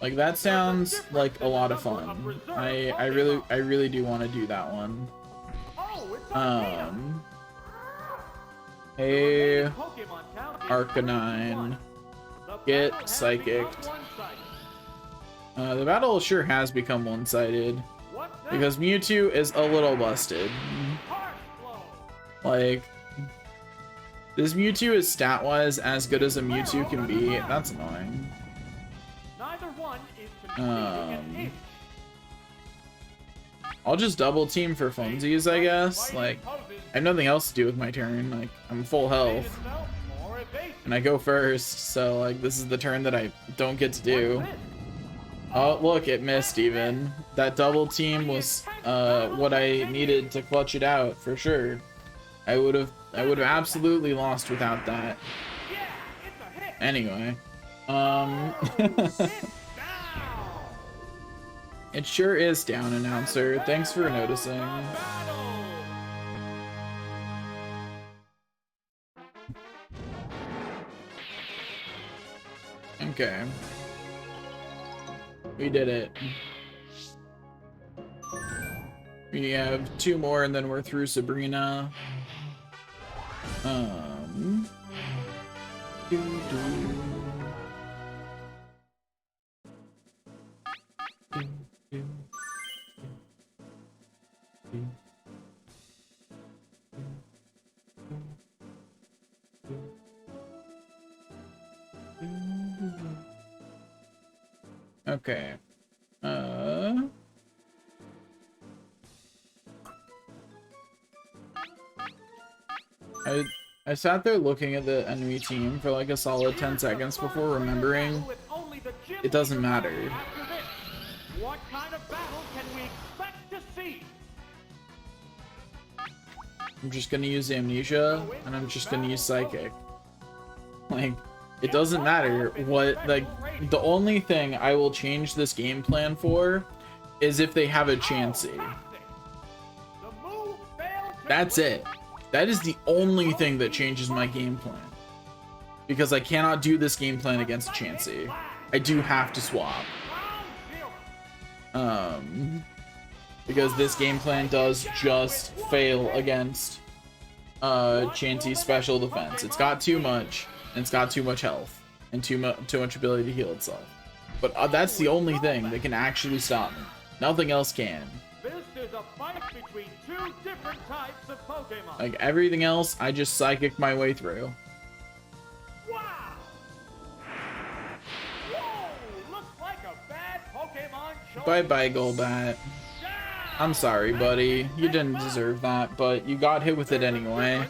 Like, that sounds like a lot of fun. I really do want to do that one. Hey, Arcanine, get psychicked. The battle sure has become one-sided because Mewtwo is a little busted. Like, this Mewtwo is stat-wise as good as a Mewtwo can be. That's annoying. I'll just double team for funsies, I guess. Like, I have nothing else to do with my turn. Like, I'm full health and I go first, so like, this is the turn that I don't get to do. Oh, look, it missed even. That double team was what I needed to clutch it out for sure. I would have absolutely lost without that. Anyway, it sure is down, announcer. Thanks for noticing. Okay. We did it. We have 2 more and then we're through Sabrina. Okay. I sat there looking at the enemy team for like a solid 10 seconds before remembering it doesn't matter. What kind of battle can we expect to see? I'm just gonna use Amnesia and I'm just gonna use Psychic. Like, it doesn't matter what, like, the only thing I will change this game plan for is if they have a Chansey. That's it. That is the only thing that changes my game plan. Because I cannot do this game plan against Chansey. I do have to swap. Because this game plan does just fail against Chansey's special defense. It's got too much, and it's got too much health, and too much ability to heal itself. But that's the only thing that can actually stop me. Nothing else can. This is a fight between 2 different types of Pokemon. Like, everything else, I just psychic my way through. Wow! Whoa! Looks like a bad Bye-bye, Golbat. I'm sorry, buddy. You didn't deserve that, but you got hit with it anyway.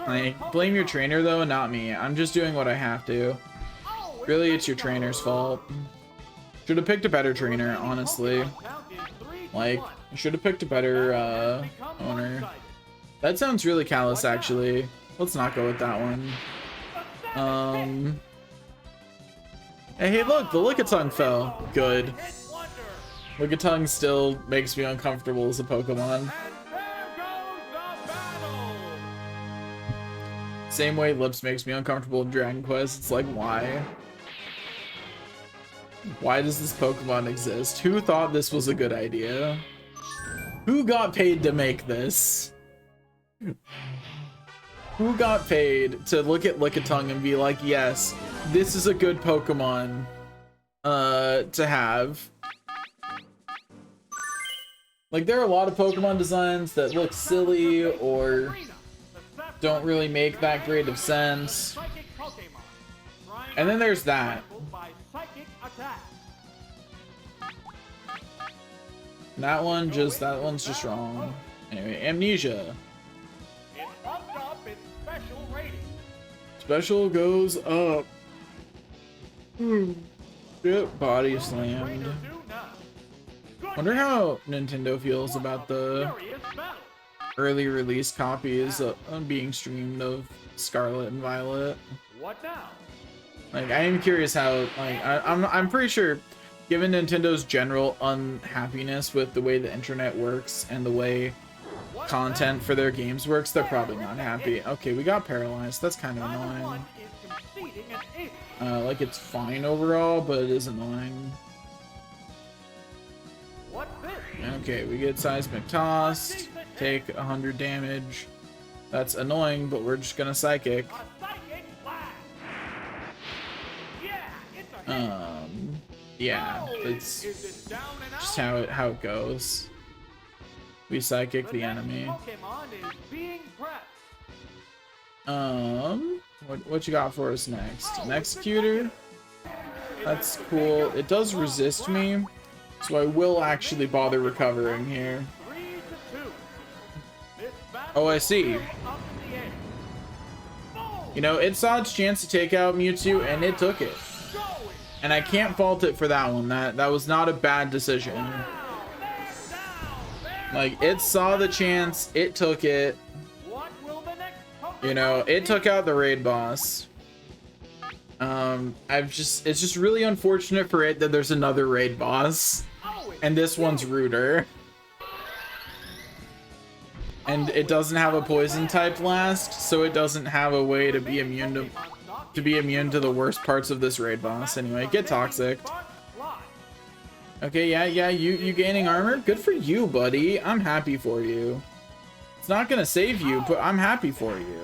Like, blame your trainer, though, not me. I'm just doing what I have to. Really, it's your trainer's fault. Should have picked a better trainer, honestly. Like, should have picked a better owner. That sounds really callous, actually. Let's not go with that one. Hey, look, the Lickitung fell. Good. Lickitung still makes me uncomfortable as a Pokemon. Same way Lips makes me uncomfortable in Dragon Quest. It's like, why? Why does this Pokemon exist? Who thought this was a good idea? Who got paid to make this? Who got paid to look at Lickitung and be like, yes, this is a good Pokemon to have? Like, there are a lot of Pokemon designs that look silly or don't really make that great of sense. And then there's that. That one's just wrong. Anyway, Amnesia. Special goes up. Get body slammed. Wonder how Nintendo feels about the early release copies being streamed of Scarlet and Violet. What now? Like, I am curious how. Like, I'm pretty sure, given Nintendo's general unhappiness with the way the internet works and the way content for their games works, they're probably not happy. Okay, we got paralyzed. That's kind of annoying. Like, it's fine overall, but it is annoying. Okay, we get Seismic Tossed, take 100 damage. That's annoying, but we're just gonna Psychic. Yeah, it's just how it goes. We Psychic the enemy. What you got for us next? An Executor? That's cool. It does resist me, so I will actually bother recovering here. Oh, I see. You know, it saw its chance to take out Mewtwo, and it took it. And I can't fault it for that one. That was not a bad decision. Like, it saw the chance, it took it. You know, it took out the raid boss. It's just really unfortunate for it that there's another raid boss, and this one's ruder. And it doesn't have a poison type last, so it doesn't have a way to be immune to the worst parts of this raid boss. Anyway, get Toxic. Okay, yeah, you gaining armor? Good for you, buddy. I'm happy for you. It's not gonna save you, but I'm happy for you.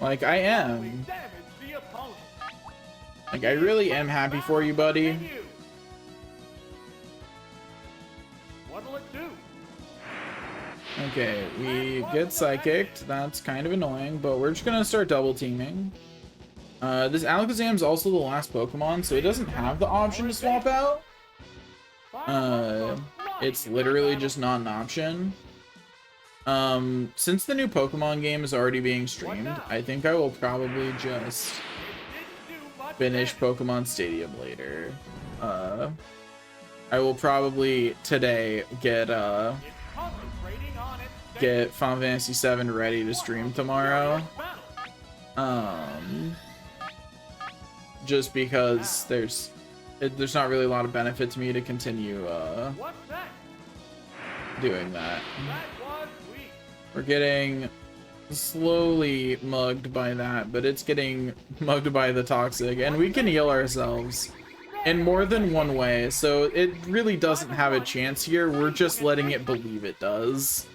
Like, I am. Like, I really am happy for you, buddy. What'll it do? Okay, we get Psychicked. That's kind of annoying, but we're just gonna start double teaming. This Alakazam's also the last Pokemon, so it doesn't have the option to swap out. It's literally just not an option. Since the new Pokemon game is already being streamed, I think I will probably just finish Pokemon Stadium later. I will probably today get Final Fantasy VII ready to stream tomorrow. Just because there's not really a lot of benefit to me to continue doing that. We're getting slowly mugged by that, but it's getting mugged by the Toxic, and we can heal ourselves in more than one way, so it really doesn't have a chance here. We're just letting it believe it does.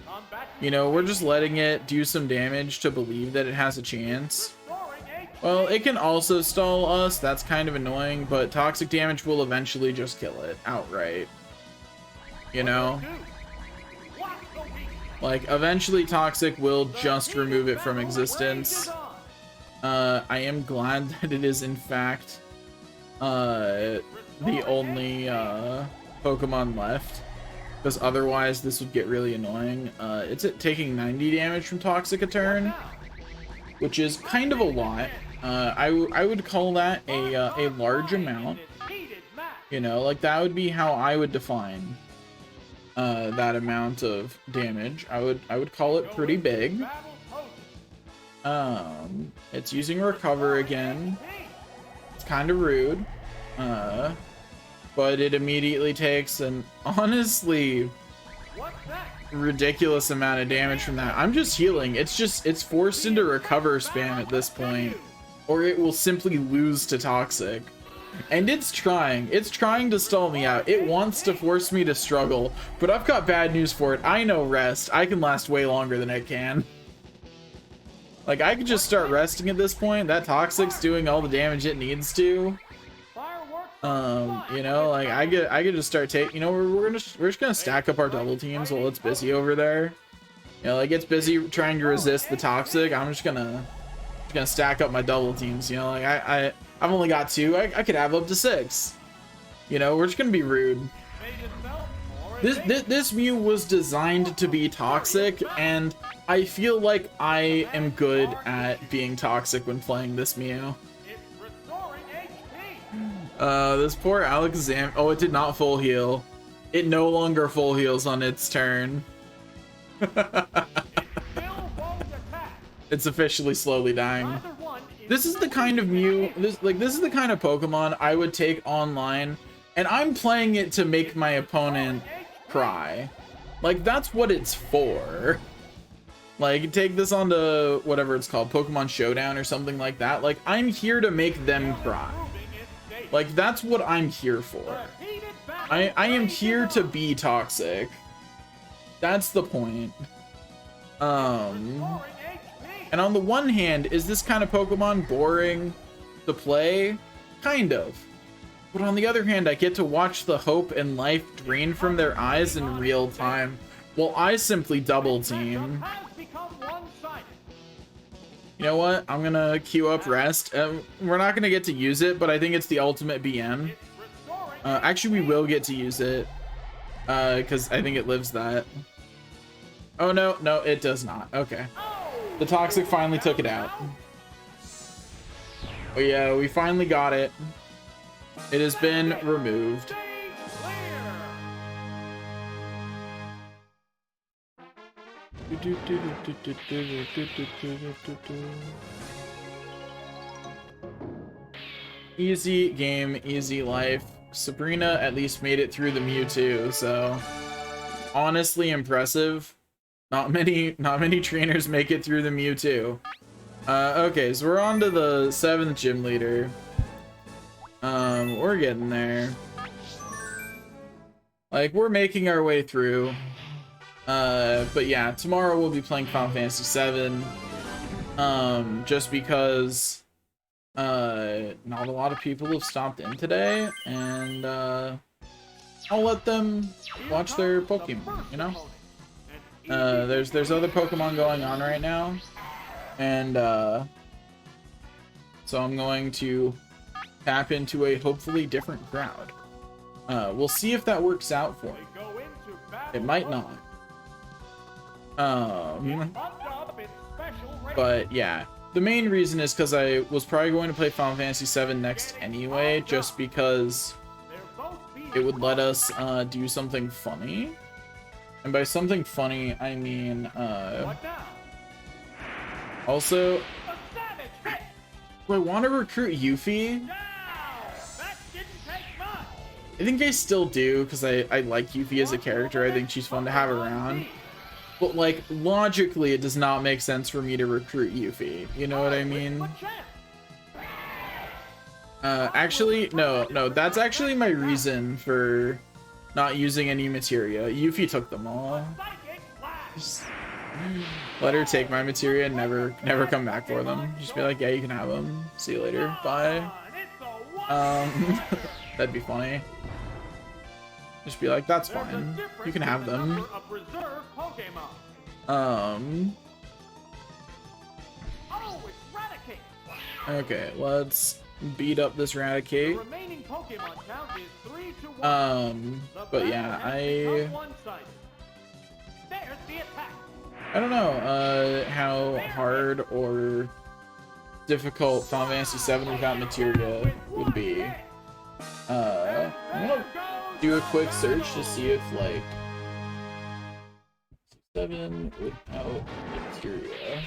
You know, we're just letting it do some damage to believe that it has a chance. Well, it can also stall us. That's kind of annoying, but toxic damage will eventually just kill it outright. You know? Like, eventually toxic will just remove it from existence. I am glad that it is, in fact, the only Pokemon left, because otherwise this would get really annoying. It's taking 90 damage from Toxic a turn, which is kind of a lot. I would call that a large amount. You know, like that would be how I would define that amount of damage. I would call it pretty big. It's using Recover again. It's kind of rude. But it immediately takes an honestly ridiculous amount of damage from that. I'm just healing. It's forced into Recover spam at this point, or it will simply lose to Toxic. And it's trying to stall me out. It wants to force me to struggle, but I've got bad news for it. I know Rest. I can last way longer than it can. Like, I could just start resting at this point. That Toxic's doing all the damage it needs to. You know, like I could just start taking, you know, we're just gonna stack up our double teams while it's busy over there. You know, like it's busy trying to resist the Toxic. I'm just gonna stack up my double teams. You know, like I've only got 2. I could have up to 6. You know, we're just gonna be rude. This Mew was designed to be Toxic, and I feel like I am good at being Toxic when playing this Mew. This poor Alakazam. Oh, it did not full heal. It no longer full heals on its turn. It's officially slowly dying. This is the kind of Mew, this is the kind of Pokemon I would take online, and I'm playing it to make my opponent cry. Like, that's what it's for. Like, take this onto whatever it's called, Pokemon Showdown or something like that. Like, I'm here to make them cry. Like, that's what I'm here for. I am here to be Toxic. That's the point. And on the one hand, is this kind of Pokemon boring to play? Kind of. But on the other hand, I get to watch the hope and life drain from their eyes in real time, while I simply double team. You know what? I'm gonna queue up Rest. We're not gonna get to use it, but I think it's the ultimate BM. Actually, we will get to use it, because I think it lives that. Oh, no, it does not. Okay. The Toxic finally took it out. Oh yeah, we finally got it. It has been removed. Easy game, easy life. Sabrina at least made it through the Mewtwo, so honestly impressive. Not many trainers make it through the Mewtwo. Okay, so we're on to the 7th gym leader. We're getting there. Like, we're making our way through. But yeah, tomorrow we'll be playing Final Fantasy VII. Just because not a lot of people have stopped in today, and I'll let them watch their Pokemon, you know? There's other Pokemon going on right now, and so I'm going to tap into a hopefully different crowd. We'll see if that works out for me. It might not. But yeah, the main reason is because I was probably going to play Final Fantasy VII next anyway, just because it would let us do something funny. And by something funny, I mean, also, do I want to recruit Yuffie? I think I still do, because I like Yuffie as a character. I think she's fun to have around. But, like, logically, it does not make sense for me to recruit Yuffie. You know what I mean? Actually, no, that's actually my reason for not using any materia. Yuffie took them all. Just let her take my materia and never come back for them. Just be like, yeah, you can have them. See you later. Bye. That'd be funny. Just be like, that's fine. You can have them. Okay, let's beat up this The Raticate. remaining Pokemon count is 3 to 1. The But battle yeah, has become one-sided. There's the attack. I don't know how hard or difficult Final Fantasy VII without materia would be. I'm gonna do a quick search to see if like 7 without materia.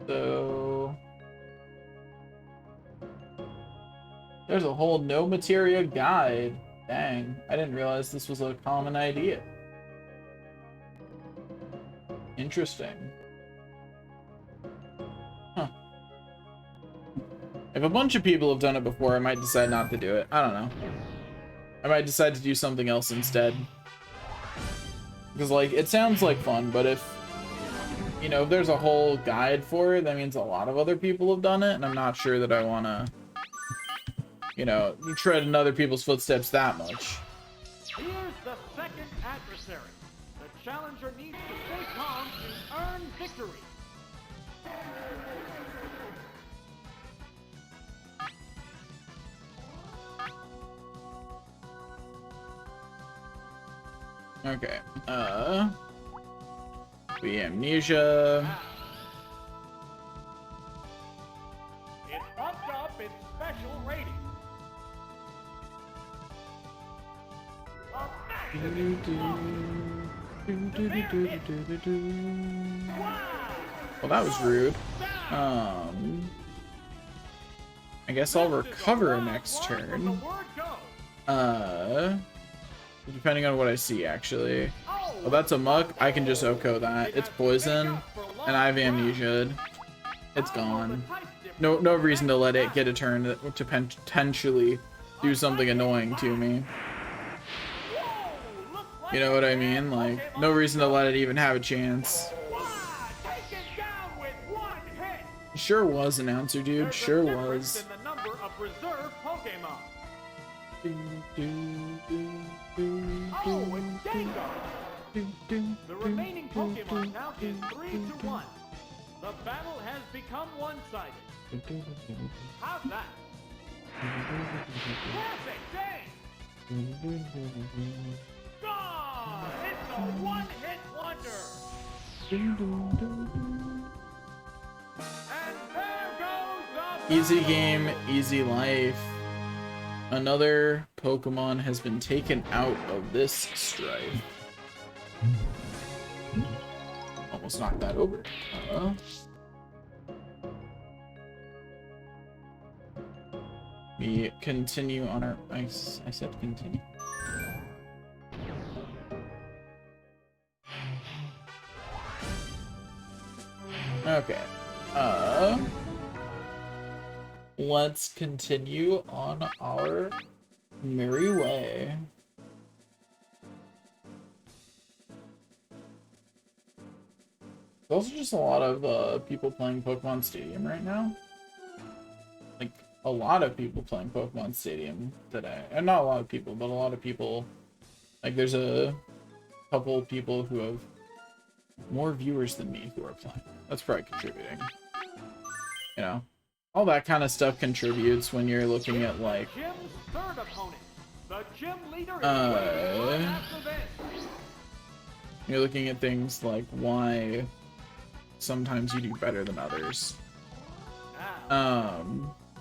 So there's a whole no materia guide. Dang, I didn't realize this was a common idea. Interesting. Huh. If a bunch of people have done it before, I might decide not to do it. I don't know. I might decide to do something else instead. Because, like, it sounds like fun, but if, you know, if there's a whole guide for it, that means a lot of other people have done it, and I'm not sure that I want to, you know, tread in other people's footsteps that much. Here's the second adversary. The challenger needs to stay calm and earn victory. Okay, the amnesia. It's bumped up its special rating. Well, that was rude. I guess I'll recover next turn. Depending on what I see, actually. Oh, that's a muck. I can just OHKO that. It's poison, and I have amnesia. It's gone. No reason to let it get a turn to potentially do something annoying to me. You know what I mean? Like, no reason to let it even have a chance. Sure was, announcer dude. Sure was. Oh, it's Gengar! The remaining Pokemon count is 3 to 1. The battle has become one-sided. How's that? Perfect day! Gone! It's a one-hit wonder! And there goes the Easy game, easy life. Another Pokemon has been taken out of this strife. Almost knocked that over. We continue on our... I said continue. Okay. Let's continue on our merry way. There's also just a lot of people playing Pokemon Stadium right now. Like, a lot of people playing Pokemon Stadium today. And not a lot of people, but a lot of people. Like, there's a couple people who have more viewers than me who are playing. That's probably contributing. You know? All that kind of stuff contributes when you're looking at, like... Gym's third opponent. The gym leader is after this. You're looking at things like why sometimes you do better than others.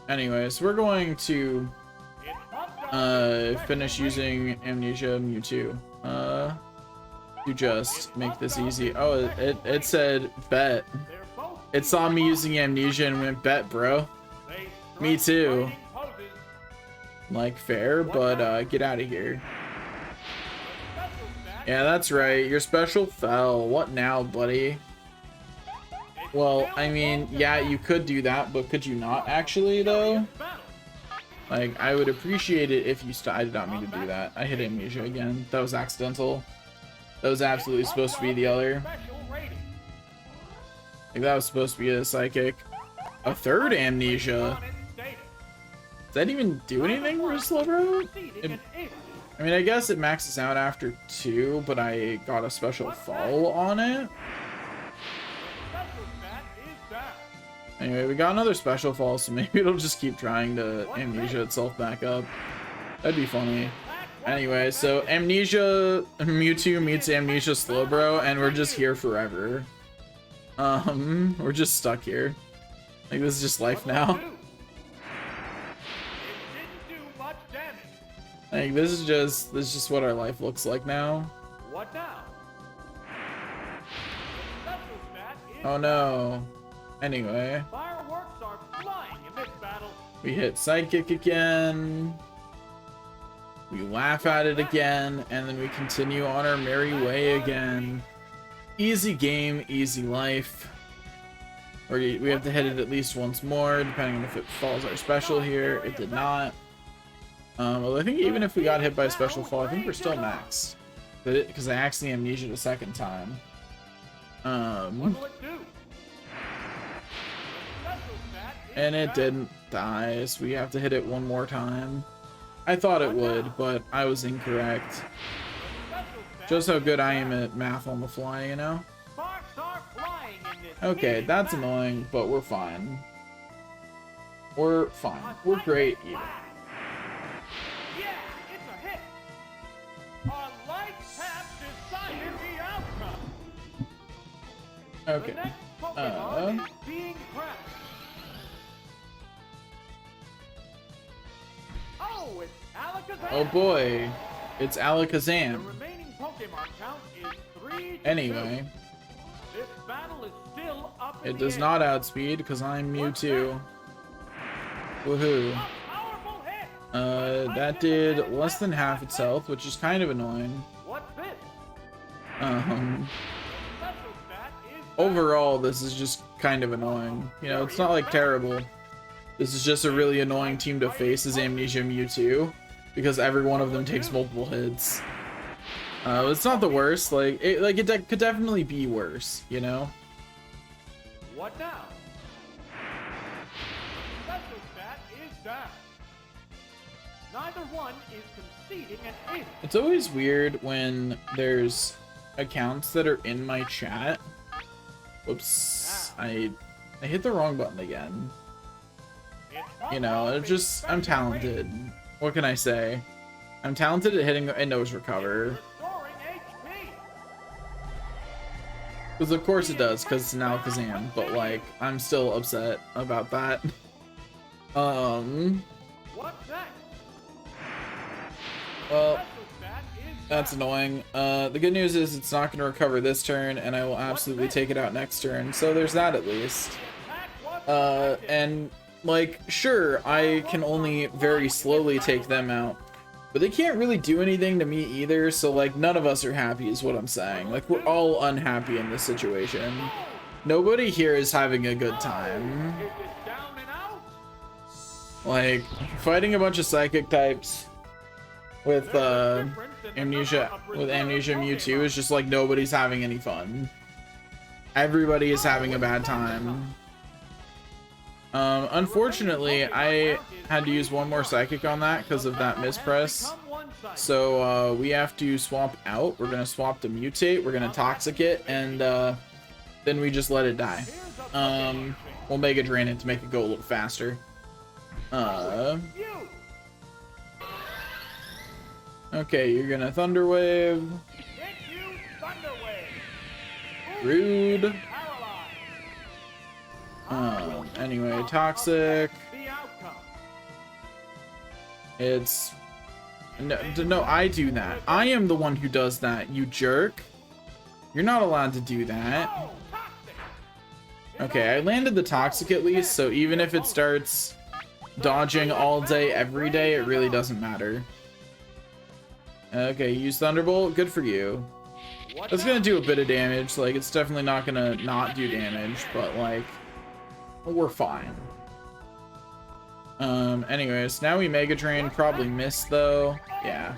Anyways, we're going to finish using Amnesia Mewtwo to just make this easy. Oh, it said bet. It saw me using Amnesia and went bet, bro. Me too. Like, fair, but get out of here. Yeah, that's right. Your special fell. What now, buddy? Well, I mean, yeah, you could do that, but could you not actually, though? Like, I would appreciate it if you I did not mean to do that. I hit Amnesia again. That was accidental. That was absolutely supposed to be the other. Like, that was supposed to be a psychic. A third Amnesia. Does that even do anything for Slowbro? I mean, I guess it maxes out after 2, but I got a special fall on it. Anyway, we got another special fall, so maybe it'll just keep trying to Amnesia itself back up. That'd be funny. Anyway, so Amnesia Mewtwo meets Amnesia Slowbro, and we're just here forever. We're just stuck here. Like, this is just life now. Like, this is just what our life looks like now. What now? Oh no. Anyway, Fireworks are flying in this battle. we hit Psychic again. We laugh at it again, and then we continue on our merry way again. Easy game, easy life. Or we have to hit it at least once more, depending on if it falls our special here. It did not. Well, I think even if we got hit by a special fall, I think we're still maxed. Because I axed the Amnesia the second time. What will it do? And it didn't die, so we have to hit it one more time. I thought it would, but I was incorrect. Just how good I am at math on the fly, you know? Okay, that's annoying, but we're fine. We're fine. We're great even. Yeah, it's a hit. Our lights have decided the outcome. Okay. The next Pokemon is being crafted. Oh, it's Alakazam. Oh boy, it's The Alakazam. remaining Pokemon count is 3 to Anyway, 2. This battle is still up in it the does air. not outspeed because I'm Mewtwo. Woohoo. A powerful hit. That did less than half its health, which is kind of annoying. What's this? Special stat is Overall, this is just kind of annoying. You know, it's not like terrible. This is just a really annoying team to face as Amnesia Mewtwo, because every one of them takes multiple hits. It's not the worst. Like it could definitely be worse. You know. What now? Special stat is down. Neither one is conceding an ace. It's always weird when there's accounts that are in my chat. Whoops, I hit the wrong button again. You know, I'm talented. What can I say? I'm talented at hitting a nose recover. Restoring HP. Because of course it does, because it's an Alakazam, but like, I'm still upset about that. What's next? Well, Special stat is that's annoying. The good news is it's not going to recover this turn, and I will absolutely take it out next turn, so there's that at least. attack was And like, sure, I can only very slowly take them out, but they can't really do anything to me either, so like, none of us are happy is what I'm saying. Like, we're all unhappy in this situation. Nobody here is having a good time. Is it down and out? Like, fighting a bunch of psychic types with Amnesia Mewtwo is just like nobody's having any fun. Everybody is having a bad time. Unfortunately, I had to use one more psychic on that because of that mispress. So we have to swap out. We're gonna swap to mutate. We're gonna toxic it, and then we just let it die. We'll Mega Drain it to make it go a little faster. Okay, you're gonna Thunder Wave. Rude. Anyway, Toxic. It's... No, I do that. I am the one who does that, you jerk. You're not allowed to do that. Okay, I landed the Toxic at least, so even if it starts dodging all day, every day, it really doesn't matter. Okay, use Thunderbolt. Good for you. It's gonna do a bit of damage. Like, it's definitely not gonna not do damage, but like, we're fine. Anyways, now we Mega Drain. Probably miss though. Yeah.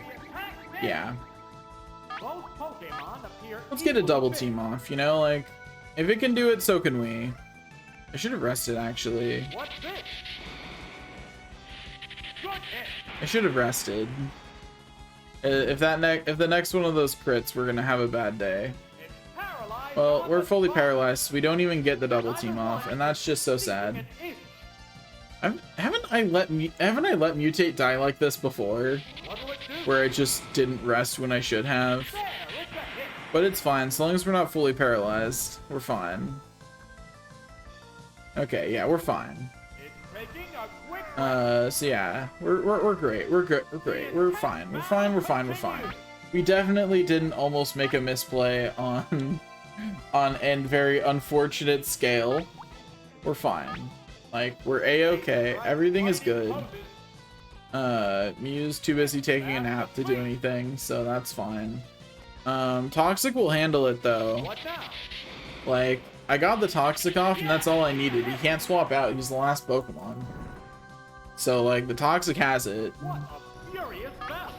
Let's get a double team off. You know, like, if it can do it, so can we. I should have rested, actually. What's this? Good hit. I should have rested. If the next one of those crits, we're gonna have a bad day. It's paralyzed. Well, on we're the fully spot. paralyzed, so we don't even get the double team off, and that's just so sad. Haven't I let mutate die like this before, What'll it do? where I just didn't rest when I should have? There, it's a hit. But it's fine, so long as we're not fully paralyzed, we're fine. Okay, yeah, we're fine. It's taking a quick break. So yeah, we're great. We're good. We're great. We're fine. We're fine. We're fine. We're fine. We definitely didn't almost make a misplay on an very unfortunate scale. We're fine. Like, we're a-okay. Everything is good. Mew's too busy taking a nap to do anything, so that's fine. Toxic will handle it though. What now? Like, I got the Toxic off and that's all I needed. He can't swap out, he's the last Pokemon. So like, the Toxic has it. What a furious battle.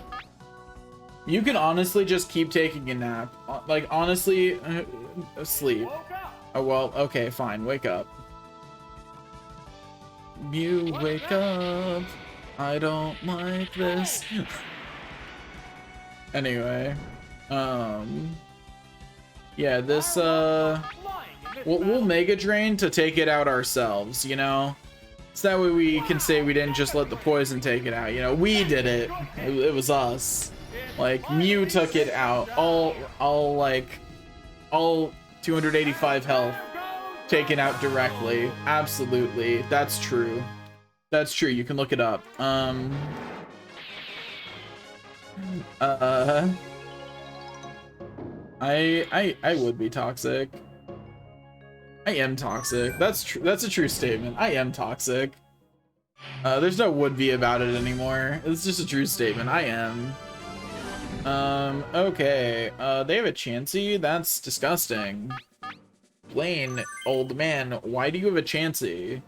You can honestly just keep taking a nap. Like, honestly, sleep. Woke up. Oh, well, okay, fine, wake up. You wake up. I don't like this. Anyway, yeah, this, Flying in this we'll battle. Mega Drain to take it out ourselves, you know? So that way we can say we didn't just let the poison take it out, you know? We did it. It was us. Like, Mew took it out. All 285 health taken out directly. Absolutely. That's true. That's true. You can look it up. I would be toxic. I am toxic. That's true. That's a true statement. I am toxic. There's no would be about it anymore. It's just a true statement. I am. Okay. They have a Chansey? That's disgusting. Blaine, old man, why do you have a Chansey?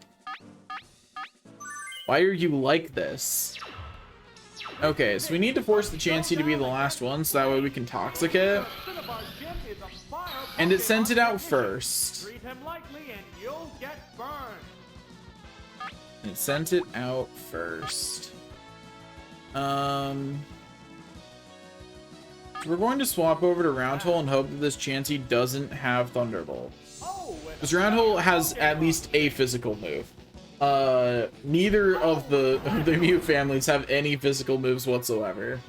Why are you like this? Okay, so we need to force the Chansey to be the last one, so that way we can Toxic it. Cinnabar Gym is a fire And it Pokemon sent it out champion. first. Treat him lightly and you'll get burned. It sent it out first. So we're going to swap over to Roundhole and hope that this Chansey doesn't have Thunderbolt. Oh, and Because Roundhole has at least a physical move. Neither of the Mew families have any physical moves whatsoever.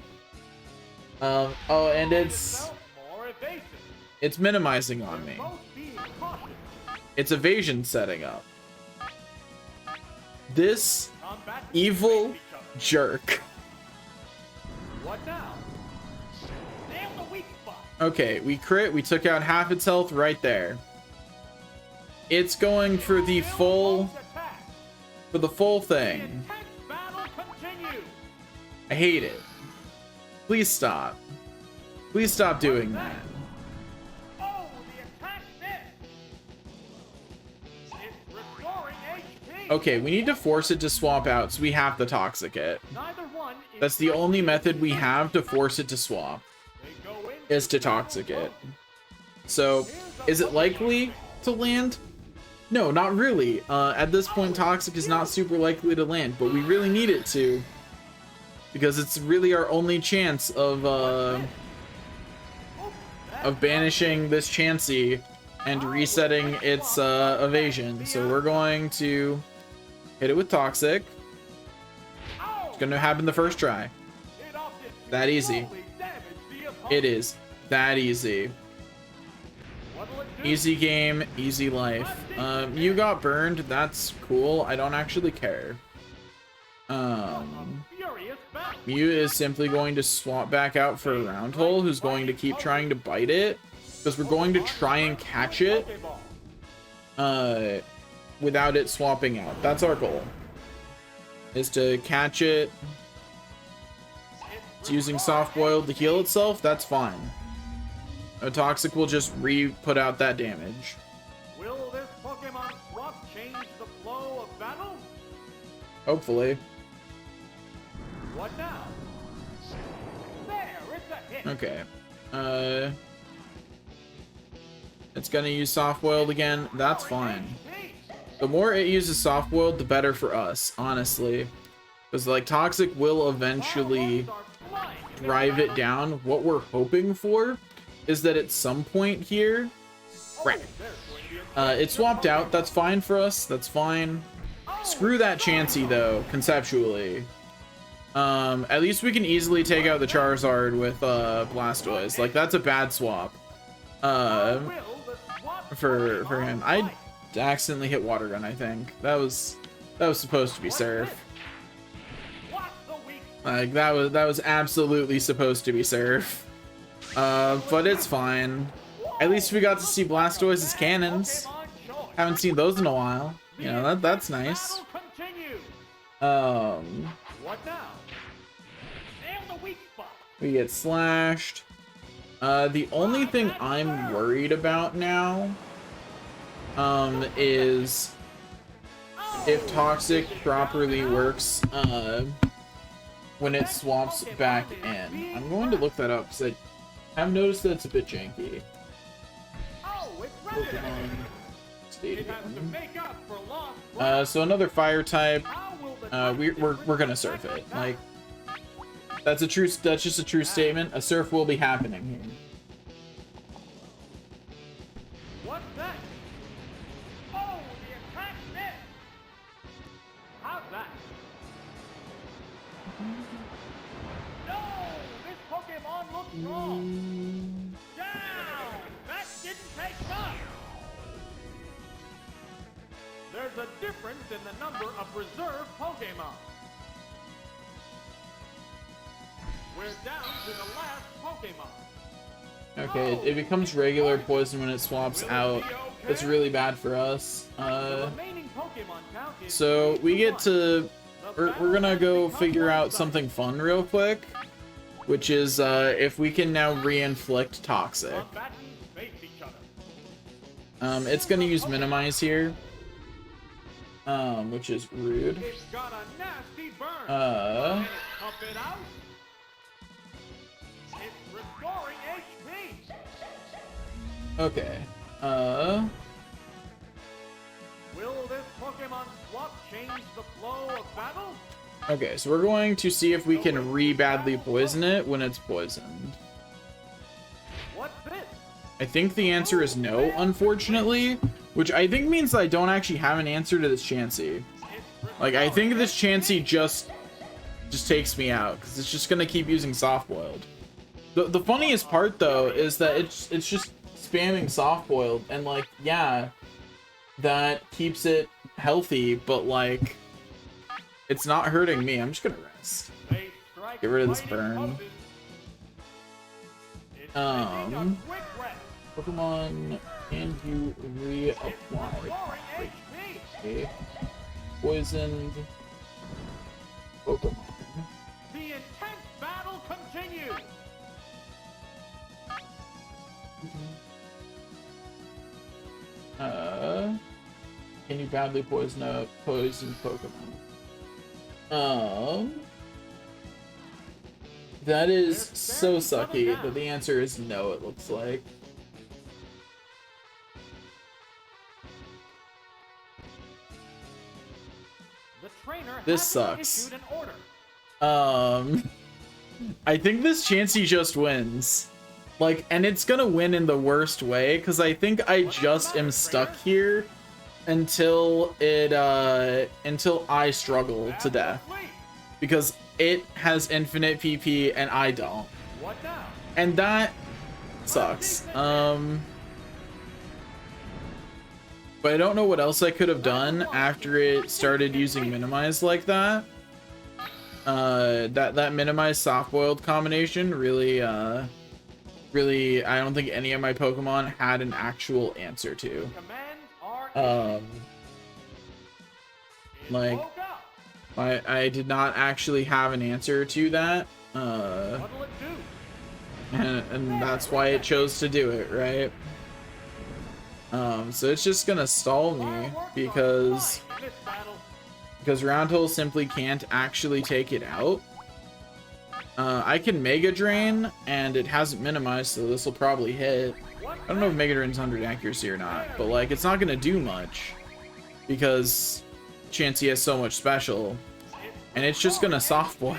Oh, and it's more evasive. minimizing on me. Both being cautious. It's evasion setting up. This Combat evil each other. jerk. What now? Nail the weak spot. Okay, we crit, we took out half its health right there. It's going for the full thing. Intense battle continues. I hate it. Please stop. Please stop doing that. Oh, the attack missed. It's restoring HP. Okay, we need to force it to swap out, so we have to Toxic it. Neither one is That's the only method we have to force it to swap, They go in is to Toxic it. So, is it likely to land? No, not really. At this point, Toxic is not super likely to land, but we really need it to. Because it's really our only chance of banishing this Chansey and resetting its evasion. So we're going to hit it with Toxic. It's gonna happen the first try. That easy. It is that easy. Easy game, easy life. You got burned. That's cool. I don't actually care. Mew is simply going to swap back out for a Roundhole, who's going to keep trying to bite it, because we're going to try and catch it without it swapping out. That's our goal, is to catch it. It's using Soft Boiled to heal itself. That's fine. A Toxic will just put out that damage. Will this Pokemon swap change the flow of battle? Hopefully. What now? There, it's a hit. Okay. It's gonna use Soft Boiled again. That's fine. The more it uses soft boiled, the better for us, honestly. Because like Toxic will eventually drive it down. What we're hoping for is that at some point here, crap, it swapped out. That's fine for us. That's fine. Screw that Chansey though, conceptually. At least we can easily take out the Charizard with Blastoise. Like that's a bad swap. For him, I accidentally hit Water Gun. I think that was supposed to be Surf. Like that was absolutely supposed to be Surf. But it's fine. At least we got to see Blastoise's cannons. Haven't seen those in a while. You know, that's nice. We get slashed. The only thing I'm worried about now is if Toxic properly works when it swaps back in. I'm going to look that up because I have noticed that it's a bit janky. Pokemon Stadium. So another fire type. We're gonna surf it. Like that's just a true statement. A surf will be happening here. What's that? Oh, the attack missed. How's that? No, this Pokemon looks wrong. Down. That didn't take much. There's a difference in the number of reserve Pokemon. We're down to the last Pokemon. Okay, it becomes regular poison when it swaps out. It's really bad for us. So we get to... We're gonna go figure out something fun real quick. Which is if we can now re-inflict Toxic. It's gonna use Minimize here. Which is rude. Okay. Will this Pokemon swap change the flow of battle? Okay, so we're going to see if we can re-badly poison it when it's poisoned. What's this? I think the answer is no, unfortunately, which I think means I don't actually have an answer to this Chansey. Like, I think this Chansey just takes me out, because it's just gonna keep using soft boiled. The funniest part though is that it's just spamming soft boiled, and like, yeah, that keeps it healthy, but like, it's not hurting me. I'm just gonna rest. Get rid of this burn. Pokemon, can you reapply? Okay. Poisoned Pokemon. The intense battle continues. Can you badly poison a poisoned Pokemon? That is so sucky, but the answer is no, it looks like. This sucks. I think this Chansey just wins. Like, and it's gonna win in the worst way, because I think I just am stuck here until I struggle to death. Because it has infinite PP and I don't. And that sucks. But I don't know what else I could have done after it started using Minimize like that. That Minimize soft boiled combination really I don't think any of my Pokemon had an actual answer to. Like I did not actually have an answer to that. And that's why it chose to do it, right? So it's just gonna stall me because Roundhole simply can't actually take it out. I can Mega Drain, and it hasn't minimized, so this will probably hit. I don't know if Mega Drain's 100 accuracy or not, but like it's not gonna do much. because Chansey has so much special, and it's just gonna soft boil.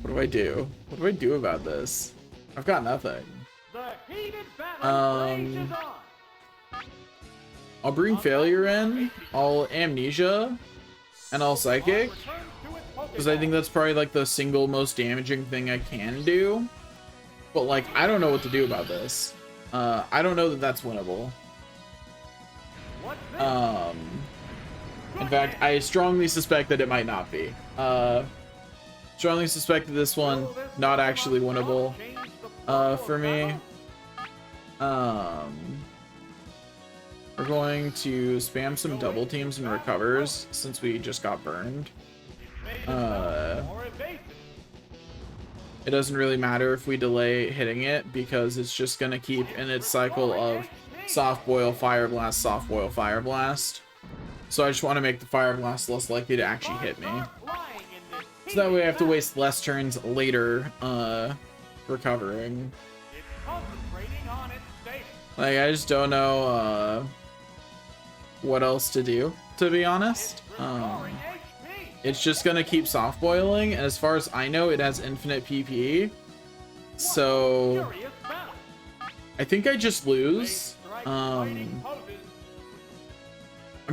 What do I do? What do I do about this? I've got nothing. The heated battle rages on. I'll bring Failure in, I'll Amnesia, and I'll Psychic, because I think that's probably like the single most damaging thing I can do. But like, I don't know what to do about this. I don't know that that's winnable. In fact, I strongly suspect that it might not be. Strongly suspect that this one not actually winnable for me. We're going to spam some double teams and recovers since we just got burned. It doesn't really matter if we delay hitting it because it's just gonna keep in its cycle of soft boil, fire blast, soft boil, fire blast. So I just want to make the fire blast less likely to actually hit me. So that way I have to waste less turns later recovering. Like, I just don't know what else to do, to be honest. It's just gonna keep soft boiling, and as far as I know, it has infinite PP. So I think I just lose. I'm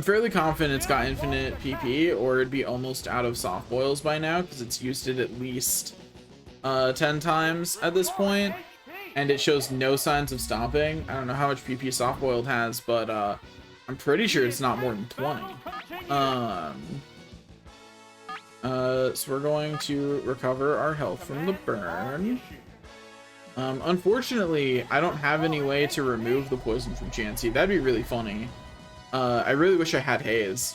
fairly confident it's got infinite PP, or it'd be almost out of soft boils by now, because it's used it at least 10 times at this point, and it shows no signs of stopping. I don't know how much PP soft boiled has, but I'm pretty sure it's not more than 20. So we're going to recover our health from the burn. Unfortunately, I don't have any way to remove the poison from Chansey. That'd be really funny. I really wish I had Haze.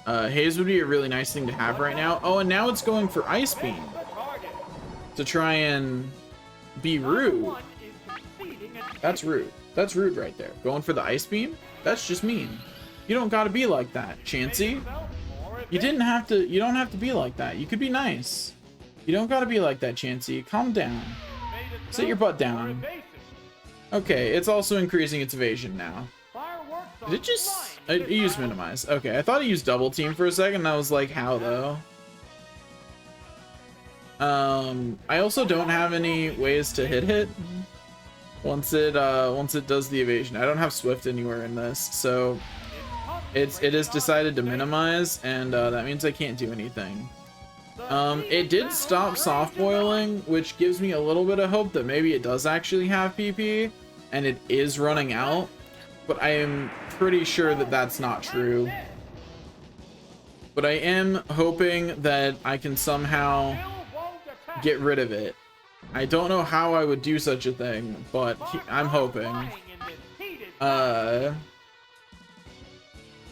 Haze would be a really nice thing to have right now. Oh, and now it's going for Ice Beam to try and be rude. That's rude. That's rude right there. Going for the Ice Beam? That's just mean. You don't gotta be like that, Chansey. You don't have to be like that. You could be nice. You don't gotta be like that, Chansey. Calm down. Sit your butt down. Okay, it's also increasing its evasion now. Did it just... It used minimize. Okay, I thought it used double team for a second, and I was like, how though? I also don't have any ways to hit once it does the evasion. I don't have Swift anywhere in this, so it has decided to minimize, and that means I can't do anything. It did stop soft boiling, which gives me a little bit of hope that maybe it does actually have PP and it is running out, but I am pretty sure that that's not true. But I am hoping that I can somehow get rid of it. I don't know how I would do such a thing, but I'm hoping.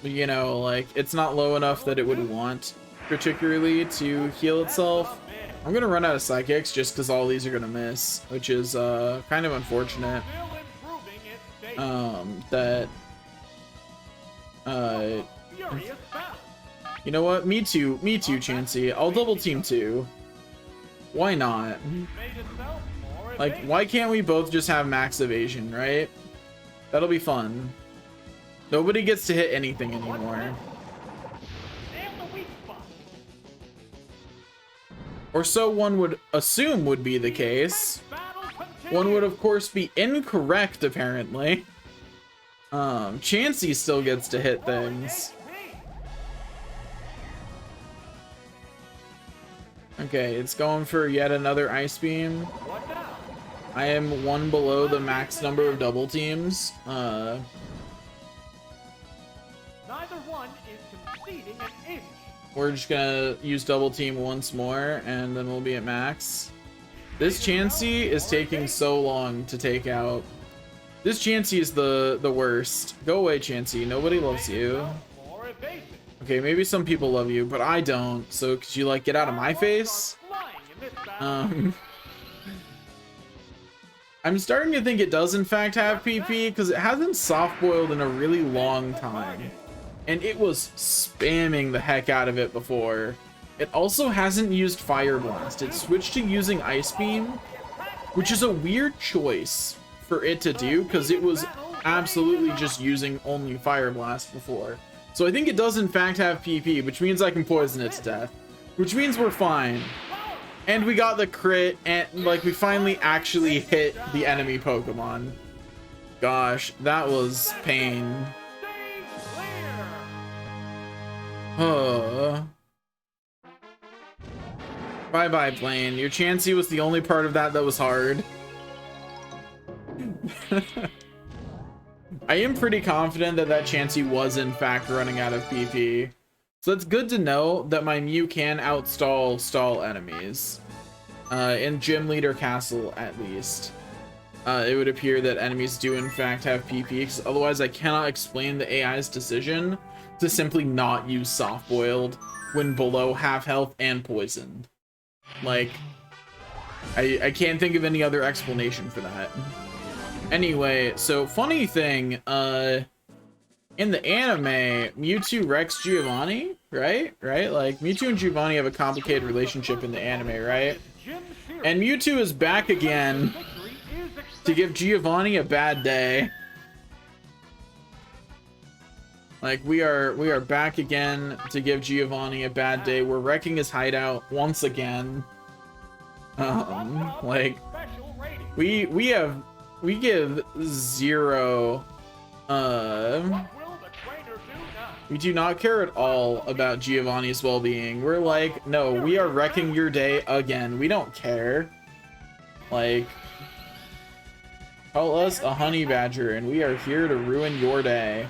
You know, like, it's not low enough that it would want particularly to heal itself. I'm gonna run out of psychics just because all these are gonna miss, which is kind of unfortunate. You know what? Me too, Chansey. I'll double team too. Why not? Like, why can't we both just have max evasion, right? That'll be fun. Nobody gets to hit anything anymore. Or so one would assume would be the case. One would of course be incorrect, apparently. Chansey still gets to hit things. Okay, it's going for yet another Ice Beam. I am one below the max number of double teams. Neither one is conceding an inch. We're just gonna use double team once more, and then we'll be at max. This Chansey is taking so long to take out. This Chansey is the worst. Go away, Chansey. Nobody loves you. Okay, maybe some people love you, but I don't. So could you like get out of my face? I'm starting to think it does in fact have PP because it hasn't soft boiled in a really long time. And it was spamming the heck out of it before. It also hasn't used Fire Blast. It switched to using Ice Beam, which is a weird choice for it to do because it was absolutely just using only Fire Blast before. So I think it does in fact have PP, which means I can poison it to death, which means we're fine. And we got the crit, and like we finally actually hit the enemy Pokemon. Gosh, that was pain. Bye-bye, plane. Your Chansey was the only part of that was hard. I am pretty confident that Chansey was in fact running out of PP. So it's good to know that my Mew can stall enemies. In Gym Leader Castle, at least. It would appear that enemies do in fact have PP, because otherwise I cannot explain the AI's decision to simply not use Soft Boiled when below half health and poisoned. Like, I can't think of any other explanation for that. Anyway, so funny thing, in the anime, Mewtwo wrecks Giovanni, right? Like, Mewtwo and Giovanni have a complicated relationship in the anime, right? And Mewtwo is back again to give Giovanni a bad day. Like, we are back again to give Giovanni a bad day. We're wrecking his hideout once again. Like, we give zero, we do not care at all about Giovanni's well-being. We're like, no, we are wrecking your day again. We don't care. Like, call us a honey badger and we are here to ruin your day.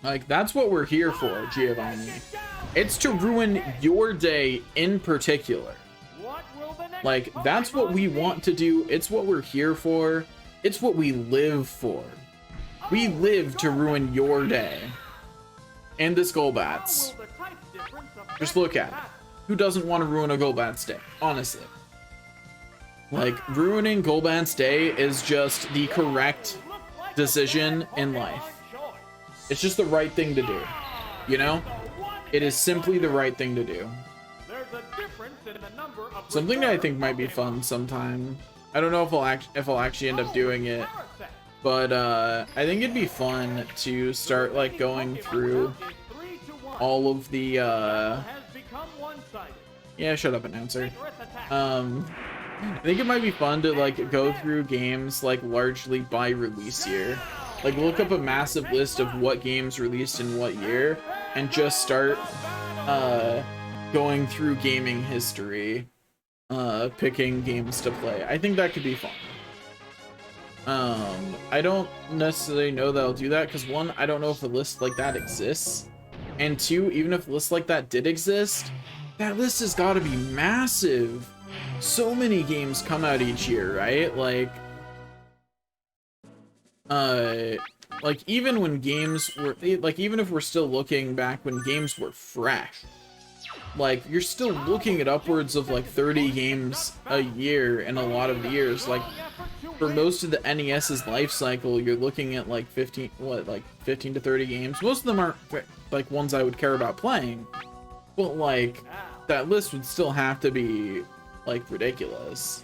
Like, that's what we're here for, Giovanni. It's to ruin your day in particular. Like, that's what we want to do. It's what we're here for. It's what we live for. We live to ruin your day. And this Golbat's. Just look at it. Who doesn't want to ruin a Golbat's day? Honestly. Like, ruining Golbat's day is just the correct decision in life. It's just the right thing to do. You know? It is simply the right thing to do. Something that I think might be fun sometime. I don't know if I'll actually end up doing it. But I think it'd be fun to start like going through all of the yeah, shut up, announcer. I think it might be fun to like go through games like largely by release year. Like look up a massive list of what games released in what year and just start going through gaming history, picking games to play. I think that could be fun. I don't necessarily know that I'll do that because one, I don't know if a list like that exists, and two, even if a list like that did exist, that list has got to be massive. So many games come out each year, right? Like even when games were like, even if we're still looking back when games were fresh, like you're still looking at upwards of like 30 games a year in a lot of the years. Like for most of the NES's life cycle, you're looking at like 15 to 30 games. Most of them aren't like ones I would care about playing, but like that list would still have to be like ridiculous.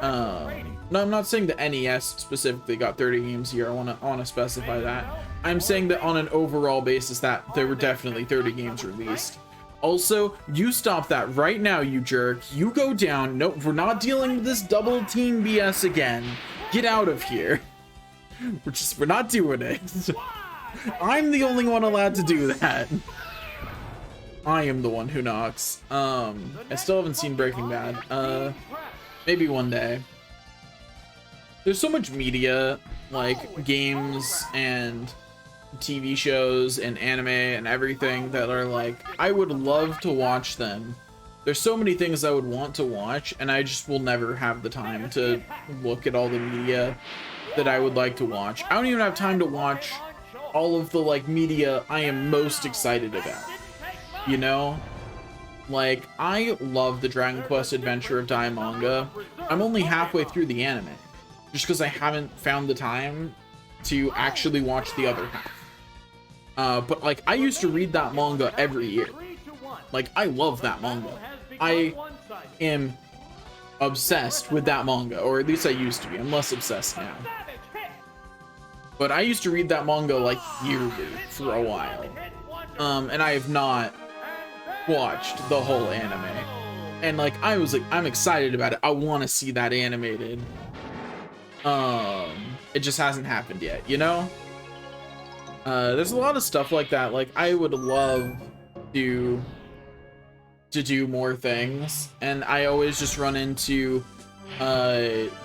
No, I'm not saying the NES specifically got 30 games a year. I want to specify that. I'm saying that on an overall basis that there were definitely 30 games released. Also, you stop that right now, you jerk. You go down. No, we're not dealing with this double team BS again. Get out of here. We're not doing it. I'm the only one allowed to do that. I am the one who knocks. I still haven't seen Breaking Bad. Maybe one day. There's so much media, like games and TV shows and anime and everything that are like, I would love to watch them. There's so many things I would want to watch, and I just will never have the time to look at all the media that I would like to watch. I don't even have time to watch all of the like media I am most excited about. You know? Like, I love the Dragon Quest Adventure of Dai manga. I'm only halfway through the anime, just because I haven't found the time to actually watch the other half. But like, I used to read that manga every year. Like, I love that manga. I am obsessed with that manga, or at least I used to be. I'm less obsessed now. but I used to read that manga like yearly for a while. And I have not watched the whole anime. And like I'm excited about it. I want to see that animated. It just hasn't happened yet, you know? There's a lot of stuff like that. Like I would love to do more things, and I always just run into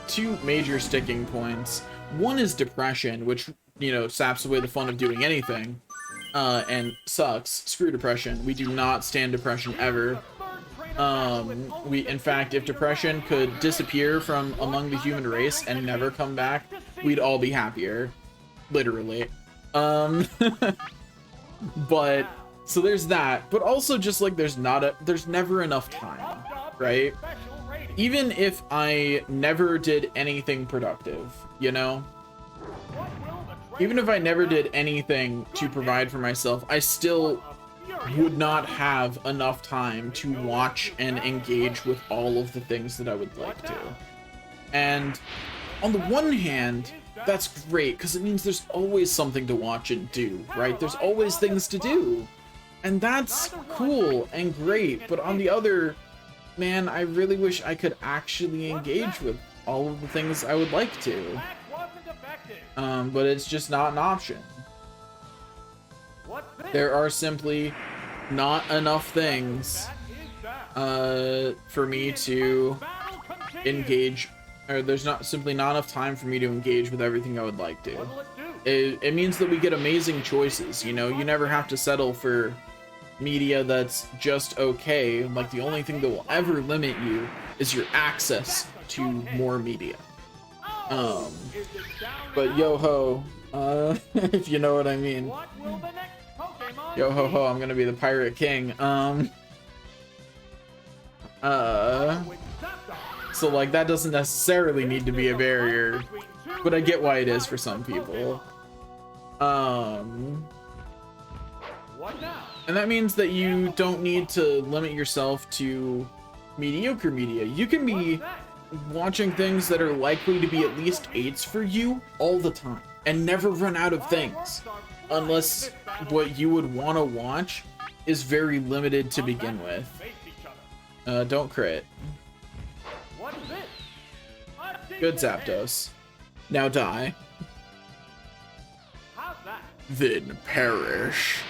two major sticking points. One is depression, which, you know, saps away the fun of doing anything, and sucks. Screw depression. We do not stand depression ever. In fact, if depression could disappear from among the human race and never come back, we'd all be happier, literally. But so there's that, but also just like there's never enough time, right? Even if I never did anything productive, you know, even if I never did anything to provide for myself, I still would not have enough time to watch and engage with all of the things that I would like to. And on the one hand, that's great because it means there's always something to watch and do, right? There's always things to do. And that's cool and great, but on the other, man, I really wish I could actually engage with all of the things I would like to. But it's just not an option. There are simply not enough things for me to engage, or there's simply not enough time for me to engage with everything I would like to. It means that we get amazing choices, you know? You never have to settle for media that's just okay. Like, the only thing that will ever limit you is your access to more media. But yo-ho, if you know what I mean. Yo-ho-ho, I'm gonna be the Pirate King. So like, that doesn't necessarily need to be a barrier, but I get why it is for some people. And that means that you don't need to limit yourself to mediocre media. You can be watching things that are likely to be at least 8s for you all the time and never run out of things, unless what you would want to watch is very limited to begin with. Don't crit. Good, Zapdos. Now die. Then perish.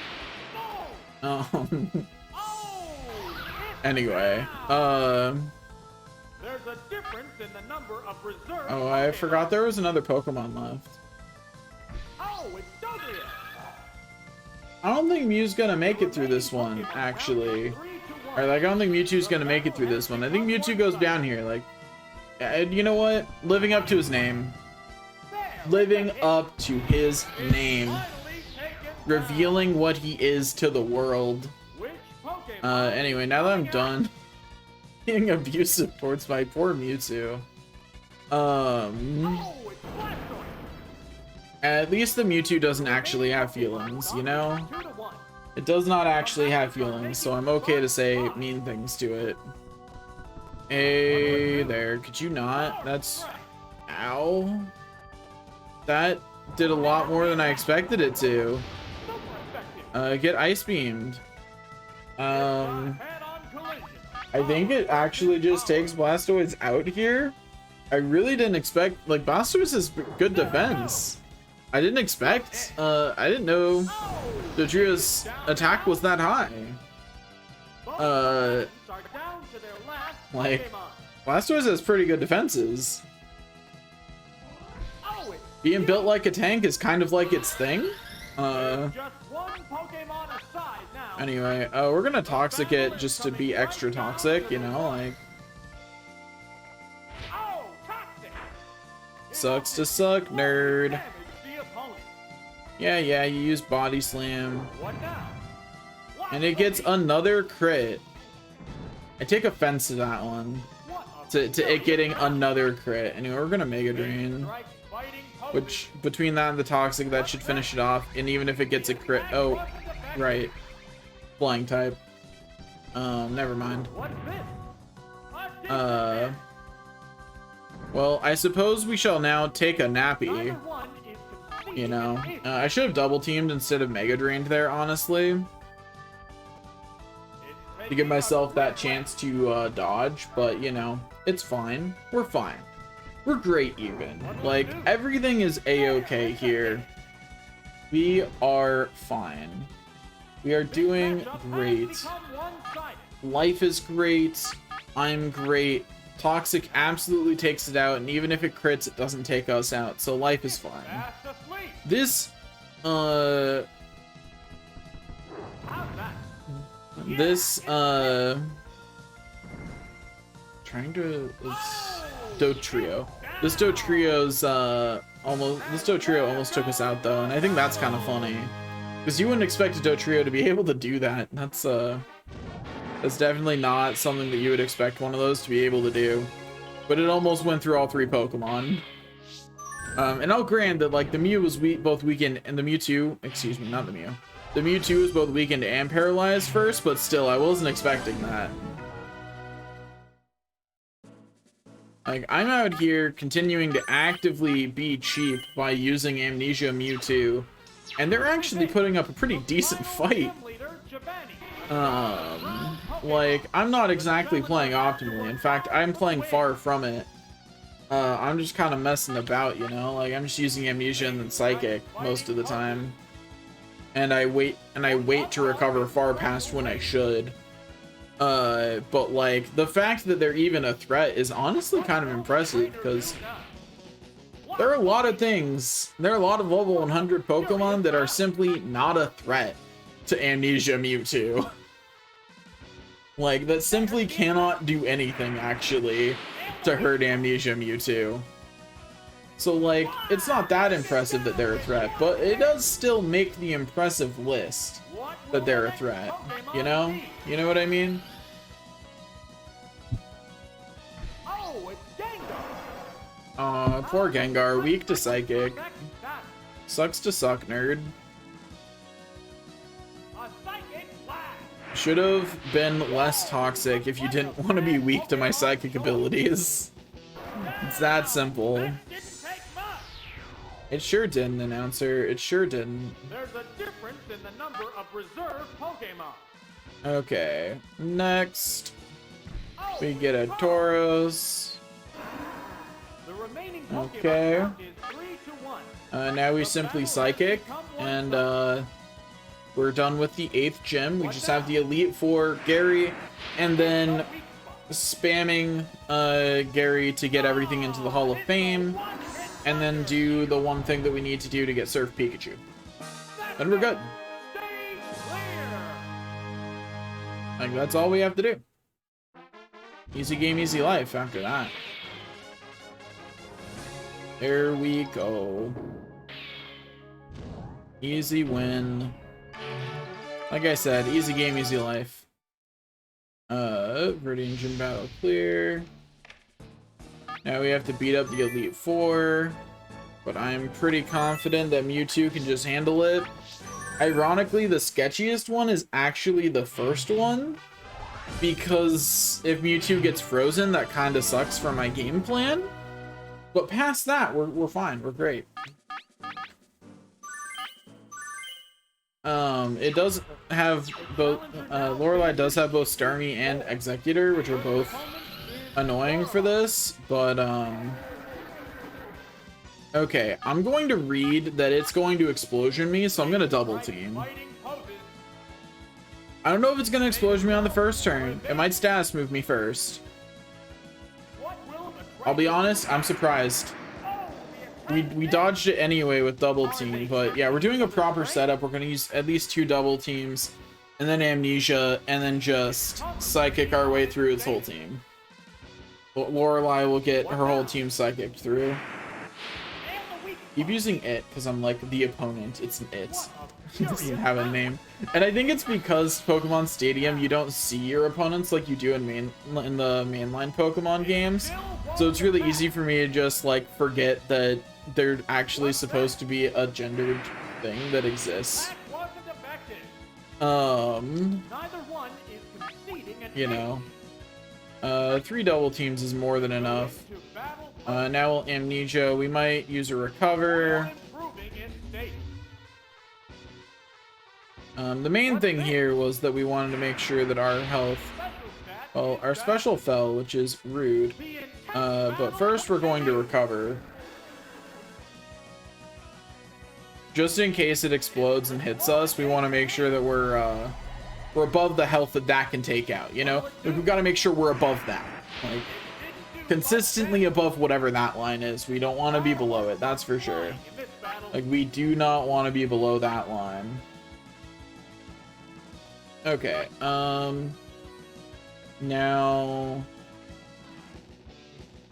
Anyway, there's a difference in the number of reserves. Oh, I forgot there was another Pokemon left. Oh, it's Dugtrio. I don't think Mew's gonna make it through this one, actually. Or like, I don't think Mewtwo's gonna make it through this one. I think Mewtwo goes down here. Like, you know what? Living up to his name. Living up to his name. Revealing what he is to the world. Anyway, now that I'm done being abusive towards my poor Mewtwo, at least the Mewtwo doesn't actually have feelings, you know? It does not actually have feelings, so I'm okay to say mean things to it. Hey there, could you not? That's... Ow. That did a lot more than I expected it to. Get ice beamed. I think it actually just takes Blastoise out here. I really didn't expect, like, Blastoise is good defense. I didn't expect, I didn't know Dodria's attack was that high. Like, Blastoise has pretty good defenses. Being built like a tank is kind of like its thing. Anyway, we're gonna Toxic it just to be extra toxic, you know, like... Sucks to suck, nerd. Yeah, you use Body Slam. And it gets another crit. I take offense to that one. To it getting another crit. Anyway, we're gonna Mega Drain. Which, between that and the Toxic, that should finish it off. And even if it gets a crit... Oh, right. Flying type. Never mind. Well, I suppose we shall now take a nappy. You know, I should have double teamed instead of mega drained there, honestly, to give myself that chance to dodge, but you know, it's fine. We're fine. We're great even. Like, everything is a-okay here. We are fine. We are doing great. Life is great. I'm great. Toxic absolutely takes it out, and even if it crits, it doesn't take us out, so life is fine. This, trying to, it's Dotrio. This Dotrio's, this Dotrio almost took us out, though, and I think that's kind of funny. Because you wouldn't expect a Dotrio to be able to do that. That's definitely not something that you would expect one of those to be able to do. But it almost went through all 3 Pokemon. And I'll grant that, like, the Mew was both weakened, and the Mewtwo, excuse me, not the Mew. The Mewtwo was both weakened and paralyzed first, but still, I wasn't expecting that. Like, I'm out here continuing to actively be cheap by using Amnesia Mewtwo, and they're actually putting up a pretty decent fight. Like, I'm not exactly playing optimally. In fact, I'm playing far from it. I'm just kind of messing about, you know? Like, I'm just using Amnesia and then Psychic most of the time. And I wait to recover far past when I should. But, like, the fact that they're even a threat is honestly kind of impressive, because there are a lot of things, there are a lot of level 100 Pokemon that are simply not a threat to Amnesia Mewtwo. Like, that simply cannot do anything, actually, to hurt Amnesia Mewtwo. So, like, it's not that impressive that they're a threat, but it does still make the impressive list that they're a threat, you know? You know what I mean? Poor Gengar, weak to Psychic. Sucks to suck, nerd. Should have been less toxic if you didn't want to be weak to my psychic abilities. It's that simple. It sure didn't, announcer. It sure didn't. There's a difference in the number of reserve Pokemon. Okay, next we get a Tauros. The remaining Pokemon Okay. is 3-1. Now we simply Psychic, and we're done with the 8th gym. We just have the Elite Four, Gary, and then spamming Gary to get everything into the Hall of Fame, and then do the one thing that we need to do to get Surf Pikachu. And we're good. Stay clear. Like, that's all we have to do. Easy game, easy life after that. There we go. Easy win. Like I said, easy game, easy life. Viridian Gym battle clear. Now we have to beat up the Elite Four, but I'm pretty confident that Mewtwo can just handle it. Ironically, the sketchiest one is actually the first one, because if Mewtwo gets frozen, that kind of sucks for my game plan. But past that, we're fine. We're great. It does have both, Lorelei does have both Starmie and Executor, which are both annoying for this, but, okay, I'm going to read that it's going to Explosion me, so I'm going to double team. I don't know if it's going to Explosion me on the first turn. It might status move me first. I'll be honest, I'm surprised. We dodged it anyway with double team, but yeah, we're doing a proper setup. We're going to use at least 2 double teams, and then Amnesia, and then just Psychic our way through its whole team. Lorelei will get her whole team Psychic through. Keep using it, because I'm like the opponent. It's an it. It doesn't have a name. And I think it's because Pokemon Stadium, you don't see your opponents like you do in the mainline Pokemon games. So it's really easy for me to just like forget that they're actually supposed to be a gendered thing that exists. You know. 3 double teams is more than enough. Now we'll Amnesia. We might use a Recover. elimination. The main thing here was that we wanted to make sure that our health, well, our special fell, which is rude. But first we're going to recover. Just in case it explodes and hits us, we want to make sure that we're above the health that that can take out, you know? Like, we've got to make sure we're above that. Like, consistently above whatever that line is. We don't want to be below it, that's for sure. Like, we do not want to be below that line. Okay, now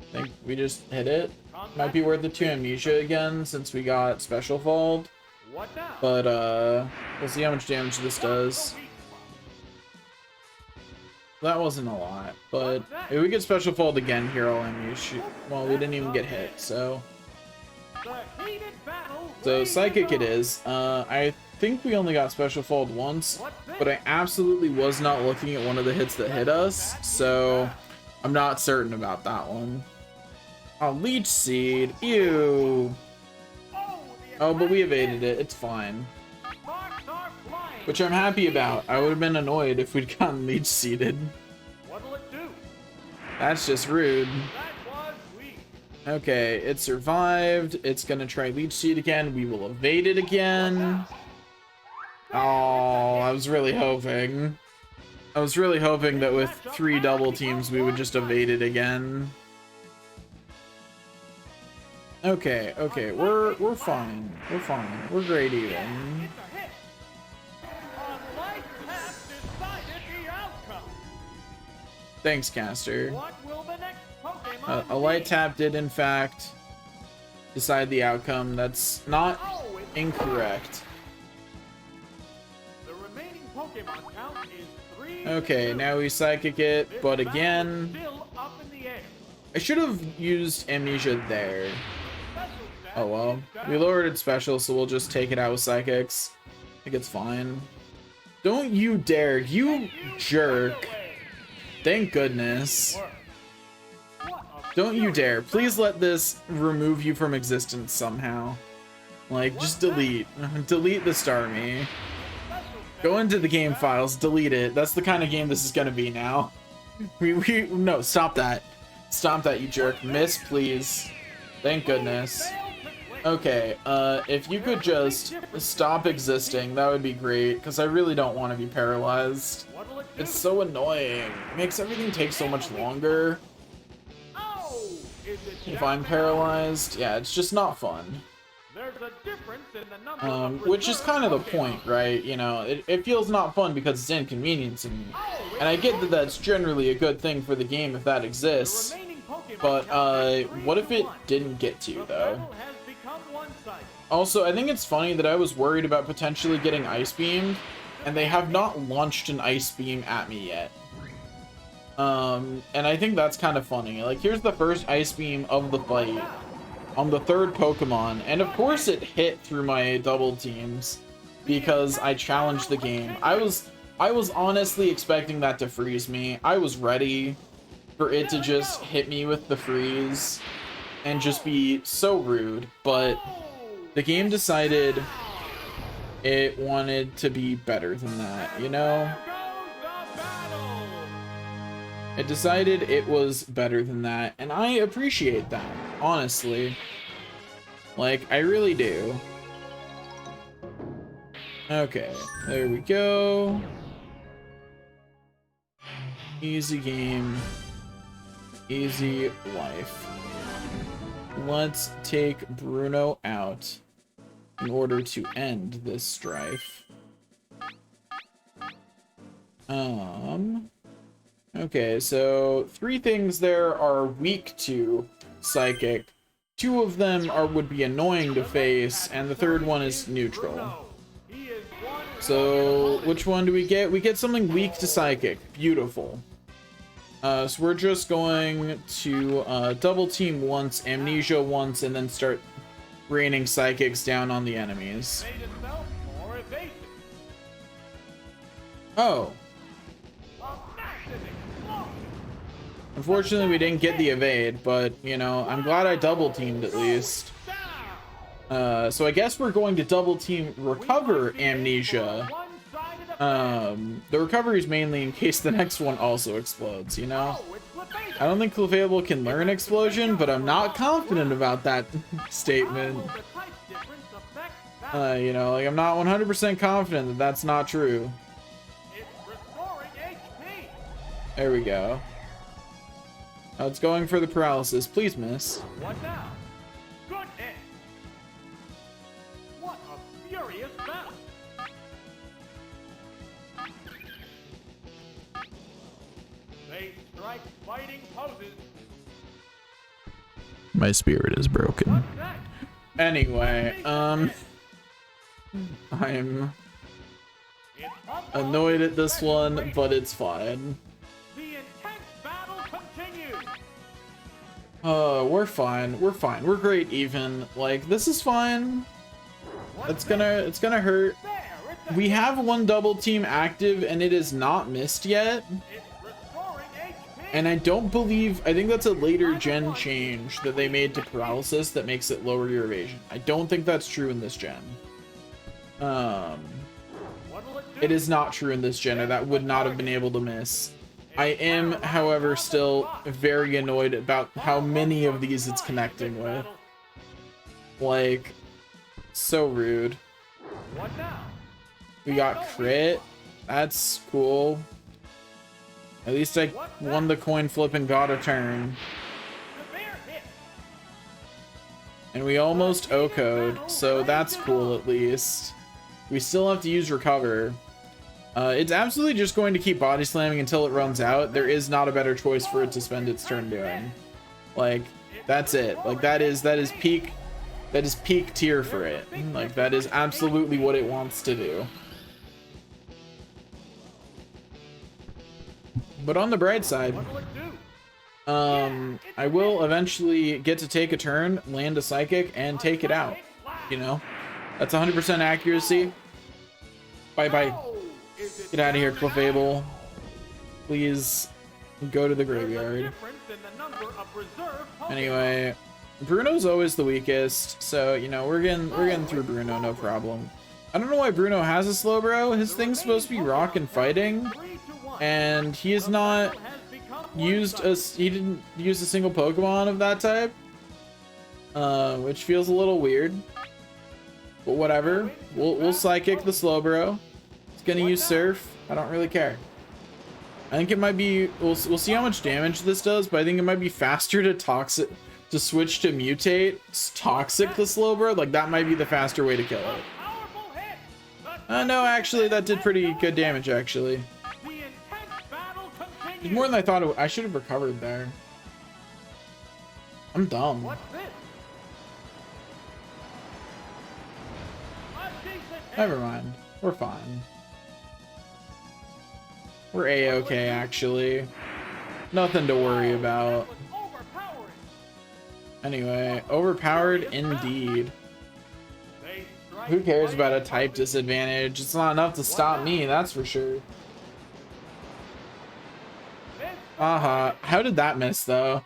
I think we just hit it. Might be worth the 2 amnesia again since we got special fold. But we'll see how much damage this does. That wasn't a lot, but if we get special fold again here, I'll amnesia. Well, we didn't even get hit, so psychic it is. I think we only got special fold once, but I absolutely was not looking at one of the hits that hit us, so I'm not certain about that one. Oh, leech seed, ew. Oh, but we evaded it, it's fine. Which I'm happy about. I would have been annoyed if we'd gotten leech seeded. That's just rude. Okay, it survived. It's gonna try leech seed again. We will evade it again. Oh, I was really hoping. I was really hoping that with 3 double teams we would just evade it again. Okay, okay, we're fine. We're fine. We're great even. Thanks, caster. A light tap did in fact decide the outcome. That's not incorrect. Okay, now we psychic it, but again, I should have used amnesia there. Oh well, we lowered its special, so we'll just take it out with psychics. I think it's fine. Don't you dare, you jerk. Thank goodness. Don't you dare. Please let this remove you from existence somehow. Like, just delete. Delete the Starmie. Go into the game files, delete it. That's the kind of game this is gonna be now. No, stop that. Stop that, you jerk. Miss, please. Thank goodness. Okay, if you could just stop existing, that would be great, because I really don't want to be paralyzed. It's so annoying. It makes everything take so much longer. If I'm paralyzed, yeah, it's just not fun. Which is kind of the point, right? You know, it feels not fun because it's inconveniencing me. And I get that that's generally a good thing for the game if that exists. But, what if it didn't get to, though? Also, I think it's funny that I was worried about potentially getting Ice Beamed, and they have not launched an Ice Beam at me yet. And I think that's kind of funny. Like, here's the first Ice Beam of the fight on the 3rd Pokemon, and of course it hit through my double teams because I challenged the game. I was honestly expecting that to freeze me. I was ready for it to just hit me with the freeze and just be so rude, but the game decided it wanted to be better than that, you know? It decided it was better than that, and I appreciate that, honestly. Like, I really do. Okay, there we go. Easy game. Easy life. Let's take Bruno out in order to end this strife. Okay, so 3 things there are weak to Psychic. 2 of them would be annoying to face, and the 3rd one is neutral. So, which one do we get? We get something weak to Psychic. Beautiful. So we're just going to double team once, amnesia once, and then start raining Psychics down on the enemies. Oh. Unfortunately, we didn't get the evade, but, you know, I'm glad I double teamed at least. So I guess we're going to double team recover amnesia. The recovery is mainly in case the next one also explodes, you know? I don't think Clefable can learn explosion, but I'm not confident about that statement. You know, like I'm not 100% confident that that's not true. There we go. Oh, it's going for the paralysis. Please miss. What now? Good hit. What a furious battle. They strike fighting poses. My spirit is broken. What's that? Anyway, I'm It's up annoyed at this one, but it's fine. The intense battle continues. We're fine. We're fine. We're great even. Like, this is fine. It's gonna hurt. There, it's a We have one double team active and it is not missed yet. It's restoring HP. And I think that's a later gen change that they made to paralysis that makes it lower your evasion. I don't think that's true in this gen. What'll it do? It is not true in this gen, or that would not have been able to miss. I am, however, still very annoyed about how many of these it's connecting with. Like, so rude. What now? We got crit. That's cool. At least I won the coin flip and got a turn. Severe hit. And we almost O-code, so that's cool at least. We still have to use recover. It's absolutely just going to keep body slamming until it runs out. There is not a better choice for it to spend its turn doing. Like, that's it. Like, that is peak tier for it. Like, that is absolutely what it wants to do. But on the bright side, What'll it do? I will eventually get to take a turn, land a psychic, and take it out. You know, that's 100% accuracy. Bye bye. Oh, is it Get out of here, down to Clefable. Please go to the There's a graveyard. difference in the number of reserve Pokemon. Anyway, Bruno's always the weakest, so you know we're getting through Bruno, no problem. I don't know why Bruno has a Slowbro. His thing's supposed to be rock and fighting, and he has not he didn't use a single Pokemon of that type, which feels a little weird. But whatever, we'll Psychic the Slowbro. It's gonna use Surf. I don't really care. I think it might be. We'll see how much damage this does, but I think it might be faster to switch to Mutate, Toxic the Slowbro. Like that might be the faster way to kill it. No, actually, that did pretty good damage. Actually, it's more than I thought. I should have recovered there. I'm dumb. What's this? A decent hit. Never mind. We're fine. We're A-okay, actually. Nothing to worry about. That was overpowering. Anyway, overpowered indeed. They strike Who cares about a fighting type poses. disadvantage? It's not enough to stop me, that's for sure. This Haha. How did that miss though?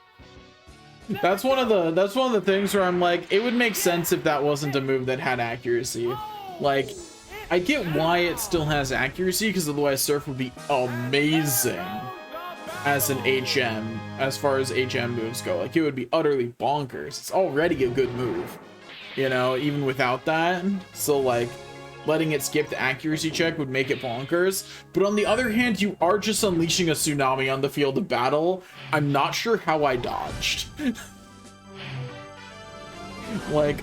That's one of the things where I'm like, it would make sense if that wasn't a move that had accuracy. Like, I get why it still has accuracy, because otherwise Surf would be amazing as an HM, as far as HM moves go. Like, it would be utterly bonkers. It's already a good move, you know, even without that. So, like, letting it skip the accuracy check would make it bonkers. But on the other hand, you are just unleashing a tsunami on the field of battle. I'm not sure how I dodged. Like,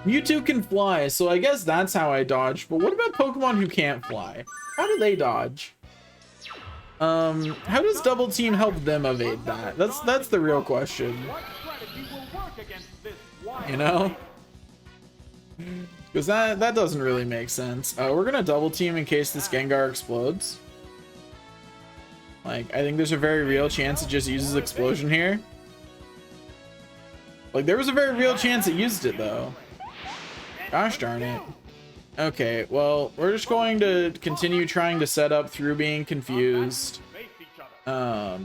Mewtwo can fly, so I guess that's how I dodged. But what about Pokemon who can't fly? How do they dodge? How does Double Team help them evade that? That's the real question. What strategy will work against this wild You know? beast? Because that doesn't really make sense. We're gonna Double Team in case this Gengar explodes. Like, I think there's a very real chance it just uses Explosion here. Like, there was a very real chance it used it, though. Gosh darn it. Okay, well, we're just going to continue trying to set up through being confused. Face each other.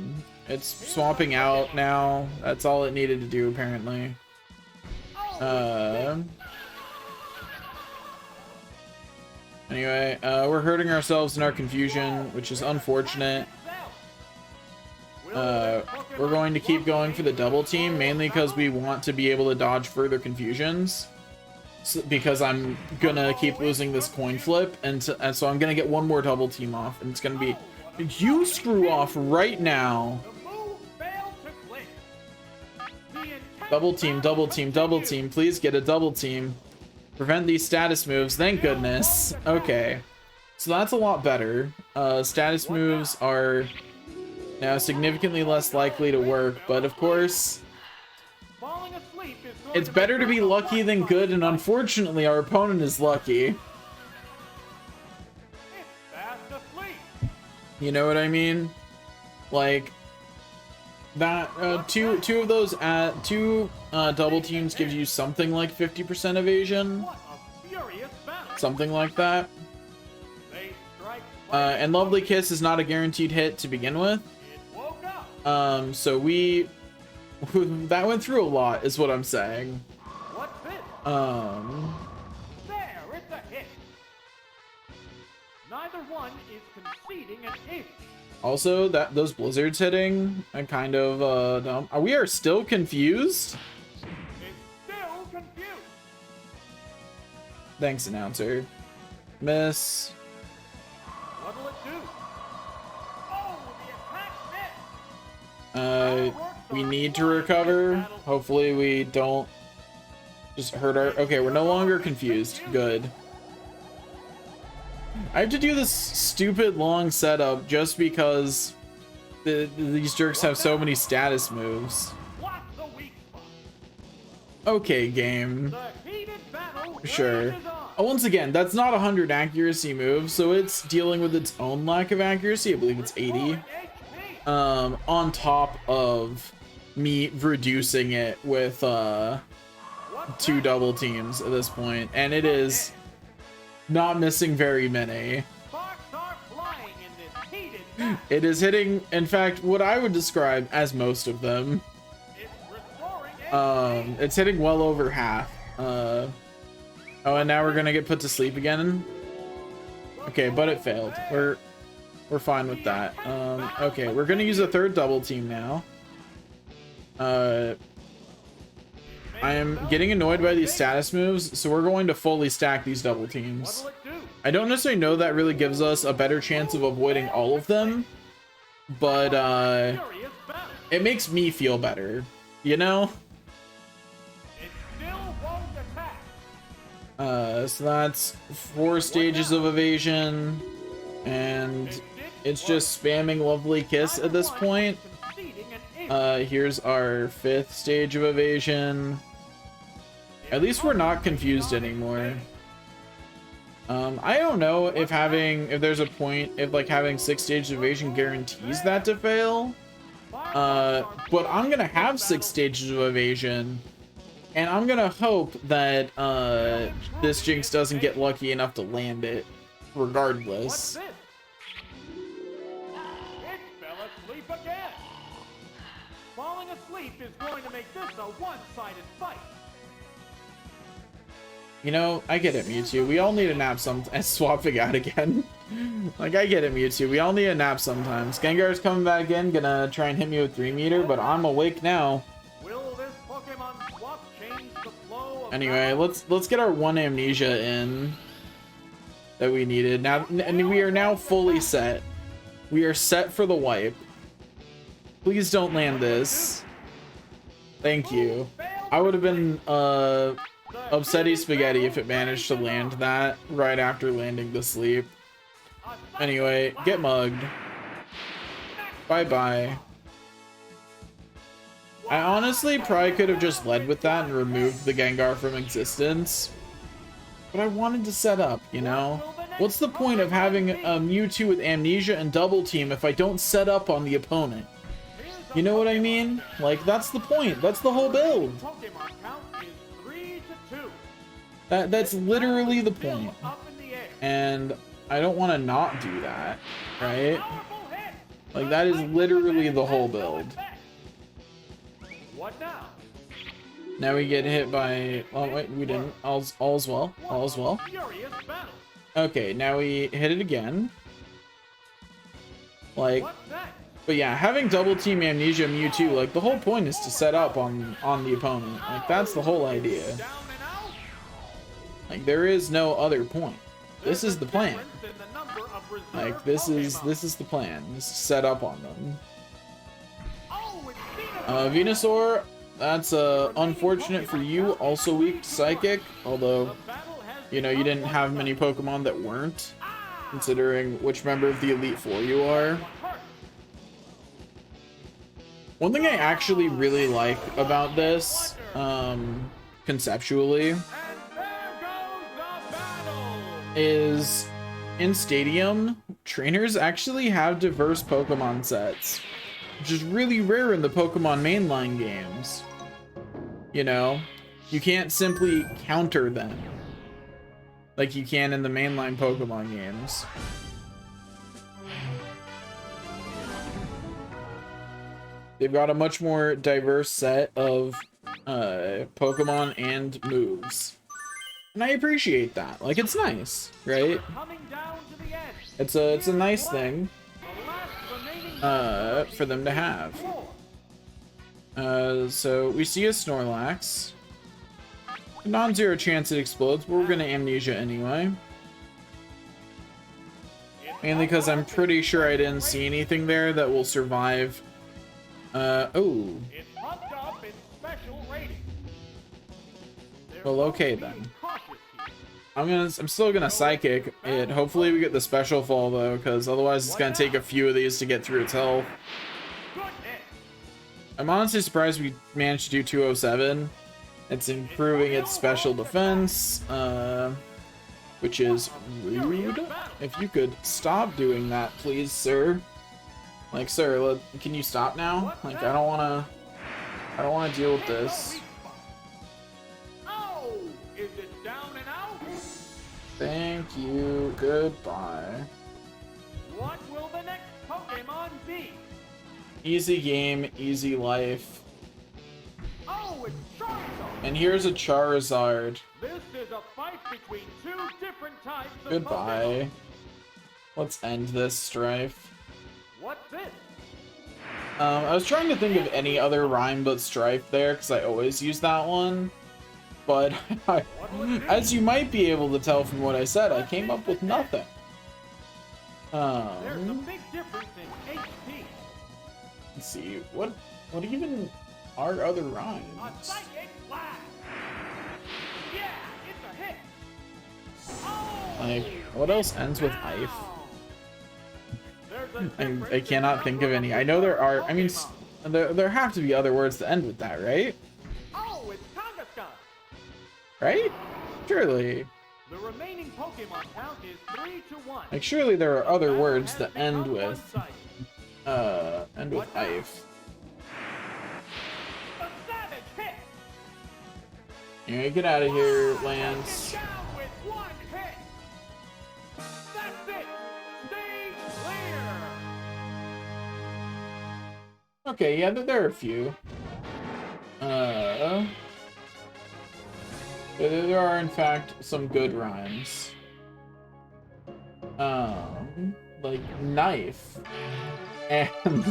It's swapping out now. That's all it needed to do, apparently. Anyway, we're hurting ourselves in our confusion, which is unfortunate. We're going to keep going for the double team, mainly because we want to be able to dodge further confusions. Because I'm gonna keep losing this coin flip, and so I'm gonna get one more double team off, and it's gonna be, you screw off right now. Double team, double team, double team. Please get a double team. Prevent these status moves. Thank goodness. Okay. So that's a lot better. Status moves are now significantly less likely to work, but of course, it's better to be lucky than good, and unfortunately our opponent is lucky. You know what I mean? Like, that two of those double teams gives you something like 50% evasion, something like that. And Lovely Kiss is not a guaranteed hit to begin with, so that went through a lot is what I'm saying. There, it's a hit. Neither one is conceding an inch. Also, those blizzards hitting, I kind of dumb. We are still confused. It's still confused. Thanks, announcer. Miss. What'll it do? Oh, the attack missed. We need to recover. Hopefully we don't just hurt our... Okay, we're no longer confused. Good. I have to do this stupid long setup just because these jerks have so many status moves. Okay, game. Sure. Once again, that's not 100 accuracy move, so it's dealing with its own lack of accuracy. I believe it's 80. On top of me reducing it with 2 double teams at this point, and it is not missing very many. It is hitting, in fact, what I would describe as most of them. It's hitting well over half. Oh, and now we're gonna get put to sleep again. Okay, but it failed. We're fine with that. Okay, we're gonna use a third double team now. I am getting annoyed by these status moves, so we're going to fully stack these double teams. I don't necessarily know that really gives us a better chance of avoiding all of them, but it makes me feel better, you know? So that's 4 stages of evasion, and it's just spamming Lovely Kiss at this point. Here's our 5th stage of evasion. At least we're not confused anymore. I don't know if there's a point if like having 6 stages of evasion guarantees that to fail. But I'm gonna have 6 stages of evasion, and I'm gonna hope that this Jinx doesn't get lucky enough to land it, regardless. It fell asleep again. Falling asleep is going to make this a one-sided fight. You know, I get it, Mewtwo. We all need a nap sometimes. Swapping out again. Like, I get it, Mewtwo. We all need a nap sometimes. Gengar's coming back in, gonna try and hit me with 3-meter, but I'm awake now. Will this Pokemon swap change the flow of Anyway, let's get our 1 amnesia in that we needed. Now, and we are now fully set. We are set for the wipe. Please don't land this. Thank you. I would have been upsetty spaghetti if it managed to land that right after landing the sleep. Anyway, get mugged. Bye-bye. I honestly probably could have just led with that and removed the Gengar from existence. But I wanted to set up, you know? What's the point of having a Mewtwo with Amnesia and Double Team if I don't set up on the opponent? You know what I mean? Like, that's the point. That's the whole build. That's literally the point. And I don't want to not do that, right? Like, that is literally the whole build. What now? Now we get hit by... Oh, wait, we didn't. All's well. All's well. Okay, now we hit it again. Like, What's next? but yeah, having double team Amnesia Mewtwo, like the whole point is to set up on the opponent. Like that's the whole idea. Down and out. Like there is no other point. This is the plan. Difference in the number of reserve Like this is Pokemon. the plan. Is to set up on them. Oh, it's Venusaur, that's unfortunate for you. Also weak to Psychic, although The battle has you know you didn't have many Pokemon that weren't, considering which member of the Elite Four you are. hurt. One thing I actually really like about this, conceptually, And there goes the battle. is in Stadium, trainers actually have diverse Pokemon sets, which is really rare in the Pokemon mainline games. You know, you can't simply counter them like you can in the mainline Pokemon games. They've got a much more diverse set of Pokemon and moves. And I appreciate that. Like, it's nice, right? Coming down to the end. It's a nice thing The last remaining for them to have. four. So we see a Snorlax. Non-zero chance it explodes, but we're gonna Amnesia anyway. Mainly because I'm pretty sure I didn't see anything there that will survive. Oh. It's pumped up in special rating. Well, okay then. Cautious here. I'm still gonna Psychic it. Hopefully we get the special fall though, because otherwise it's gonna take a few of these to get through its health. Good hit. I'm honestly surprised we managed to do 207. It's improving its special defense, which is rude. If you could stop doing that, please, sir. Like, sir, can you stop now? Like, I don't wanna deal with this. Oh, is it down and out? Thank you. Goodbye. What will the next Pokemon be? Easy game, easy life. Oh, it's Charizard. And here's a Charizard. This is a fight between two different types of Goodbye. Pokemon. Let's end this strife. What's this? I was trying to think of any other rhyme but strife there, because I always use that one. But as you might be able to tell from what I said, I came up with nothing. There's a big difference in HP. Let's see, what even are other A rhymes? psychic blast. Yeah, it's a hit. Oh, Like, what else ends with down. Ife? There's a difference I in cannot think of number any. I know there are. I mean, Pokemon. there have to be other words that end with that, right? Oh, it's Kangaskhan. Right? Surely. The remaining Pokemon count is 3-1. Like, surely there are other Battle words has that end become with, one-sided. end with Ife. A savage hit. Yeah, get out of here, Take Lance. it down with one hit. That's it. Stay clear. Okay, yeah, there are a few. There are in fact some good rhymes. Like knife and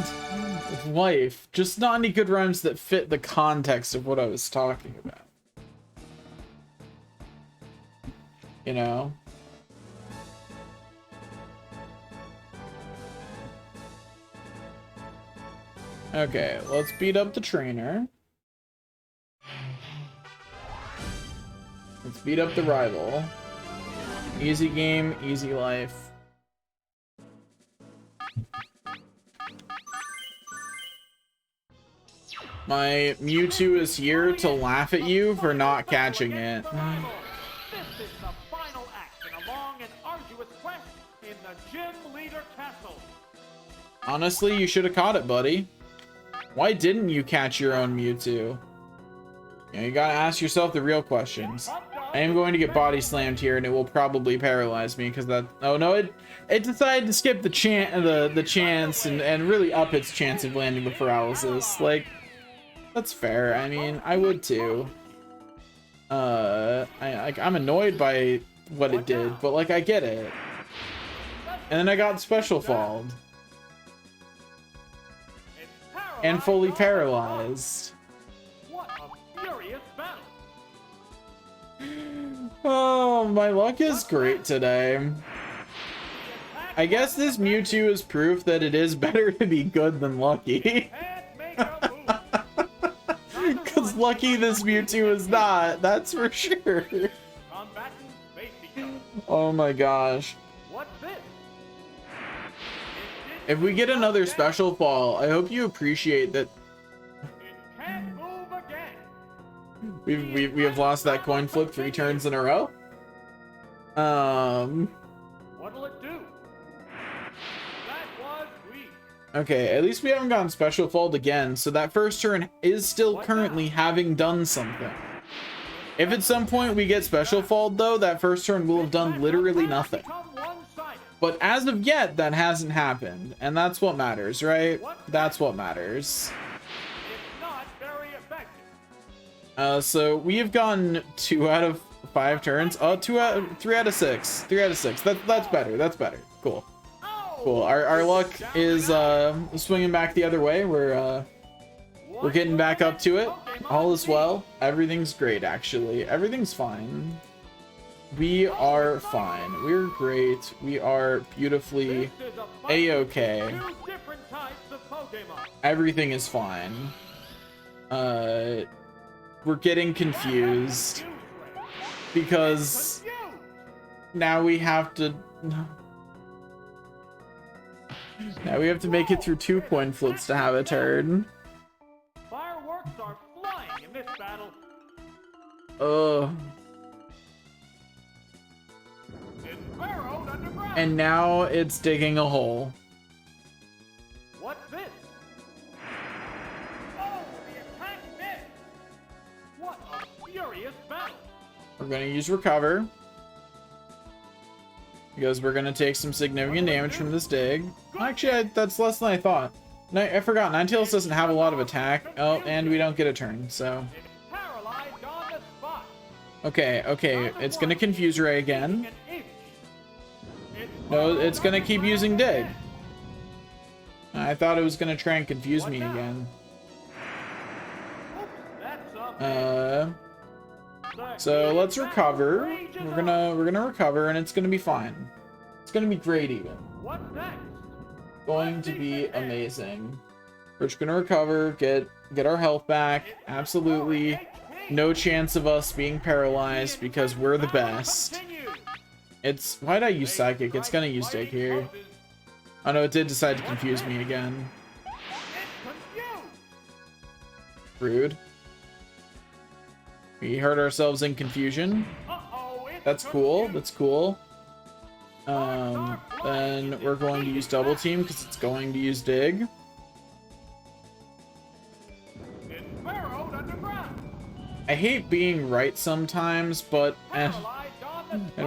wife. Just not any good rhymes that fit the context of what I was talking about. You know? Okay, let's beat up the trainer. Let's beat up the rival. Easy game, easy life. My Mewtwo is here to laugh at you for not catching it. This is the final act in a long and arduous quest in the Gym Leader Castle. Honestly, you should have caught it, buddy. Why didn't you catch your own Mewtwo? You know, you gotta ask yourself the real questions. I am going to get body slammed here, and it will probably paralyze me because that. Oh no! It decided to skip the chance and really up its chance of landing the paralysis. Like, that's fair. I mean, I would too. I'm annoyed by what it did, but like I get it. And then I got special falled and fully paralyzed. What a furious battle! Oh, my luck is great today. I guess this Mewtwo is proof that it is better to be good than lucky. Because lucky this Mewtwo is not, that's for sure. Oh my gosh. What's this? If we get another special fall, I hope you appreciate that It can't move again. we have lost that coin flip 3 turns in a row. What'll it do? That was weak. Okay, at least we haven't gotten special fold again, so that first turn is still currently having done something. If at some point we get special fold though, that first turn will have done literally nothing. But as of yet, that hasn't happened, and that's what matters, right? That's what matters. It's not very effective. So we have gotten 2 out of 5 turns. 3 out of 6. 3 out of 6. That's better. That's better. Cool. Cool. Our luck is swinging back the other way. We're getting back up to it. All is well. Everything's great, actually. Everything's fine. We are fine. We're great. We are beautifully a-okay. Everything is fine. We're getting confused because now we have to make it through 2 coin flips to have a turn. Fireworks are flying in this battle. It's burrowed underground. And now it's digging a hole. What's this? Oh, the attack missed. What a furious battle. We're gonna use recover because we're gonna take some significant damage from this dig. Actually, that's less than I thought. No, I forgot. Ninetales doesn't have a lot of attack. Oh, and we don't get a turn, so. It's paralyzed on the spot. Okay, it's gonna confuse Ray again. No, it's gonna keep using dig. I thought it was gonna try and confuse me again. So let's recover. We're gonna recover, and it's gonna be fine. It's gonna be great even. What's next? Going to be amazing. We're just gonna recover, get our health back. Absolutely no chance of us being paralyzed because we're the best. It's why'd I use psychic? It's gonna use dig here. Oh no, it did decide to confuse me again. Rude. We hurt ourselves in confusion. That's cool. That's cool. Then we're going to use double team because it's going to use dig. I hate being right sometimes, but and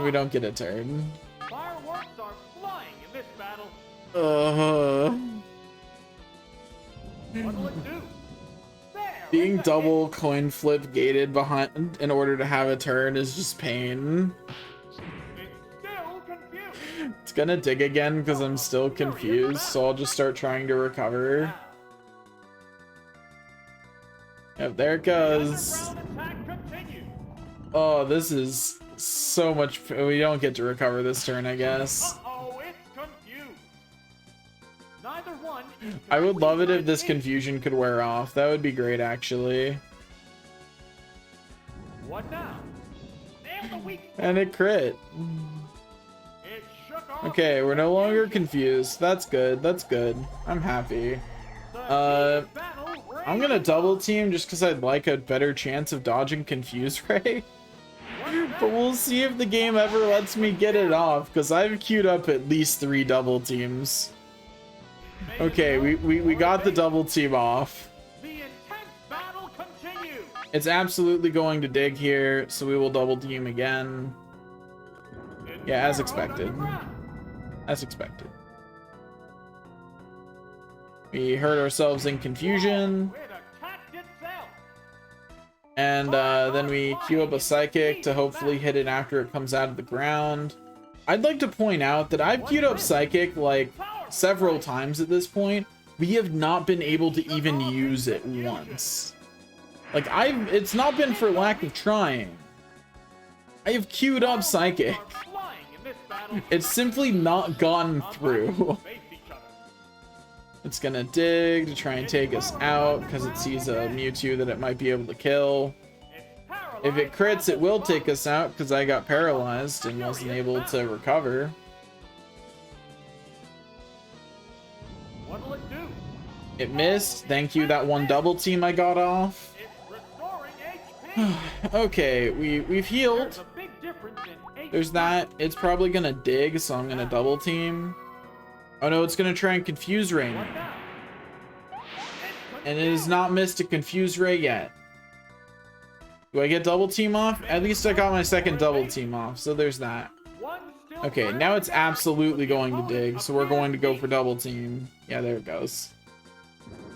we don't get a turn. Fireworks are flying in this battle. What'll it do? Being double coin flip gated behind in order to have a turn is just pain. It's gonna dig again because I'm still confused, so I'll just start trying to recover. Yep, there it goes. Oh, this is so much. We don't get to recover this turn, I guess. I would love it if this confusion could wear off. That would be great, actually. What now? And it crit. Okay, we're no longer confused. That's good. That's good. I'm happy. I'm gonna double team just because I'd like a better chance of dodging Confuse Ray. But we'll see if the game ever lets me get it off, because I've queued up at least 3 double teams. Okay, we got the double team off. It's absolutely going to dig here, so we will double team again. Yeah, as expected. As expected. We hurt ourselves in confusion. And then we queue up a Psychic to hopefully hit it after it comes out of the ground. I'd like to point out that I've queued up Psychic like several times at this point. We have not been able to even use it once. Like, it's not been for lack of trying. I have queued up Psychic. It's simply not gone through. It's gonna dig to try and take us out because it sees a Mewtwo that it might be able to kill. If it crits, it will take us out because I got paralyzed and wasn't able to recover. What'll it do? It missed. Thank you, that one double team I got off. It's restoring HP. Okay, we've healed. There's a big difference in HP. There's that. It's probably gonna dig, so I'm gonna double team. Oh no, it's gonna try and Confuse Ray me. What now? And it has not missed a Confuse Ray yet. Do I get double team off? At least I got my second double team off, so there's that. One still Okay, now it's absolutely going to dig, so we're going to go for double team. Yeah, there it goes.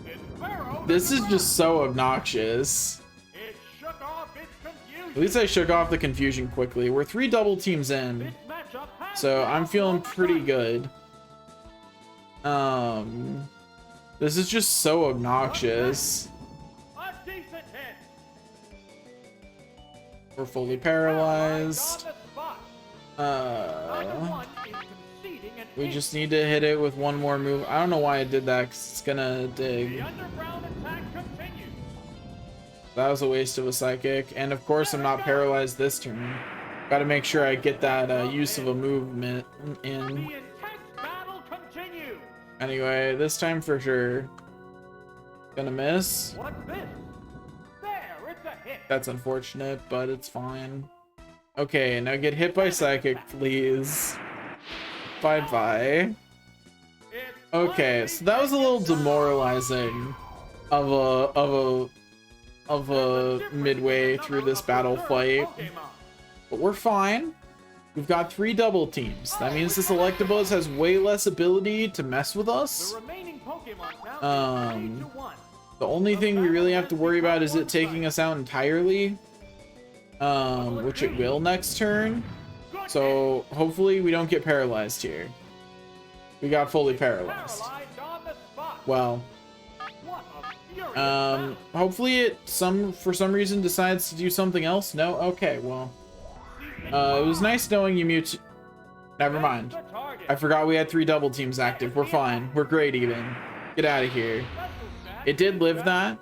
It's Pharaoh. This is just so obnoxious. It shook off its confusion. At least I shook off the confusion quickly. We're 3 double teams in, This matchup has so been I'm feeling pretty one-sided. good. This is just so obnoxious. A decent hit. We're fully paralyzed. On the spot. Neither one is conceding an We inch. just need to hit it with one more move. I don't know why I did that, because it's gonna The dig. underground attack continues. That was a waste of a Psychic. And of course, I'm not paralyzed this turn. Gotta make sure I get that use of a movement in. The intense battle continues. Anyway, this time for sure. Gonna miss. What's this? There, it's a hit. That's unfortunate, but it's fine. Okay, now get hit by Psychic, please. Bye-bye. It's Okay, so that was a little demoralizing of a midway through this battle fight, but we're fine. We've got 3 double teams. That means this Electabuzz has way less ability to mess with us. The remaining Pokemon count is 3 to 1. The only thing we really have to worry about is it taking us out entirely, which it will next turn. So hopefully we don't get paralyzed here. We got fully paralyzed. Paralyzed on the spot. Well, What a furious battle. hopefully it for some reason decides to do something else. No? Okay, well. It was nice knowing you, Mewtwo. Never mind. The target. I forgot we had 3 double teams active. We're fine. We're great even. Get out of here. It did live that.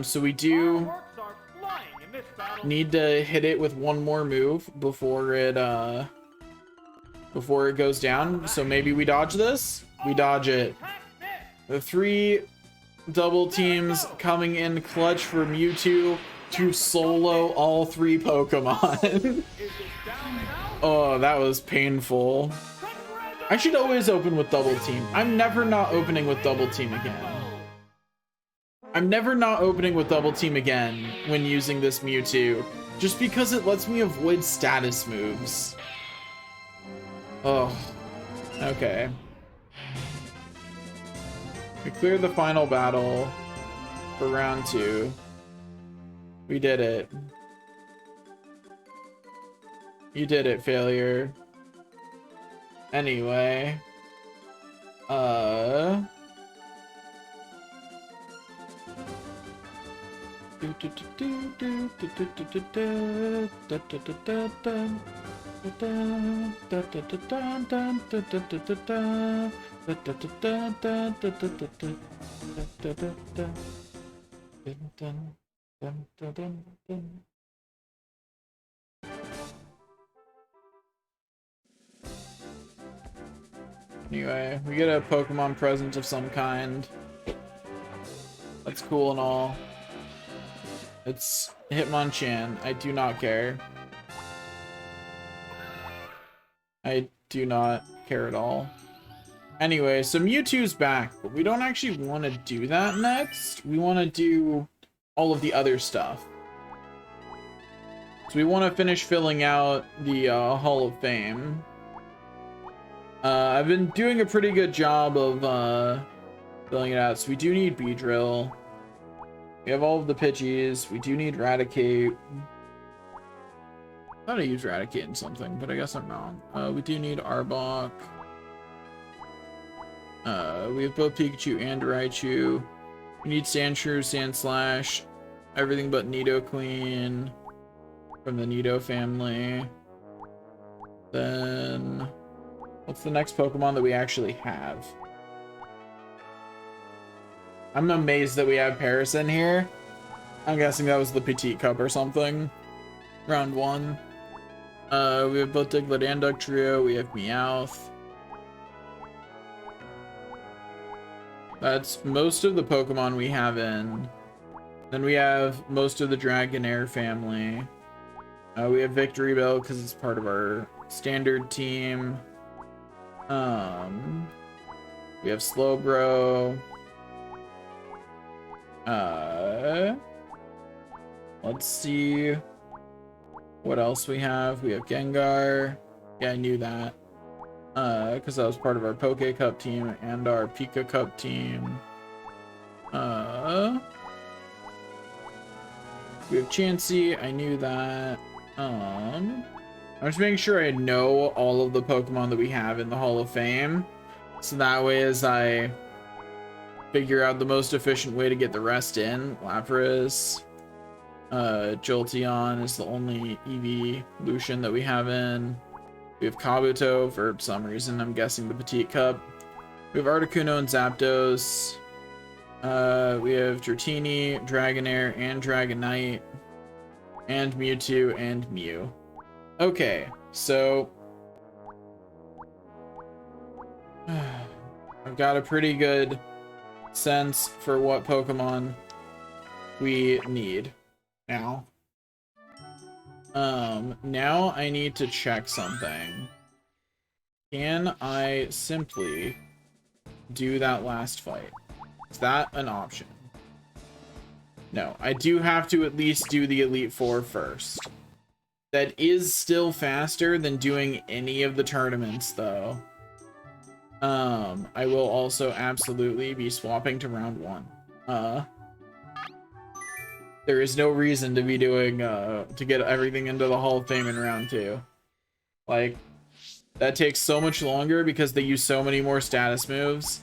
So we do Fireworks are flying in this battle. need to hit it with one more move before it goes down. So maybe we dodge this. We dodge it. Attack miss. The 3 double teams coming in clutch for Mewtwo to solo all 3 Pokemon. Is it down and out? Oh, that was painful. I should always open with double team. I'm never not opening with double team again. I'm never not opening with double team again when using this Mewtwo, just because it lets me avoid status moves. Oh, okay. We cleared the final battle for round 2. We did it. You did it, failure. Anyway. Anyway, we get a Pokemon present of some kind. That's cool and all. It's Hitmonchan. I do not care. I do not care at all. Anyway, so Mewtwo's back, but we don't actually want to do that next. We want to do all of the other stuff. So we want to finish filling out the Hall of Fame. I've been doing a pretty good job of filling it out, so we do need Beedrill. We have all of the Pidgeys. We do need Raticate. I thought I used Raticate in something, but I guess I'm wrong. We do need Arbok. We have both Pikachu and Raichu. We need Sandshrew, Sandslash, everything but Nidoqueen from the Nido family. Then, what's the next Pokemon that we actually have? I'm amazed that we have Paris in here. I'm guessing that was the Petite Cup or something. Round 1. We have both Diglett and Dugtrio. We have Meowth. That's most of the Pokemon we have in. Then we have most of the Dragonair family. We have Victory Bell because it's part of our standard team. We have Slowbro. Let's see what else we have. We have Gengar. Yeah, I knew that. Because that was part of our Poke Cup team and our Pika Cup team. We have Chansey. I knew that. I'm just making sure I know all of the Pokemon that we have in the Hall of Fame. So that way, as I figure out the most efficient way to get the rest in, Lapras. Jolteon is the only evolution that we have in. We have Kabuto for some reason. I'm guessing the Petite Cup. We have Articuno and Zapdos. We have Dratini, Dragonair, and Dragonite. And Mewtwo and Mew. Okay, so I've got a pretty good sense for what Pokemon we need now. Now I need to check something. Can I simply do that last fight? Is that an option? No, I do have to at least do the Elite Four first. That is still faster than doing any of the tournaments, though. I will also absolutely be swapping to round 1. There is no reason to be doing, to get everything into the Hall of Fame in round 2. Like, that takes so much longer because they use so many more status moves.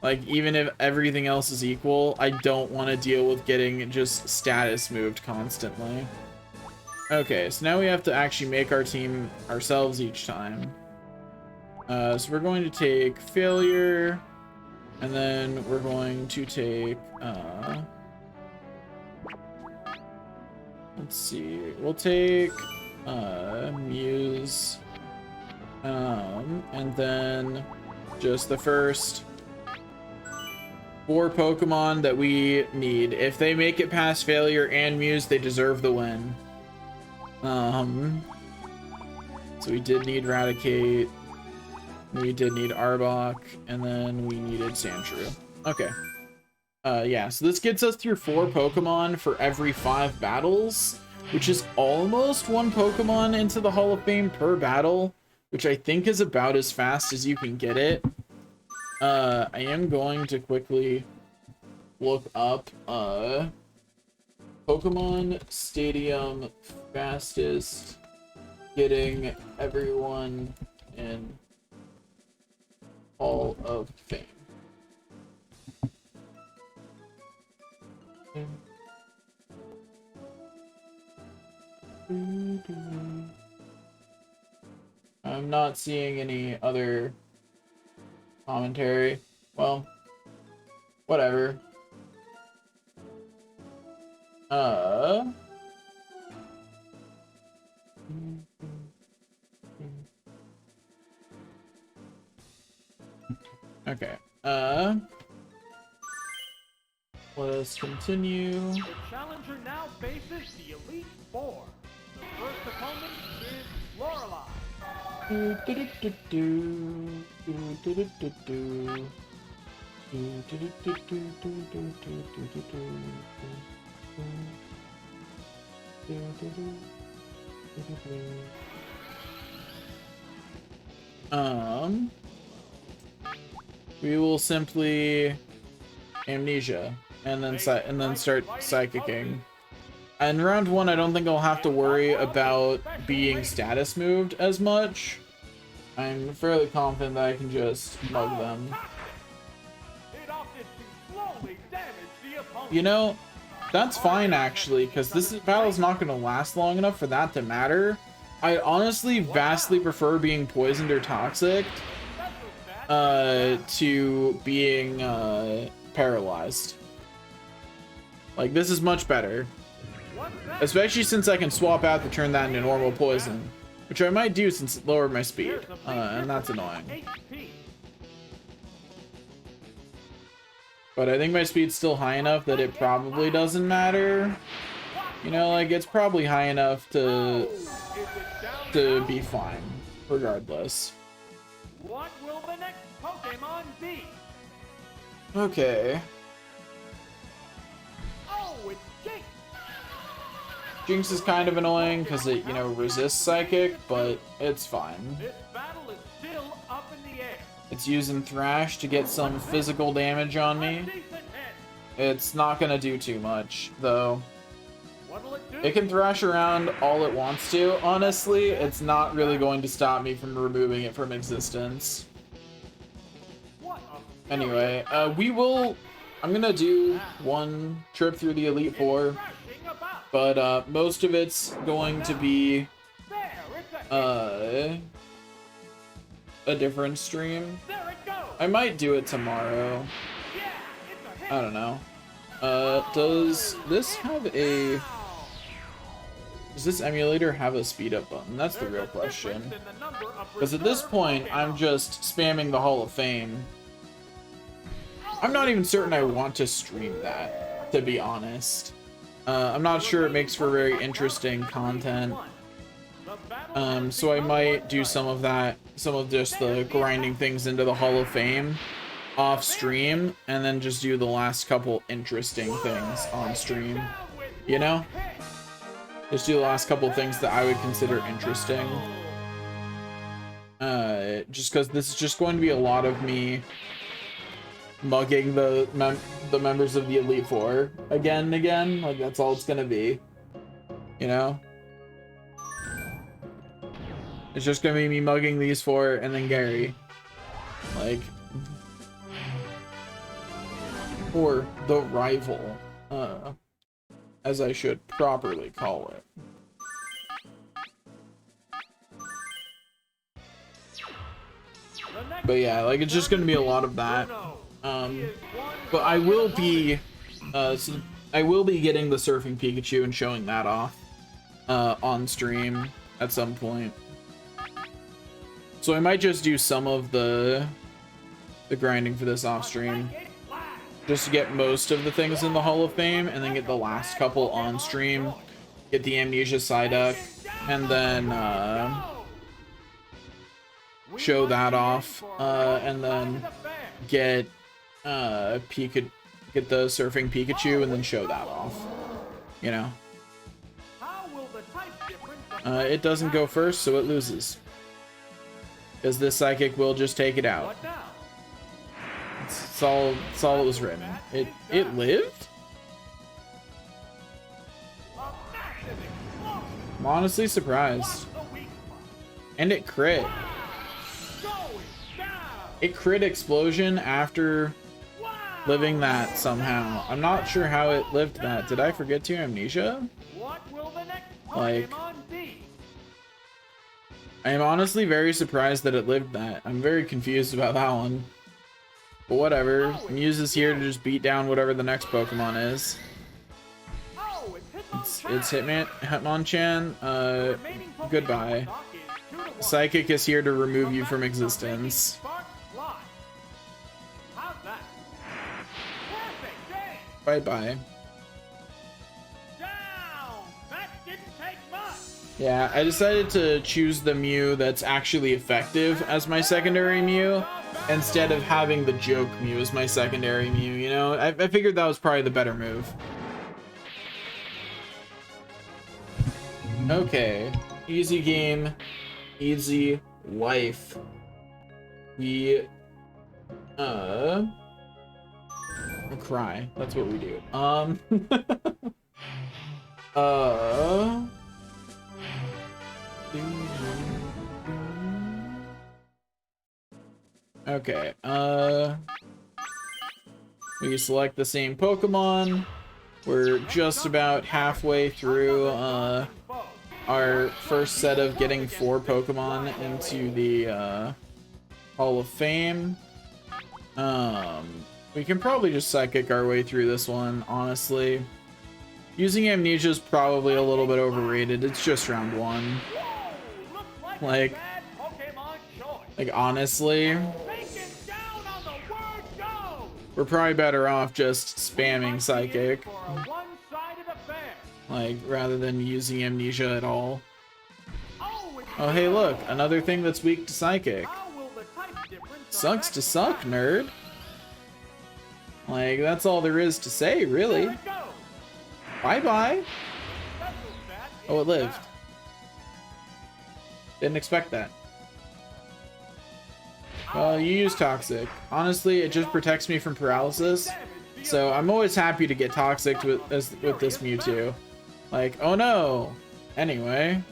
Like, even if everything else is equal, I don't want to deal with getting just status moved constantly. Okay, so now we have to actually make our team ourselves each time. So we're going to take Failure, and then we're going to take, let's see, we'll take, Muse, and then just the first 4 Pokemon that we need. If they make it past Failure and Muse, they deserve the win. So we did need Raticate, we did need Arbok, and then we needed Sandshrew. Okay. Yeah, so this gets us through 4 Pokemon for every 5 battles, which is almost 1 Pokemon into the Hall of Fame per battle, which I think is about as fast as you can get it. I am going to quickly look up, Pokemon Stadium fastest getting everyone in Hall of Fame. I'm not seeing any other commentary. Well, whatever. Okay. Let us continue. The challenger now faces the Elite Four. The first opponent is Lorelei. We will simply Amnesia. and then start psychicking. In round 1, I don't think I'll have to worry about being status moved as much. I'm fairly confident that I can just mug them. You know, that's fine actually, because this battle's not going to last long enough for that to matter. I honestly vastly prefer being poisoned or toxic to being paralyzed. Like, this is much better. Especially since I can swap out to turn that into normal poison. Which I might do since it lowered my speed. And that's annoying. But I think my speed's still high enough that it probably doesn't matter. You know, like, it's probably high enough to be fine, regardless. What will the next Pokemon be? Okay. Oh, it's Jinx! Jinx is kind of annoying because it, you know, resists Psychic, but it's fine. This battle is still up in the air. It's using Thrash to get some physical damage on me. It's not gonna do too much, though. What'll it do? It can thrash around all it wants to. Honestly, it's not really going to stop me from removing it from existence. Anyway, I'm gonna do one trip through the Elite Four, but most of it's going to be a different stream. I might do it tomorrow. I don't know. Does this emulator have a speed up button? That's the real question. Because at this point, I'm just spamming the Hall of Fame. I'm not even certain I want to stream that, to be honest. I'm not sure it makes for very interesting content. So I might do some of that, some of just the grinding things into the Hall of Fame off stream, and then just do the last couple interesting things on stream, you know? Just do the last couple things that I would consider interesting. Just because this is just going to be a lot of me mugging the members of the Elite Four again and again. Like, that's all it's gonna be, you know? It's just gonna be me mugging these four and then Gary. Like, or the rival, as I should properly call it. But yeah, like, it's just gonna be a lot of that. But I will be, I will be getting the Surfing Pikachu and showing that off, on stream at some point. So I might just do some of the grinding for this off stream, just to get most of the things in the Hall of Fame, and then get the last couple on stream, get the Amnesia Psyduck, and then show that off, and then get the Surfing Pikachu, and then show that off, you know. It doesn't go first, so it loses, because this Psychic will just take it out. It's all it was written. It lived? I'm honestly surprised. And it crit. It crit Explosion after living that somehow. I'm not sure how it lived that. Did I forget to Amnesia? Like, I am honestly very surprised that it lived that. I'm very confused about that one. But whatever. Muse is here to just beat down whatever the next Pokemon is. It's Hitmonchan. Goodbye. Psychic is here to remove you from existence. Bye-bye. Yeah, I decided to choose the Mew that's actually effective as my secondary Mew, instead of having the joke Mew as my secondary Mew, you know? I figured that was probably the better move. Okay. Easy game. Easy life. We We'll cry. That's what we do. Okay, we select the same Pokemon. We're just about halfway through, our first set of getting 4 Pokemon into the, Hall of Fame. We can probably just Psychic our way through this one, honestly. Using Amnesia is probably a little bit overrated. It's just round 1. Like honestly, we're probably better off just spamming Psychic, like, rather than using Amnesia at all. Oh, hey, look, another thing that's weak to Psychic. Sucks to suck, nerd. Like, that's all there is to say, really. Bye-bye. Oh, it lived. Didn't expect that. Well, you use Toxic. Honestly, it just protects me from paralysis, so I'm always happy to get Toxic with this Mewtwo. Like, oh no! Anyway.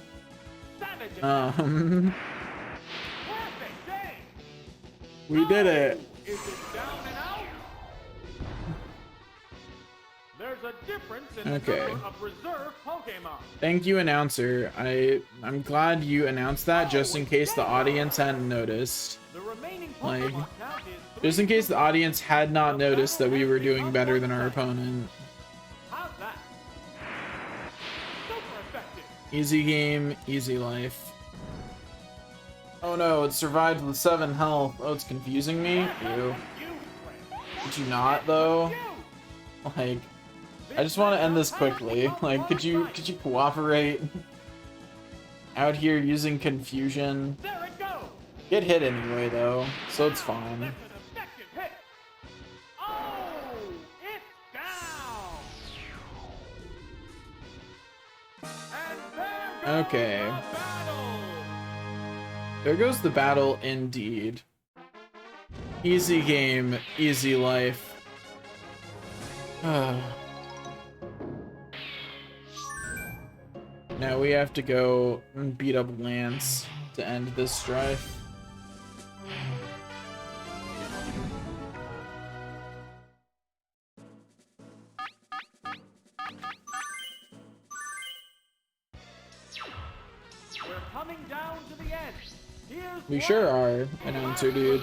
We did it! Okay. Thank you, announcer. I'm glad you announced that just in case the audience hadn't noticed. Like, just in case the audience had not noticed that we were doing better than our opponent. Easy game, easy life. Oh no, it survived with 7 health. Oh, it's confusing me? Ew. Did you not, though? Like, I just want to end this quickly. Like, could you cooperate? Out here using confusion. Get hit anyway, though, so it's fine. Okay. There goes the battle indeed. Easy game, easy life. Now we have to go and beat up Lance to end this strife. We're coming down to the end. We sure are, announcer dude.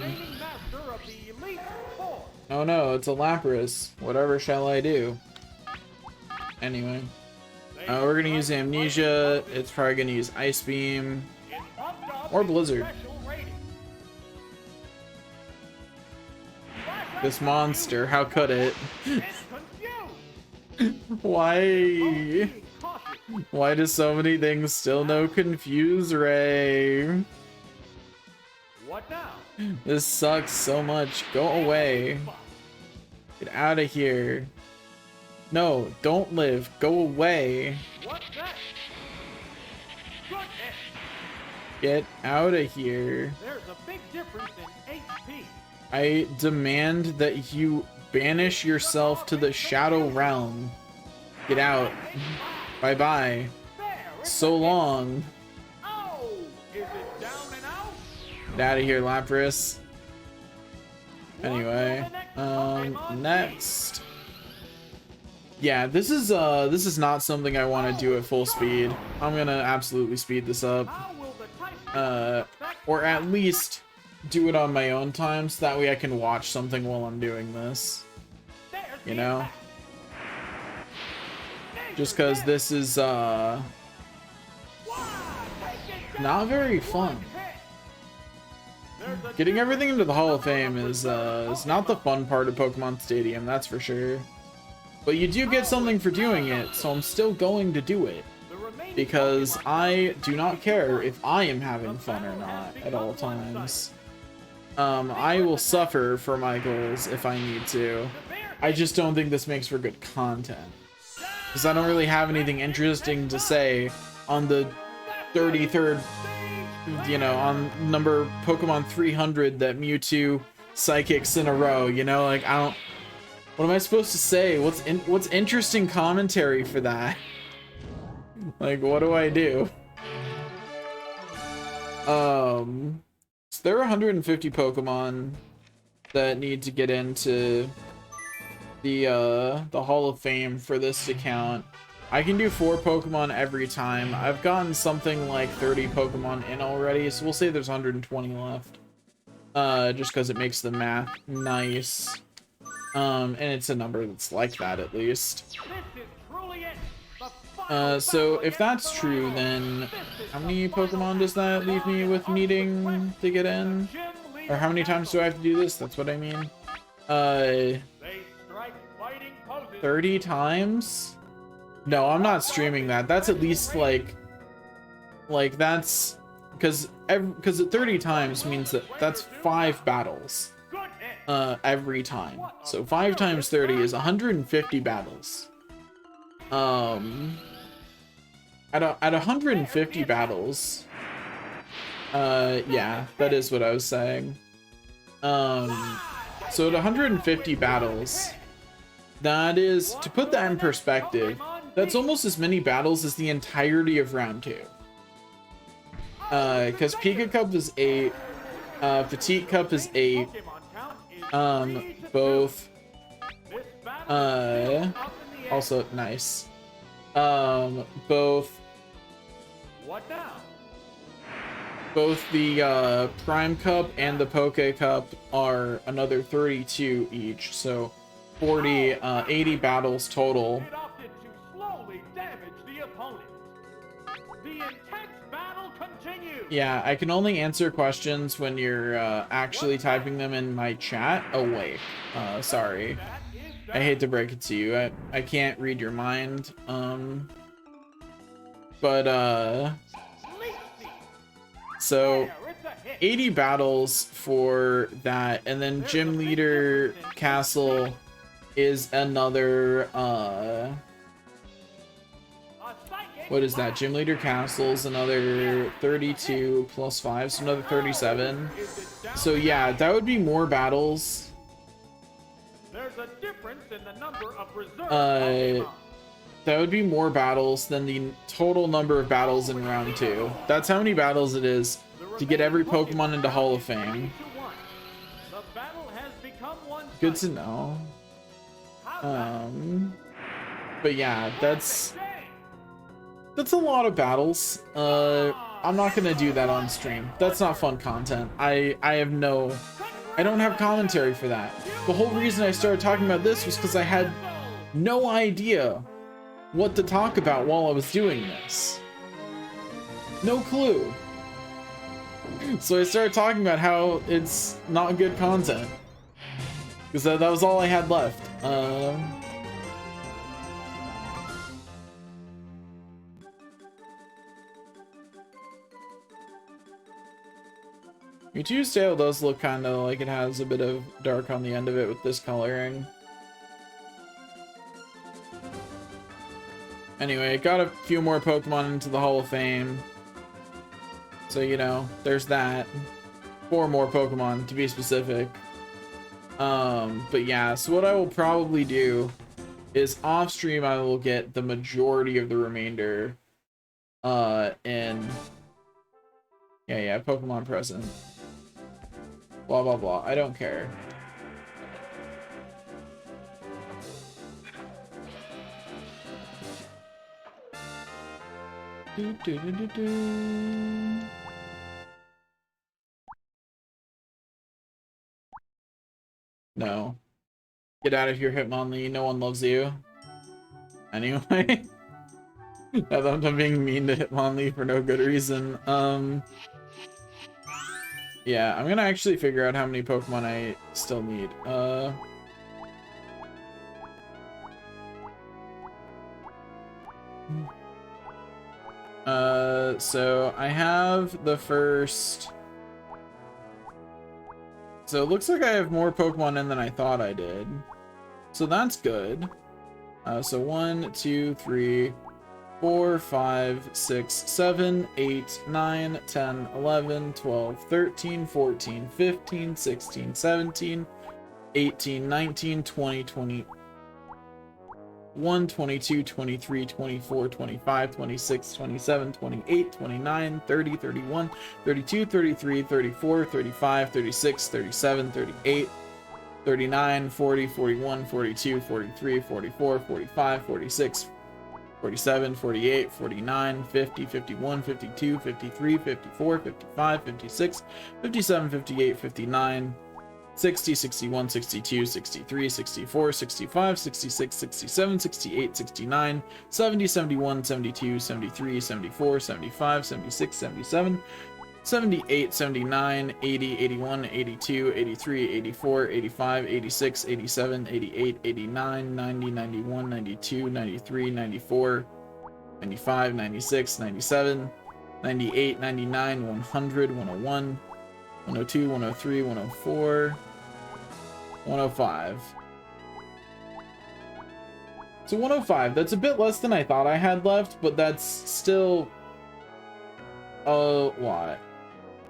Oh no, it's a Lapras. Whatever shall I do? Anyway. We're gonna use Amnesia. It's probably gonna use Ice Beam. Or Blizzard. This monster, how could it? Why? Why do so many things still know Confuse Ray? What now? This sucks so much. Go away. Get out of here. No, don't live. Go away. What's that? Get out of here. There's a big difference in HP. I demand that you banish yourself to the Shadow Realm. Get out. Bye-bye. So long. Oh, is it down and out? Get out of here, Lapras. Anyway, next. Yeah, this is not something I want to do at full speed. I'm gonna absolutely speed this up. Or at least do it on my own time so that way I can watch something while I'm doing this. You know? Just because this is not very fun. Getting everything into the Hall of Fame is not the fun part of Pokemon Stadium, that's for sure. But you do get something for doing it, so I'm still going to do it. Because I do not care if I am having fun or not at all times. I will suffer for my goals if I need to. I just don't think this makes for good content. Because I don't really have anything interesting to say on the 33rd, you know, on number Pokemon 300 that Mewtwo Psychics in a row, you know? Like, I What am I supposed to say? What's interesting commentary for that? Like, what do I do? So there are 150 Pokemon that need to get into the Hall of Fame for this to count. I can do 4 Pokemon every time. I've gotten something like 30 Pokemon in already, so we'll say there's 120 left. Just because it makes the math nice. And it's a number that's like that at least. So if that's true, then how many Pokemon does that leave me with needing to get in? Or how many times do I have to do this? That's what I mean. 30 times? No, I'm not streaming that. That's at least like that's because 30 times means that's 5 battles every time. So 5 times 30 is 150 battles. At 150 battles, yeah, that is what I was saying. So at 150 battles, that is, to put that in perspective, that's almost as many battles as the entirety of round 2. Because Pika Cup is 8, Petite Cup is 8, both, also nice. Both the Prime Cup and the Poke Cup are another 32 each, so 40, 80 battles total. Yeah, I can only answer questions when you're actually typing them in my chat. Oh wait, sorry. I hate to break it to you. I can't read your mind. So 80 battles for that, and then Gym Leader Castle is another what is that? Gym Leader Castle's another 32 plus 5, so another 37. So yeah, that would be more battles. There's a difference in the number of reserve that would be more battles than the total number of battles in round 2. That's how many battles it is to get every Pokemon into Hall of Fame. Good to know. But yeah, that's a lot of battles. I'm not gonna do that on stream. That's not fun content. I don't have commentary for that. The whole reason I started talking about this was because I had no idea what to talk about while I was doing this. No clue. So I started talking about how it's not good content. Because that was all I had left. Mewtwo's tail does look kind of like it has a bit of dark on the end of it with this coloring. Anyway, got a few more Pokemon into the Hall of Fame. So, you know, there's that. 4 more Pokemon, to be specific. But yeah, so what I will probably do is off stream I will get the majority of the remainder. In... Yeah, Pokemon present. Blah, blah, blah. I don't care. No. Get out of here, Hitmonlee. No one loves you. Anyway. Now that I'm being mean to Hitmonlee for no good reason. Yeah, I'm gonna actually figure out how many Pokemon I still need. So I have the first... So it looks like I have more Pokemon in than I thought I did. So that's good. So 1, 2, 3, 4, 5, 6, 7, 8, 9, 10, 11, 12, 13, 14, 15, 16, 17, 18, 19, 20, 21, 22, 23, 24, 25, 26, 27, 28, 29, 30, 31, 32, 33, 34, 35, 36, 37, 38, 39, 40, 41, 42, 43, 44, 45, 46, 47, 48, 49, 50, 51, 52, 53, 54, 55, 56, 57, 58, 59, 60, 61, 62, 63, 64, 65, 66, 67, 68, 69, 70, 71, 72, 73, 74, 75, 76, 77, 78, 79, 80, 81, 82, 83, 84, 85, 86, 87, 88, 89, 90, 91, 92, 93, 94, 95, 96, 97, 98, 99, 100, 101, 102, 103, 104, 105. So 105, that's a bit less than I thought I had left, but that's still a lot.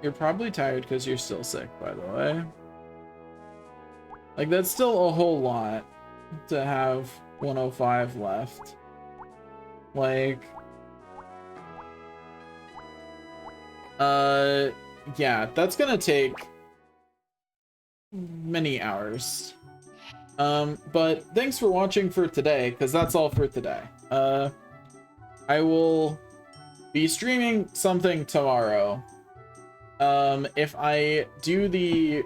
You're probably tired because you're still sick, by the way. Like, that's still a whole lot to have 105 left. Like, yeah, that's gonna take many hours. But thanks for watching for today, because that's all for today. I will be streaming something tomorrow. If I do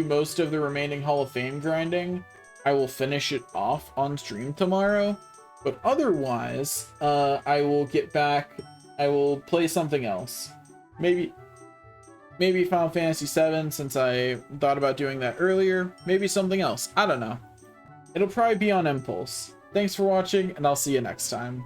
most of the remaining Hall of Fame grinding, I will finish it off on stream tomorrow. But otherwise, I will get back. I will play something else. Maybe Final Fantasy VII, since I thought about doing that earlier. Maybe something else. I don't know. It'll probably be on Impulse. Thanks for watching, and I'll see you next time.